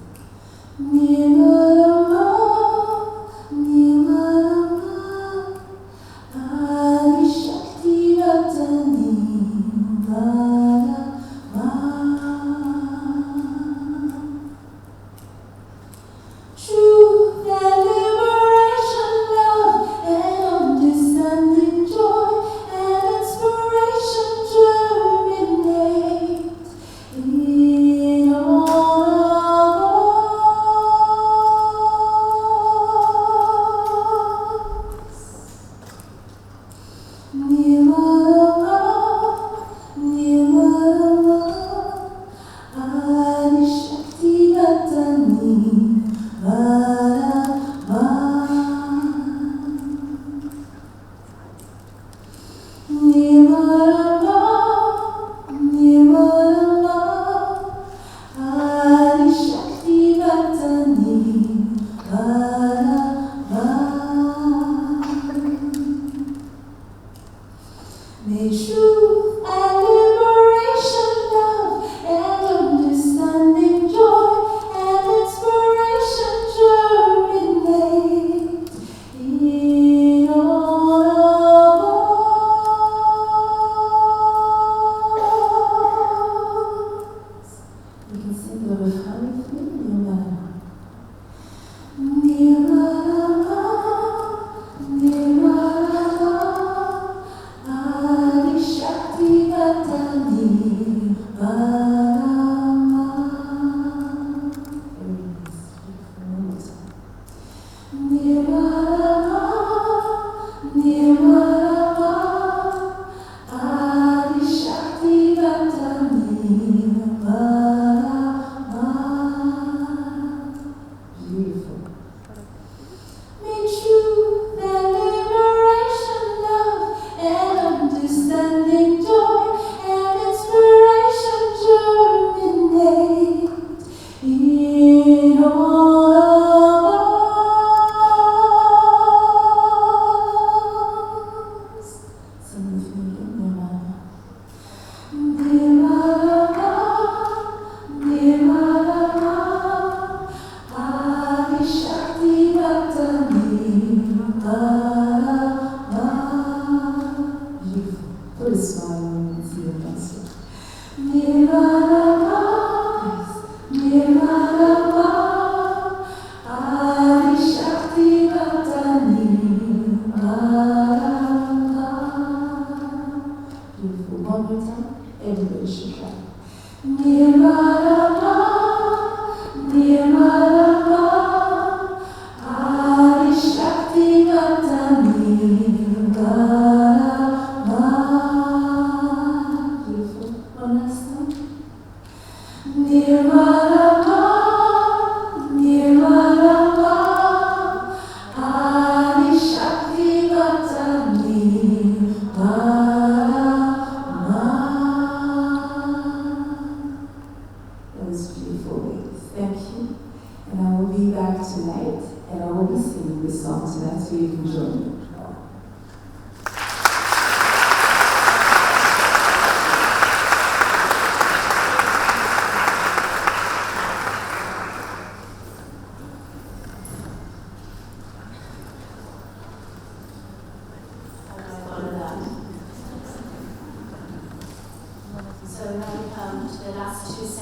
Truth and liberation, love and understanding, joy and inspiration germinate in all of us. Nirvana, Nirvana, Adi Shakti Vatani. May truth and liberation, love and understanding, joy and inspiration germinate in all of us. You can sing the refrain with me, Nirvana. Nirvana, Nirvana, Adi Shakti Vatani Varama. Nirvana, Nirvana, Adi Shakti Vatani Varama. Beautiful. May truth and liberation, love and understanding, joy and inspiration germinate in all of us. Sing with me, Nirvana. Nirvana, Nirvana, Adi Shakti Vatani Varama. Beautiful. Put a smile on and see your pencil. Nirvana, Nirvana, Adi Shakti Vatani Varama. Beautiful. One more time. Everybody should try. Nirvana, Nirvana, Adi Shakti Vatani Varama. Beautiful. One last time. Nirvana, Nirvana, Adi Shakti Vatani Varama. That was beautiful, ladies. Thank you. And I will be back tonight, and I will be singing this song tonight, so you can join me.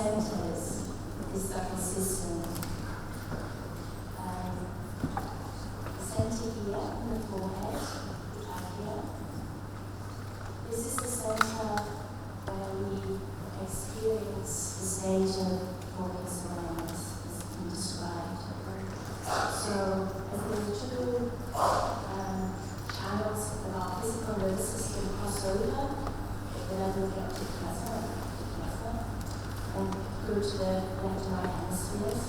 centres of this subtle system. The centre here in the forehead, trachea. This is the centre where we experience the state of focus awareness, as has been described. So, as the two channels of our physical nervous system cross over, the level of the optic plasma, and go to the left and right hemispheres.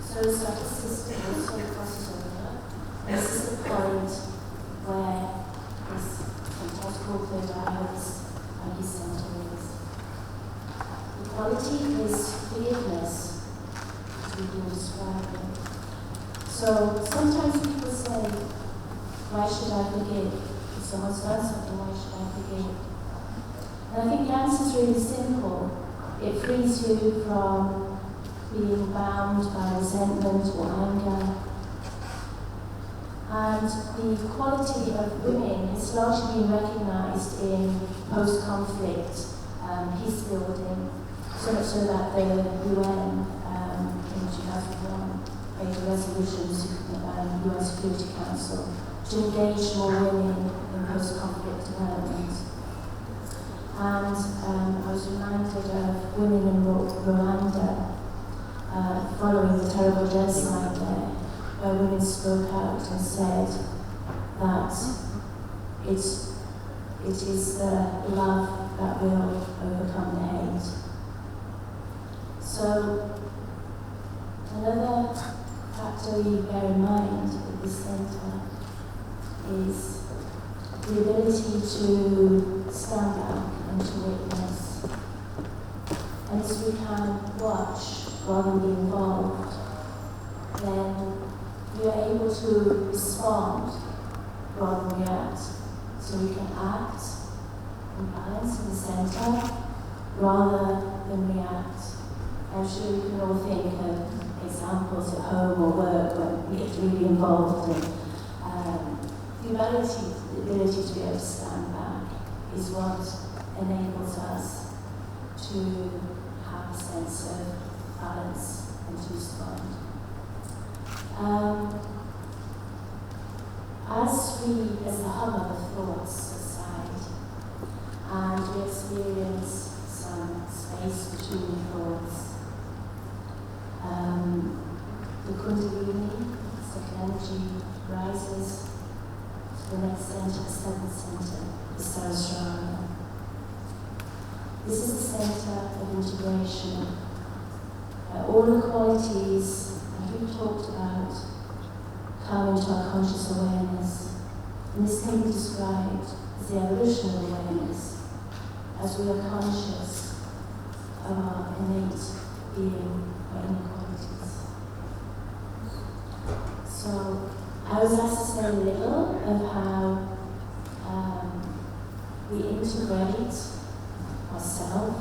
So the subtle system also crosses over. This is the point where this fantastical third eye and his center is. The quality is forgiveness, as we've been describing. So sometimes people say, why should I forgive? If someone's done something, why should I forgive? And I think the answer is really simple. It frees you from being bound by resentment or anger. And the quality of women has largely been recognised in post-conflict peace building, so much so that the UN in 2001 made a resolution to the UN Security Council to engage more women in post-conflict development. And I was reminded of women in Rwanda following the terrible genocide there, where women spoke out and said that it is the love that will overcome the hate. So another factor you bear in mind at this centre is the ability to stand back and to witness. And as we can watch rather than be involved, then we are able to respond rather than react. So we can act in balance in the centre rather than react. I'm sure you can all think of examples at home or work when we get really involved. And the ability to be able to stand back is what enables us to have a sense of balance and to respond. As the hub of the thoughts aside, and we experience some space between the thoughts, the Kundalini, second energy, rises to the next center, the seventh center, the Sahasrara. This is the center of integration. All the qualities that we talked about come into our conscious awareness. And this can be described as the evolution of awareness, as we are conscious of our innate being or inner qualities. So I was asked to say a little of how we integrate ourselves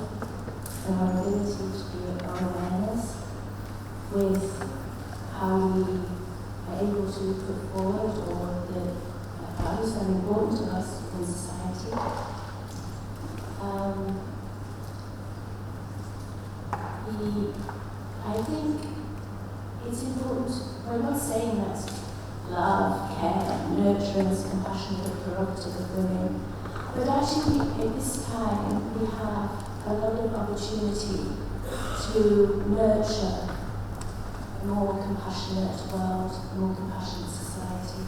and our ability to be our awareness with how we are able to put forward or the values that are important to us in society. I think it's important, we're not saying that love, care, nurturance, compassion are the prerogative of women, but actually at this time we have a lot of opportunity to nurture a more compassionate world, a more compassionate society.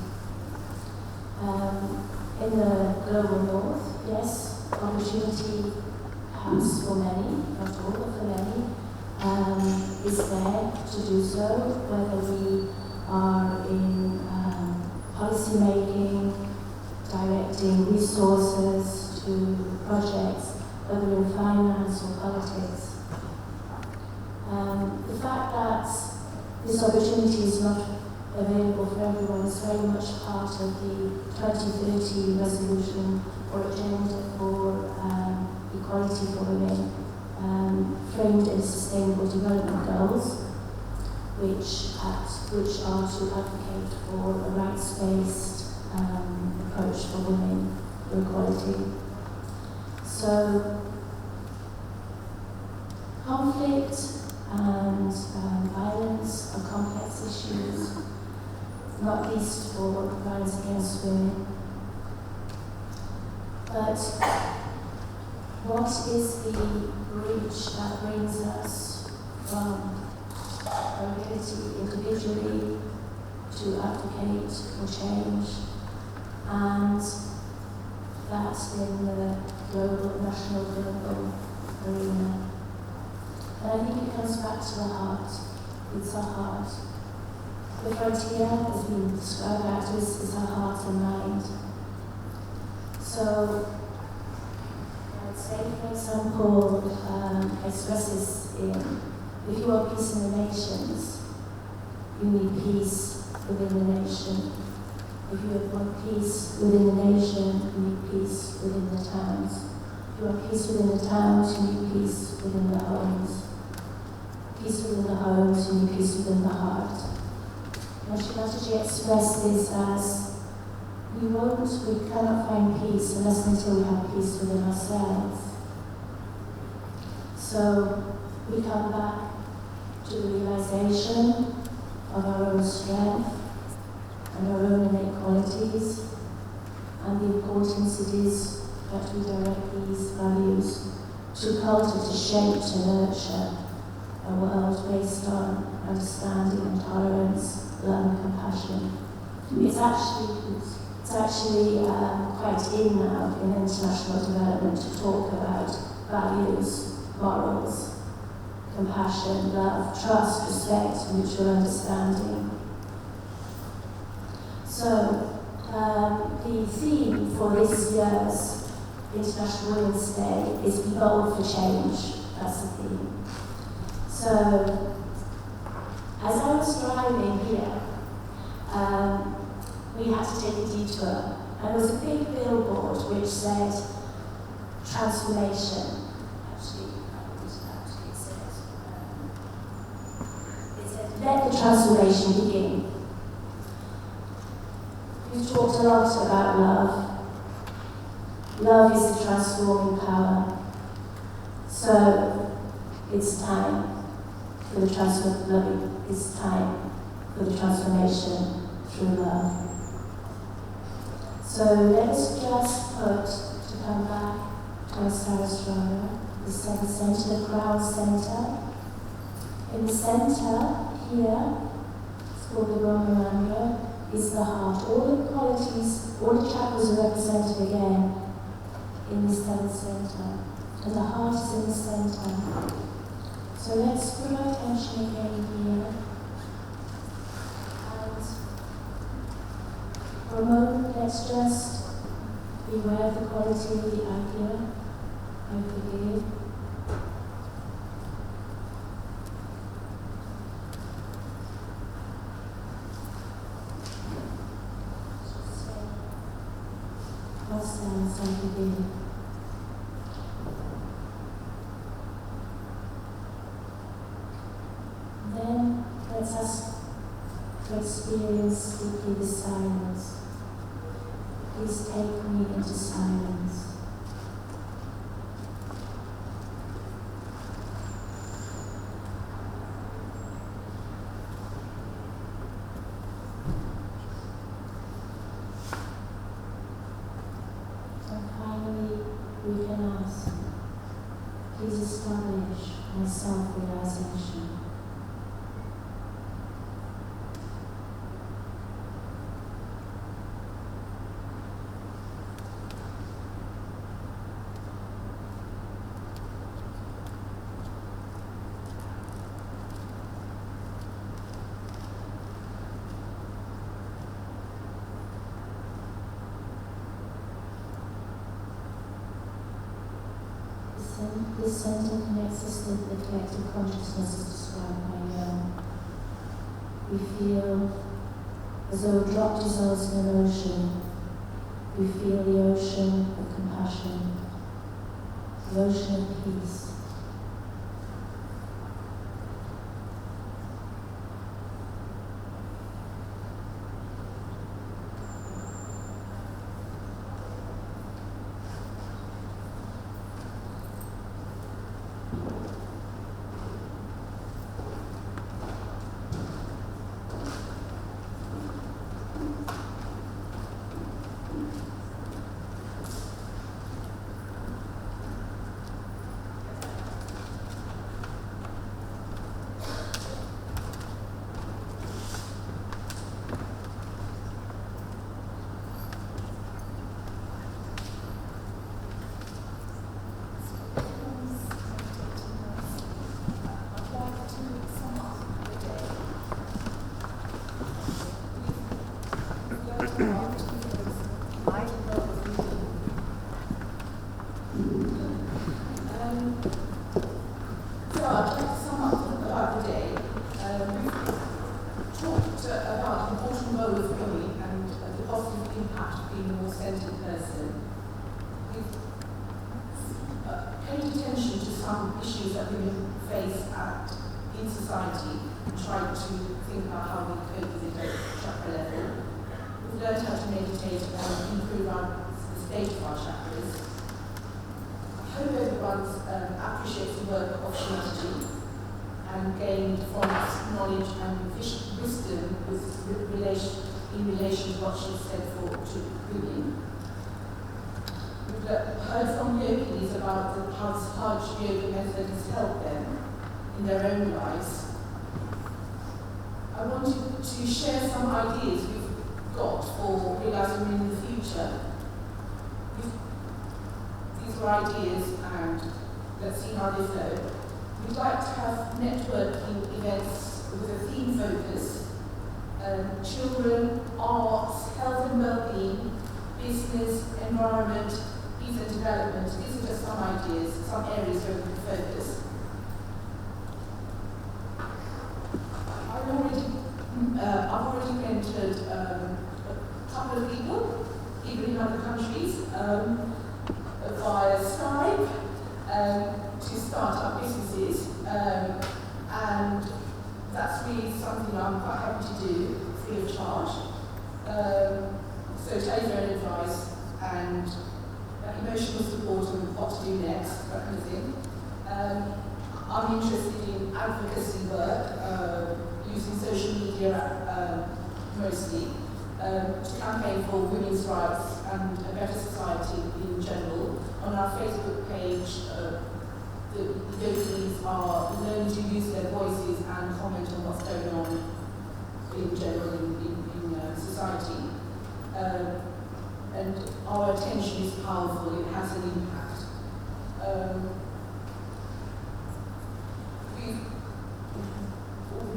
In the global north, yes, opportunity perhaps for many, not all, but for many, is there to do so, whether we are in policy making, directing resources to projects, whether in finance or politics. The fact that this opportunity is not available for everyone is very much part of the 2030 resolution or agenda for equality for women, framed in Sustainable Development Goals, which are to advocate for a rights-based approach for women for equality. So Conflict and violence are complex issues, not least for violence against women. But what is the bridge that brings us from our ability individually to advocate for change and that in the global, national, global arena? And I think it comes back to the heart. It's our heart. The frontier has been described out as our heart and mind. So, I'd say, for example, expresses in, if you want peace in the nations, you need peace within the nation. If you want peace within the nation, you need peace within the towns. If you want peace within the towns, you need peace within the homes. Peace within the homes, you need peace within the heart. And Shivataji expressed this as, we cannot find peace unless until we have peace within ourselves. So we come back to the realization of our own strength and our own innate qualities, and the importance it is that we direct these values to culture, to shape, to nurture a world based on understanding and tolerance, love and compassion. It's actually quite in now in international development to talk about values, morals, compassion, love, trust, respect, mutual understanding. So, the theme for this year's International Women's Day is Be Bold for Change. That's the theme. So, as I was driving here, we had to take a detour, and there was a big billboard which said transformation. It said, let the transformation begin. We've talked a lot about love. Love is the transforming power. So it's time for the transformation through love. So let us just to come back to our Saraswara, the seventh center, the crown center. In the center here, it's called the Brahmarandra, is the heart. All the qualities, all the chakras are represented again in the seventh center. And the heart is in the center. So let's put our attention again here. And for a moment, let's just be aware of the quality of the idea over here. Then let's ask to experience deeply the silence. Please take me into silence. We can ask, please establish my self-realization. This center connects us with the collective consciousness as described by Jung. We feel as though a drop dissolves in an ocean. We feel the ocean of compassion, the ocean of peace. So I'd like to sum up about the day. We've talked about the important role of women and the positive impact of being a more centered person. We've paid attention to some issues that women face in society and tried to think about how we cope with it at chakra level. We've learned how to meditate and improve the state of our chakras. I hope everyone appreciates the work of Shamaji and gained from its knowledge and wisdom in relation to what she said to women. We've heard from yogis about how the Haj Yoga method has helped them in their own lives. I wanted to share some ideas we've got for realizing in the future. These were ideas, and let's see how they flow. We'd like to have networking events with a theme focus: children, arts, health and well-being, business, environment, peace and development. These are just some ideas, some areas where we can focus. I've already mentored a couple of people in other countries via Skype to start up businesses, and that's really something I'm quite happy to do free of charge. So telephone advice and emotional support on what to do next, that kind of thing. I'm interested in advocacy work, using social media mostly, to campaign for women's rights and a better society in general. On our Facebook page, the yogis are learning to use their voices and comment on what's going on in general in society. And our attention is powerful, it has an impact.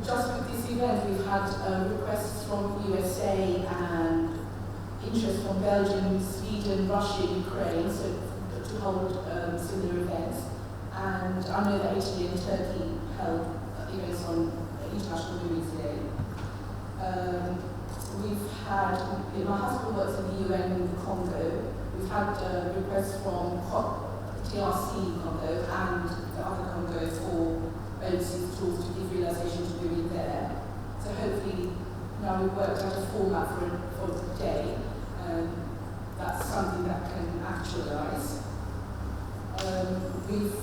Just with this event, we've had requests from USA and interest from Belgium, Sweden, Russia, Ukraine, so to hold similar events. And I know that Italy and Turkey held events on International Women's Day. We've had, my husband works in the UN in the Congo. We've had requests from TRC Congo and the other Congo for overseas tools to give realization to women there. So hopefully, now we've worked out a format for the day, that's something that can actualize. We've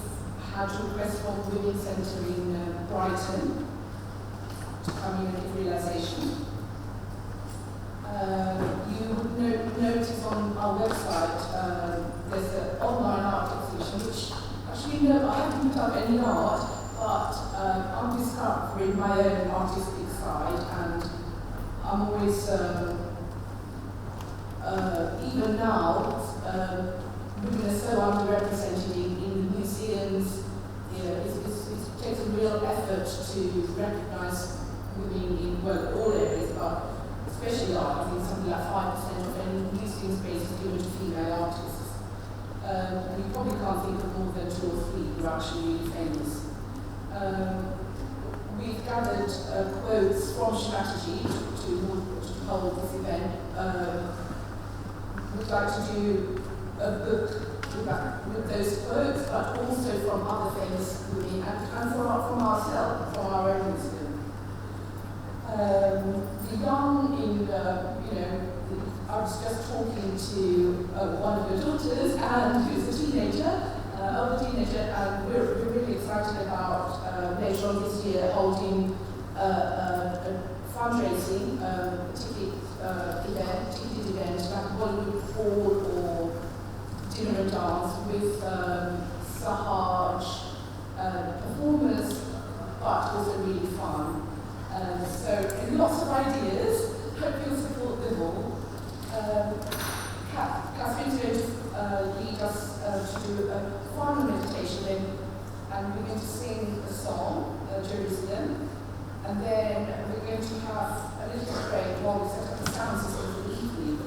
had requests from the Women's Centre in Brighton to come in and give realization. You would notice on our website there's an online art exhibition, which actually no, I haven't put up any art, but I'm discovering my own artistic side, and I'm always, even now, women are so underrepresented in museums. You know, it takes a real effort to recognise women in, well, all areas, but especially art. I think something like 5% of any museum space is given to female artists. You probably can't think of more than 2 or 3 who are actually really famous. We've gathered quotes from Strategy to hold this event. We'd like to do a book with those quotes, but also from other famous women and from ourselves, from our own wisdom. The young I was just talking to one of your daughters, and who's a teenager, and we're really excited about later on this year holding a fundraising ticketed event, like a Bollywood hall or dinner and dance with Sahaj performers, but also really fun. So lots of ideas. Hope you'll support them all. Catherine's going to lead us to do a fun meditation, and we're going to sing a song, Jerusalem, and then we're going to have a little break while we set up the sound system for the evening.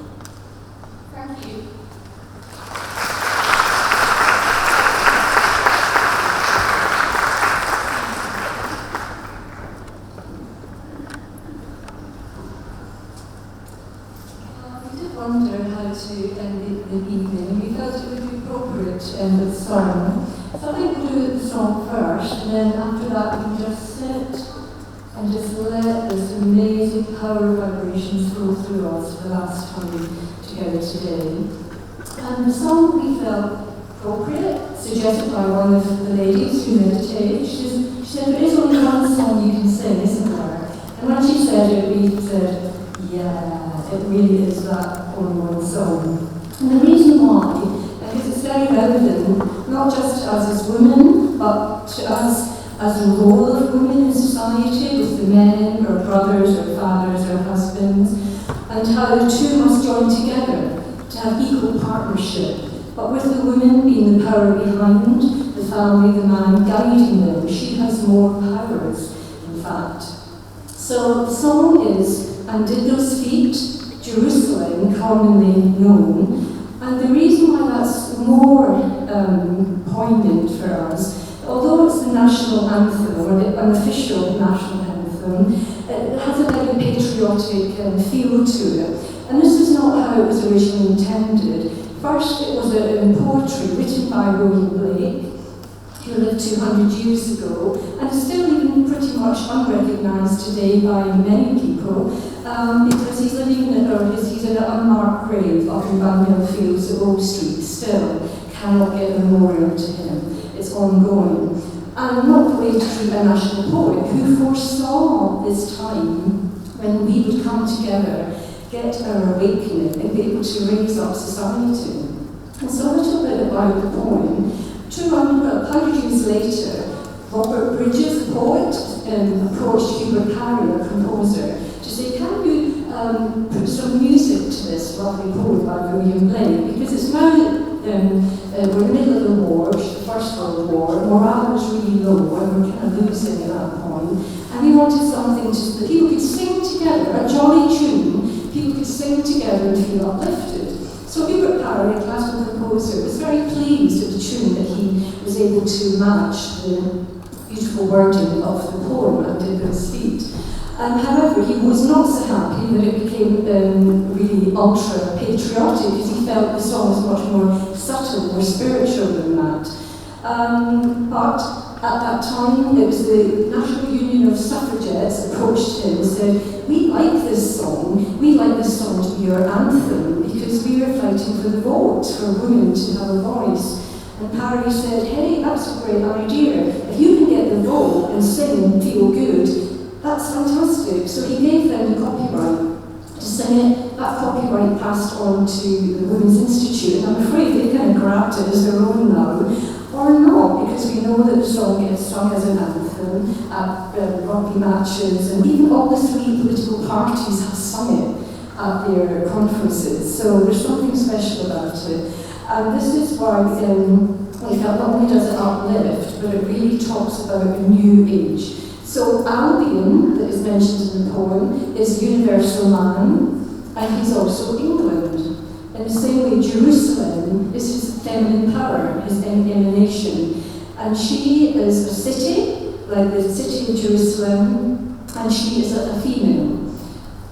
wonder how to end the evening, and we felt it would be appropriate to end with song. So I think we'll do the song first, and then after that we just sit and just let this amazing power of vibrations flow through us for the last time together today. And the song we felt appropriate, suggested by one of the ladies who meditate. She said, there is only one song you can sing, isn't there? And when she said it, we said, yeah, it really is that only one song. And the reason why, because it's very relevant, not just to us as women, but to us as the role of women in society, with the men, or brothers, or fathers, or husbands, and how the two must join together to have equal partnership. But with the woman being the power behind the family, the man guiding them, she has more powers, in fact. So the song is And Did Those Feet, Jerusalem, commonly known. And the reason why that's more poignant for us, although it's the national anthem, or the unofficial national anthem, it has a very patriotic feel to it. And this is not how it was originally intended. First, it was a poetry written by William Blake, who lived 200 years ago, and is still even pretty much unrecognised today by many people, because he's living he's in an unmarked grave up in Bunhill Fields at Old Street, still cannot get a memorial to him. It's ongoing. And not the way to treat a national poet who foresaw this time when we would come together, get our awakening, and be able to raise up society. And so a little bit about the poem. 200 years later, Robert Bridges, the poet, approached Hubert Parry, a composer, to say, can you put some music to this lovely poem by William Blake? Because it's now, we're in the middle of the war, the First World War, morale was really low, and we're kind of losing at that point. And we wanted something that people could sing together, a jolly tune, people could sing together and feel uplifted. So Hubert Parry, a classical composer, was very pleased with the tune that he was able to match the beautiful wording of the poem And Did Those Feet. However, he was not so happy that it became really ultra-patriotic, because he felt the song was much more subtle, more spiritual than that. But at that time, it was the National Union of Suffragettes approached him and said, we like this song to be our anthem, because we are fighting for the vote, for women to have a voice. And Parry said, hey, that's a great idea. If you can get the vote and sing and feel good, that's fantastic. So he gave them the copyright to sing it. That copyright passed on to the Women's Institute, and I'm afraid they kind of grabbed it as their own now. Or not, because we know that the song gets sung as an anthem at rugby matches, and even all the three political parties have sung it at their conferences. So there's something special about it. And this is why we felt not only does it uplift, but it really talks about a new age. So Albion, that is mentioned in the poem, is a universal man, and he's also England. In the same way, Jerusalem is his feminine power, his emanation. And she is a city, like the city of Jerusalem, and she is a female.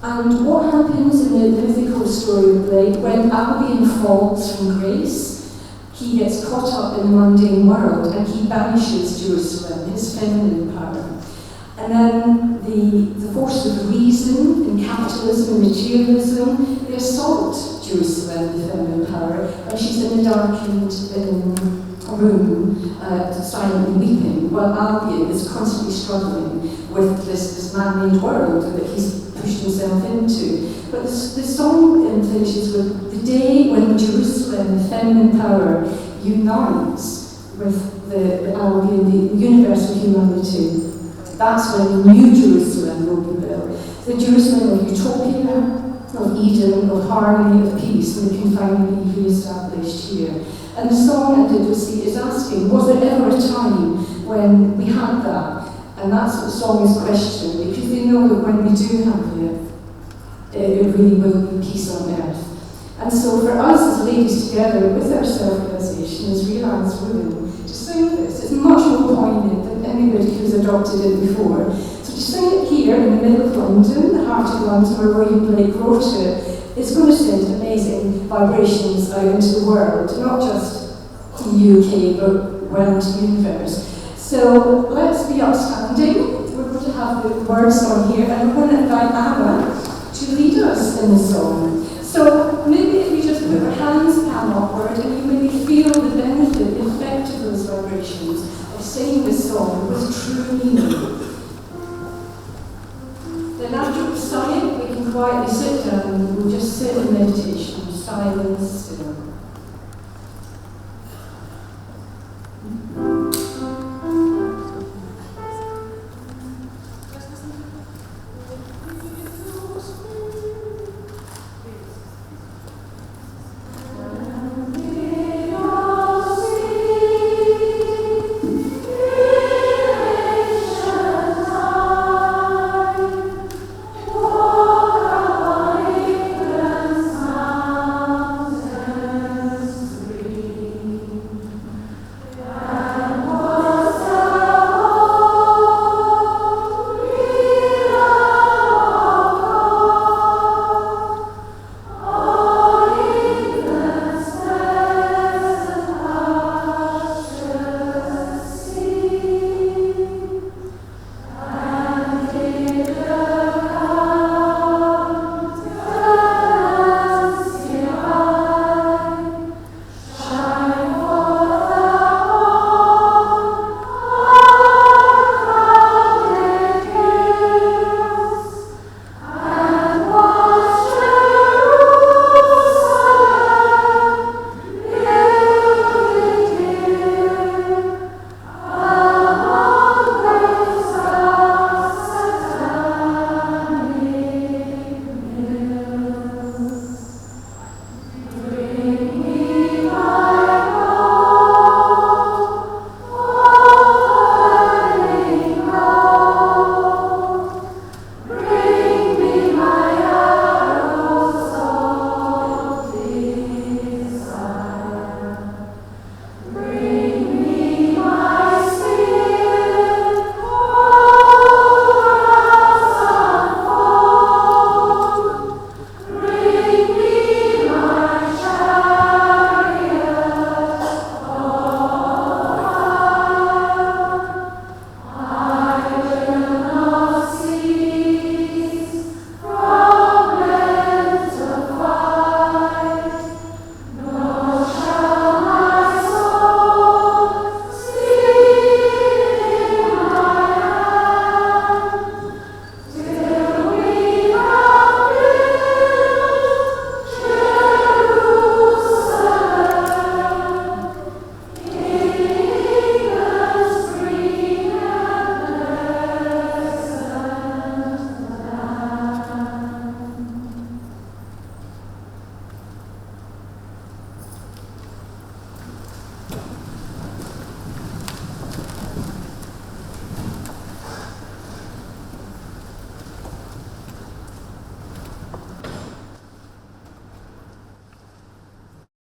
And what happens in the mythical story of Blake, when Albion falls from grace, he gets caught up in the mundane world and he banishes Jerusalem, his feminine power. And then the forces of reason and capitalism and materialism, they assault Jerusalem, the feminine power, and she's in a darkened room, silently weeping, while Albion is constantly struggling with this man-made world that he's pushed himself into. But the song finishes with the day when Jerusalem, the feminine power, unites with the Albion, the universal humanity. That's when the new Jerusalem will be built. The Jerusalem of utopia, of Eden, of harmony, of peace, and it can finally be re-established here. And the song And Did Those Feet is asking, was there ever a time when we had that? And that's what the song is questioning, because they know that when we do have it really will be peace on earth. And so for us as ladies together with our self-realization as realized women, to sing this, it's much more poignant than anybody who's adopted it before. So So to sing it here in the middle of London, the heart of London, where William Blake wrote it, it's going to send amazing vibrations out into the world, not just the UK, but around the universe. So let's be upstanding. We're going to have the words on here, and we're going to invite Anna to lead us in the song. So maybe if we just put our hands palm upward, and you maybe feel the benefit, the effect of those vibrations of singing this song with true meaning. Then after we've sung it, we can quietly sit down and we'll just sit in meditation, silence, still.